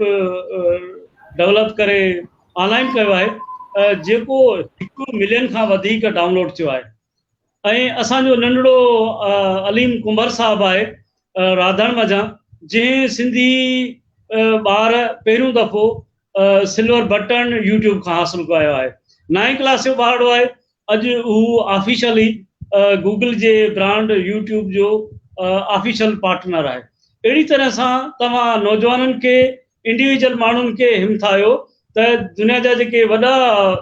डेवलप करे ऑनलाइन कयो आहे, जेको 1 मिलियन खां वधीक डाउनलोड थियो आहे। ऐं असांजो नंढड़ो अलीम कुंबर साहब आहे राधण मजा, जंहिं सिंधी ॿार पहिरियों दफ़ो सिल्वर बटन यूट्यूब खां हासिल कयो आहे। 9th क्लास जो ॿारु आहे, अॼु हू ऑफिशियली गूगल जे ब्रांड यूट्यूब जो ऑफिशियल पार्टनर आहे। अहिड़ी तरह सां तव्हां नौजवाननि खे, इंडिविजुअल माण्हुनि खे हिमथायो त दुनिया जा जेके वॾा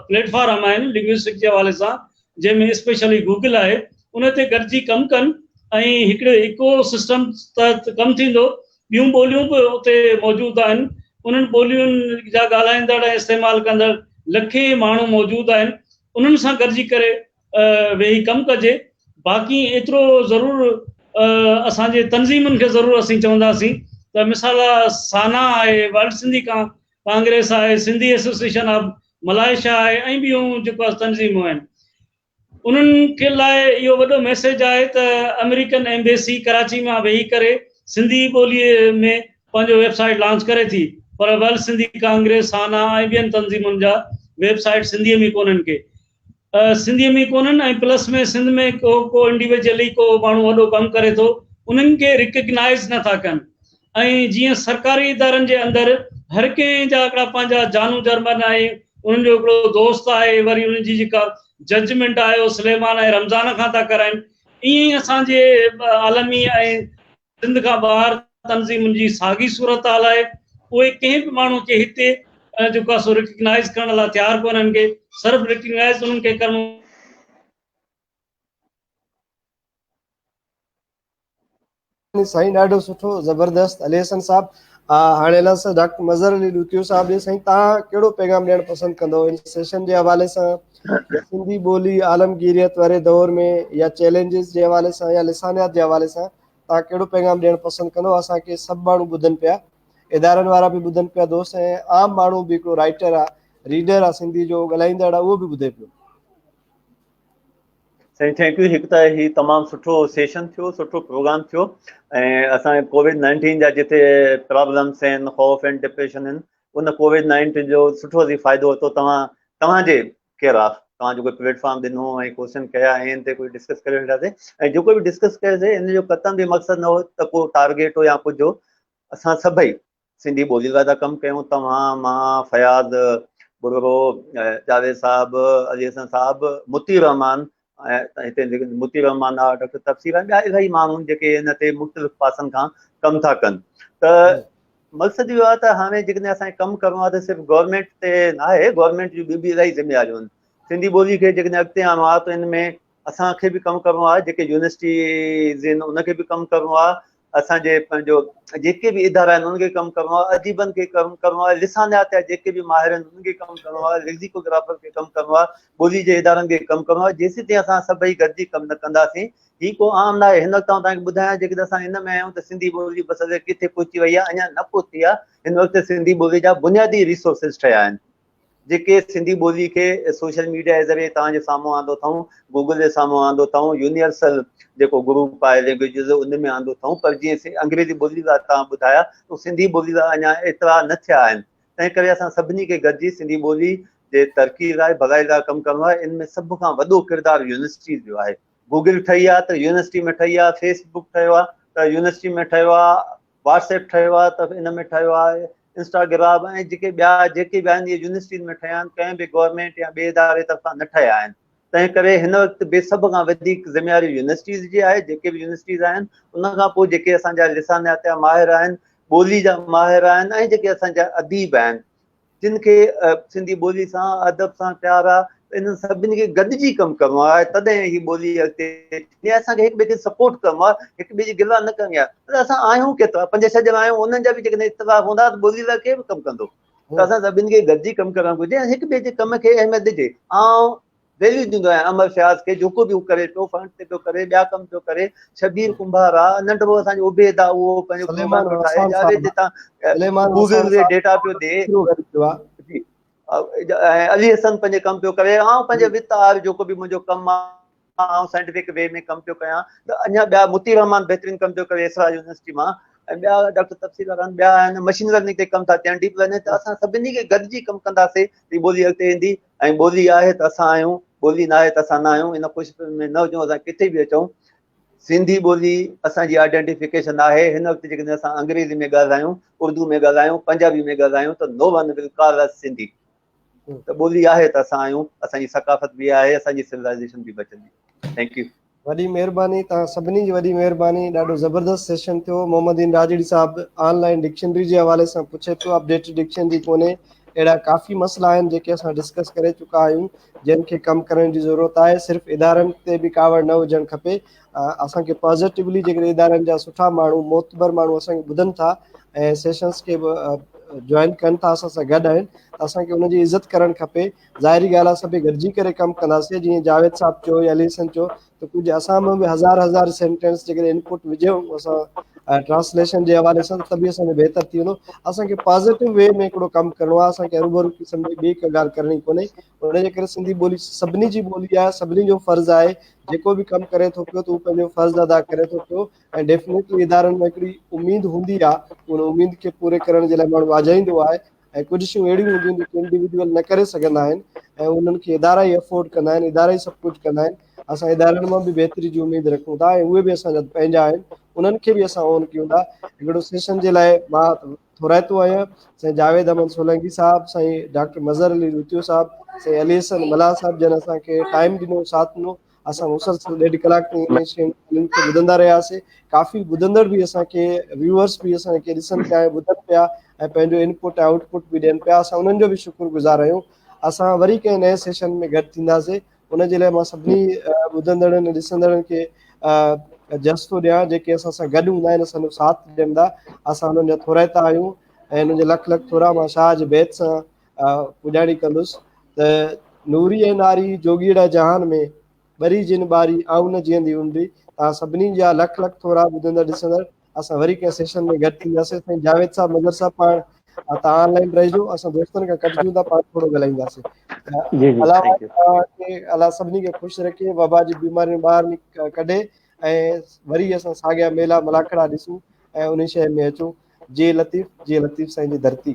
प्लेटफॉर्म आहिनि लिंग्विस्टिक जे हवाले सां, जंहिंमें स्पेशली गूगल आहे, उन ते गॾिजी कमु कनि ऐं हिकिड़े इको सिस्टम तहत कमु थींदो। ॿियूं ॿोलियूं बि उते मौजूदु आहिनि, उन्हनि ॿोलियुनि जा ॻाल्हाईंदड़ ऐं इस्तेमालु कंदड़ लखे माण्हू मौजूदु आहिनि, उन्हनि सां गॾिजी करे वेही कमु कजे। बाक़ी एतिरो ज़रूरु असांजे तंज़ीमुनि खे ज़रूरु असीं चवंदासीं त मिसाल साना आहे, वर्ल्ड सिंधी कांग्रेस आहे, सिंधी एसोसिएशन ऑफ मलाइशिया आहे, ऐं ॿियूं जेको तंज़ीमूं आहिनि, उन्हनि खे लाइ इहो वॾो मैसेज आहे त अमेरिकन एम्बेसी कराची मां वेही करे सिंधी ॿोलीअ में पंहिंजो वेबसाइट लॉन्च करे थी, पर वर्ल्ड सिंधी कांग्रेस, साना ऐं ॿियनि तंज़ीमुनि जा वेबसाइट सिंधीअ में कोन्हनि के सिंधीअ में कोन्हनि, ऐं प्लस में सिंध में को इंडिविजुअली को माण्हू वॾो कमु करे थो, उन्हनि खे रिकग्नाइज़ नथा कनि। ऐं जीअं सरकारी इदारनि जे अंदरि हर कंहिं जा हिकिड़ा पंहिंजा जानू जर्मन आहे, उन्हनि जो हिकिड़ो दोस्त आहे, वरी उन्हनि जी जेका जजमेंट आहे उहो सुलेमान ऐं रमज़ान खां था कराइनि, ईअं ई असांजे आलमी ऐं सिंध खां ॿाहिरि तंज़ीमुनि जी साॻी सूरत हाल आहे। उहे कंहिं बि माण्हू खे हिते जेको आहे सो रिकग्नाइज़ करण लाइ तयारु कोन्हनि के, सिर्फ़ु रिकग्नाइज़ उन्हनि खे करणो। साईं ॾाढो सुठो, ज़बरदस्त। अलीहसन साहब, हाणे डॉक्टर मज़हर अली ॾुतियो साहब ॾे, साईं तव्हां कहिड़ो पैगाम ॾियणु पसंदि कंदो इन सेशन जे हवाले सां? सिंधी ॿोली आलमगीरियत वारे दौर में, या चैलेंजिस जे हवाले सां, या लिसानियात जे हवाले सां तव्हां कहिड़ो पैगाम ॾियणु पसंदि कंदो? असांखे सभु माण्हू ॿुधनि पिया, इदारनि वारा बि ॿुधनि पिया दोस्त, ऐं आम माण्हू बि, हिकिड़ो राइटर आहे, रीडर आहे सिंधी जो, ॻाल्हाईंदड़ आहे, उहो बि ॿुधे पियो। साईं थैंक यू। हिकु त ही तमामु सुठो सेशन थियो, सुठो प्रोग्राम थियो, ऐं असांजे कोविड-19 जा जिते प्रॉब्लम्स आहिनि, ख़ौफ़ आहिनि, डिप्रेशन आहिनि, उन कोविड-19 जो सुठो फ़ाइदो वरितो तव्हांजे केरु तव्हां जेको प्लेटफॉर्म ॾिनो ऐं क्वेश्चन कया ऐं इन ते कोई डिस्कस करे वेठासीं, ऐं जेको बि डिस्कस कयोसीं इन जो क़तम बि मक़सदु न हो त को टारगेट हो या कुझु हो। असां सभई सिंधी ॿोली लाइ था कमु कयूं, तव्हां, मां, फयाज़ बुरो, जावेद साहिबु, अली हसन साहिबु, मुती रहमान, ऐं हिते मुती रहमान आहे, डॉक्टर तफ़सीर आहे, ॿिया इलाही माण्हू जेके हिन ते मुख़्तलिफ़ पासनि खां कमु था कनि। त मक़सदु इहो आहे त हाणे जेकॾहिं असांखे कमु करिणो आहे त सिर्फ़ु गवर्नमेंट ते न आहे, गवर्नमेंट जूं ॿियूं बि इलाही ज़िम्मेवारियूं आहिनि। सिंधी ॿोली खे जेकॾहिं अॻिते आणणो आहे त हिन में असांखे बि कमु करिणो आहे, जेके यूनिवर्सिटीज़ आहिनि उनखे बि कमु करिणो आहे, असांजे पंहिंजो जेके बि इदारा आहिनि उनखे कमु करिणो आहे, अदीबनि खे कमु करिणो आहे, लिसानियात जा जेके बि माहिर आहिनि उनखे कमु करिणो आहे, लेक्सिकोग्राफर खे कमु करिणो आहे, ॿोली जे इदारनि खे कमु करिणो आहे। जेसीं ताईं असां सभई गॾिजी कमु न कंदासीं, ही को आम न आहे। हिन वक़्तु तव्हांखे ॿुधायां, जेकॾहिं असां हिन में आहियूं त सिंधी ॿोली बसि किथे पहुची वई आहे, अञा न पहुती आहे। हिन वक़्तु सिंधी ॿोली जा बुनियादी रिसोर्सिस ठहिया आहिनि, जेके सिंधी ॿोली खे सोशल मीडिया जे ज़रिए तव्हांजे साम्हूं आंदो अथऊं, गूगल जे साम्हूं आंदो अथऊं, यूनिवर्सल जेको ग्रुप आहे लैंग्वेजिस उन में आंदो अथऊं। पर जीअं अंग्रेज़ी ॿोली लाइ तव्हां ॿुधाया, त सिंधी ॿोली लाइ अञा एतिरा न थिया आहिनि। तंहिं करे असां सभिनी खे गॾिजी सिंधी ॿोली जे तरक़ी लाइ, भलाई लाइ कमु करिणो आहे। इन में सभ खां वॾो किरदारु यूनिवर्सिटीज़ जो आहे। गूगल ठही आहे त यूनिवर्सिटी में ठही आहे, फेसबुक ठहियो आहे त यूनिवर्सिटी में ठहियो आहे, व्हाट्सएप ठहियो आहे त इन में ठहियो आहे, इंस्टाग्राम ऐं जेके ॿिया जेके बि आहिनि इहे यूनिवर्सिटीज़ में ठहिया आहिनि, कंहिं बि गवर्नमेंट या ॿिए इदारे तरफ़ां न ठहिया आहिनि। तंहिं करे हिन वक़्तु बे सभ खां वधीक ज़िम्मेवारी यूनिवर्सिटीज़ जी आहे। जेके बि यूनिवर्सिटीज़ आहिनि उनखां पोइ जेके असांजा लिसानियात जा माहिर आहिनि, ॿोली जा माहिर आहिनि, ऐं जेके असांजा अदीब आहिनि, जिन खे सिंधी ॿोली सां अदब सां प्यारु आहे, इन्हनि सभिनी खे गॾिजी कमु करिणो आहे, तॾहिं ही ॿोली अॻिते। असांखे हिक ॿिए खे सपोर्ट करिणो आहे, हिक ॿिए जी गिला न करणी आहे। पर असां आहियूं केतिरा, 5-6 ॼणा आहियूं, उन्हनि जा बि जेकॾहिं इख़्तिलाफ़ हूंदा त ॿोली लाइ केरु कमु कंदो? त असां सभिनी खे गॾिजी कमु करणु घुरिजे ऐं हिक ॿिए जे कम खे अहमियत ॾिजे। ऐं वैल्यू ॾींदो आहियां अमर फयाज़ खे, जेको बि उहो करे पियो, फ्रंट ते पियो करे, ॿिया कम पियो करे। शबीर कुंभार आहे, नंढिड़ो असांजो उबेद आहे, उहो पंहिंजो प्रोग्राम पियो ठाहे, जावेद जितां गूगल ते डेटा पियो ॾे, ऐं अली हसन पंहिंजे कमु पियो करे, ऐं पंहिंजे वितार जेको बि मुंहिंजो कमु आहे, साइंटिफिक वे में कमु पियो कयां। त अञा ॿिया मुती रहमान बहितरीन कमु पियो करे इसरा यूनिवर्सिटी मां, ऐं ॿिया डॉक्टर तफ़सीर वारा ॿिया आहिनि, मशीन लर्निंग ते कमु था थियनि, डीप लर्निंग। त असां सभिनी खे गॾिजी कमु कंदासीं त ॿोली अॻिते ईंदी। ऐं ॿोली आहे त असां आहियूं, ॿोली न आहे त असां न आहियूं। इन ख़ुशि में न हुजूं, असां किथे बि अचूं, सिंधी ॿोली असांजी आइडेंटिफिकेशन आहे। हिन वक़्तु जेकॾहिं असां अंग्रेज़ी में ॻाल्हायूं, उर्दू में ॻाल्हायूं, पंजाबी में ॻाल्हायूं, त नो वन विल कॉल अस सिंधी। त ॿोली आहे त असां आहियूं, असांजी सकाफ़त बि आहे, असांजी सिविलाइज़ेशन बि बचंदी। Thank U. वॾी महिरबानी, तव्हां सभिनी जी वॾी महिरबानी। ॾाढो ज़बरदस्त सेशन थियो। मोहम्मदीन राजड़ी साहिबु ऑनलाइन डिक्शनरी जे हवाले सां पुछे पियो, अपडेटेड डिक्शनरी कोन्हे। अहिड़ा काफ़ी मसइला आहिनि जेके असां डिस्कस करे चुका आहियूं, जिन खे कमु करण जी ज़रूरत आहे। सिर्फ़ु इदारनि ते बि कावड़ न हुजणु खपे। असांखे पॉज़िटिवली जेकॾहिं इदारनि जा सुठा माण्हू, मोतबर माण्हू असांखे ॿुधनि था ऐं सेशन्स खे बि जॉइन कनि था, असां सां गॾु आहिनि, त असांखे उनजी इज़त करणु खपे। ज़ाहिरी ॻाल्हि आहे, सभई गॾिजी करे कमु कंदासीं। जीअं जावेद साहिबु चयो या अली हसन चयो, त कुझु असां में बि हज़ार सेंटेंस जेकॾहिं इनपुट विझूं असां ट्रांसलेशन जे हवाले सां, त बि असांजो बहितर थी वेंदो। असांखे पॉज़िटिव वे में हिकिड़ो कमु करिणो आहे, असांखे रूबरू क़िस्म जी ॿी का ॻाल्हि करणी कोन्हे। उनजे करे सिंधी ॿोली सभिनी जी ॿोली आहे, सभिनी जो फ़र्ज़ु आहे। जेको बि कमु करे थो पियो त उहो पंहिंजो फ़र्ज़ु अदा करे थो पियो। ऐं डेफिनेटली इदारनि में हिकिड़ी उमेद हूंदी आहे, उन उमेद खे पूरे करण जे लाइ माण्हू वाजाईंदो आहे। ऐं कुझु शयूं अहिड़ियूं हूंदियूं आहिनि जेके इंडिविजुअल न करे सघंदा आहिनि, ऐं उन्हनि खे इदारा ई अफोर्ड कंदा आहिनि, इदारा ई सभु कुझु कंदा आहिनि। असां इदारनि मां बि बहितरी जी उमेदु रखूं था, ऐं उहे बि असांजा पंहिंजा आहिनि, उन्हनि खे बि असां ऑन कयूं था। हिकिड़ो सेशन जे लाइ मां थोराइतो आहियां साईं जावेद अहमद सोलंकी साहिबु, साईं डॉक्टर मज़हर अली रुतियो साहिबु, साईं अली हसन मल्हा साहिबु, जिन असांखे टाइम ॾिनो, साथ ॾिनो। असां मुसलसल 1.5 कलाक ताईं इन शयुनि खे ॿुधंदा रहियासीं। काफ़ी ॿुधंदड़ बि असांखे, व्यूअर्स बि असांखे ॾिसनि पिया ऐं ॿुधनि पिया, ऐं पंहिंजो इनपुट ऐं आउटपुट बि ॾियनि पिया। असां उन्हनि जो बि शुक्रगुज़ार आहियूं। असां वरी कंहिं नए सेशन में गॾु थींदासीं। उनजे लाइ मां सभिनी ॿुधंदड़नि ऐं ॾिसंदड़नि खे जस्तो ॾियां, जेके असां सां गॾु हूंदा आहिनि, असांजो साथ ॾींदा। असां हुननि जा थोराइता आहियूं, ऐं हुननि जा लख लख थोरा मां शाह जे बैत सां पुॼाणी कंदुसि त नूरी ऐं नारी जोगीड़ा जहान में ॿरी जिन ॿारी आऊं न जीअंदी हूंदी। तव्हां सभिनी जा लख लख थोरा ॿुधंदड़ ॾिसंदड़। असां वरी कंहिं सेशन में गॾु थींदासीं। साईं जावेद साहिबु, मज़र साहिबु, पाण तव्हां ऑनलाइन रहिजो, असां दोस्तनि खां कटिजूं था, पाण थोरो ॻाल्हाईंदासीं। जी जी, अलाह थैंक यू। तव्हांखे, अलाह सभिनी खे ख़ुशि रखे, वबा जी बीमारियूं ॿाहिरि कढे, ऐं वरी असां साॻिया मेला मलाखड़ा ॾिसूं ऐं उन शइ में अचूं। जी लतीफ़, जी लतीफ़ साईं जी धरती।